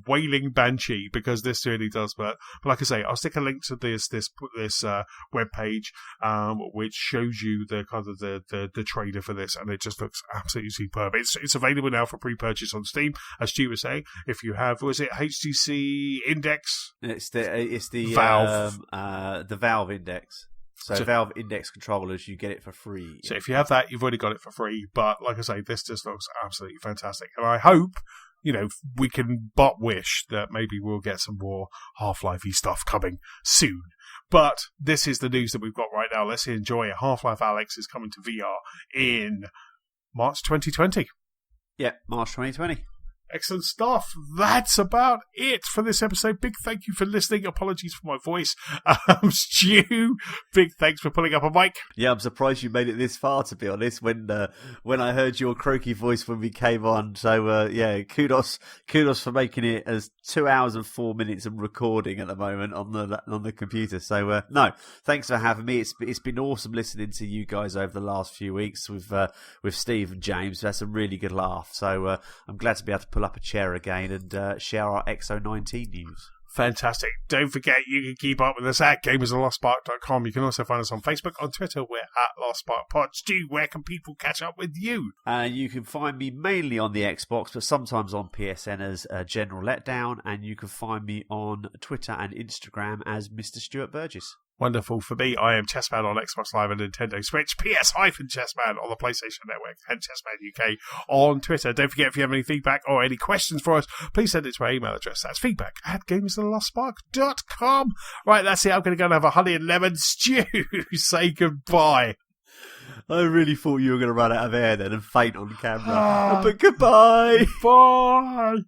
[SPEAKER 1] wailing banshee, because this really does. But like I say, I'll stick a link to this web page, which shows you the kind of the trailer for this, and it just looks absolutely superb. It's available now for pre-purchase on Steam, as Stu was saying. If you have, was it HTC Index?
[SPEAKER 2] It's the
[SPEAKER 1] Valve,
[SPEAKER 2] the Valve Index. So Valve Index controllers, you get it for free.
[SPEAKER 1] So if you have that, you've already got it for free. But like I say, this just looks absolutely fantastic, and I hope, we can but wish that maybe we'll get some more Half-Life-y stuff coming soon. But this is the news that we've got right now. Let's enjoy it. Half-Life Alyx is coming to VR in March 2020.
[SPEAKER 2] Yeah, March 2020.
[SPEAKER 1] Excellent stuff. That's about it for this episode. Big thank you for listening. Apologies for my voice. Stu, big thanks for pulling up a mic.
[SPEAKER 2] Yeah, I'm surprised you made it this far, to be honest, when I heard your croaky voice when we came on. So, kudos for making it as 2 hours and 4 minutes of recording at the moment on the computer. So, no, thanks for having me. It's been awesome listening to you guys over the last few weeks with Steve and James. That's a really good laugh. So, I'm glad to be able to pull up a chair again and share our X019 news.
[SPEAKER 1] Fantastic. Don't forget, you can keep up with us at gamersoflostspark.com. You can also find us on Facebook, on Twitter. We're at LostSparkPod. Stu, where can people catch up with you?
[SPEAKER 2] You can find me mainly on the Xbox, but sometimes on PSN as General Letdown, and you can find me on Twitter and Instagram as Mr. Stuart Burgess.
[SPEAKER 1] Wonderful. For me, I am Chessman on Xbox Live and Nintendo Switch, PS-Chessman on the PlayStation Network, and Chessman UK on Twitter. Don't forget, if you have any feedback or any questions for us, please send it to our email address. That's feedback@gamersoflostspark.com. Right, that's it. I'm going to go and have a honey and lemon stew. Say goodbye.
[SPEAKER 2] I really thought you were going to run out of air then and faint on camera. But goodbye.
[SPEAKER 1] Bye.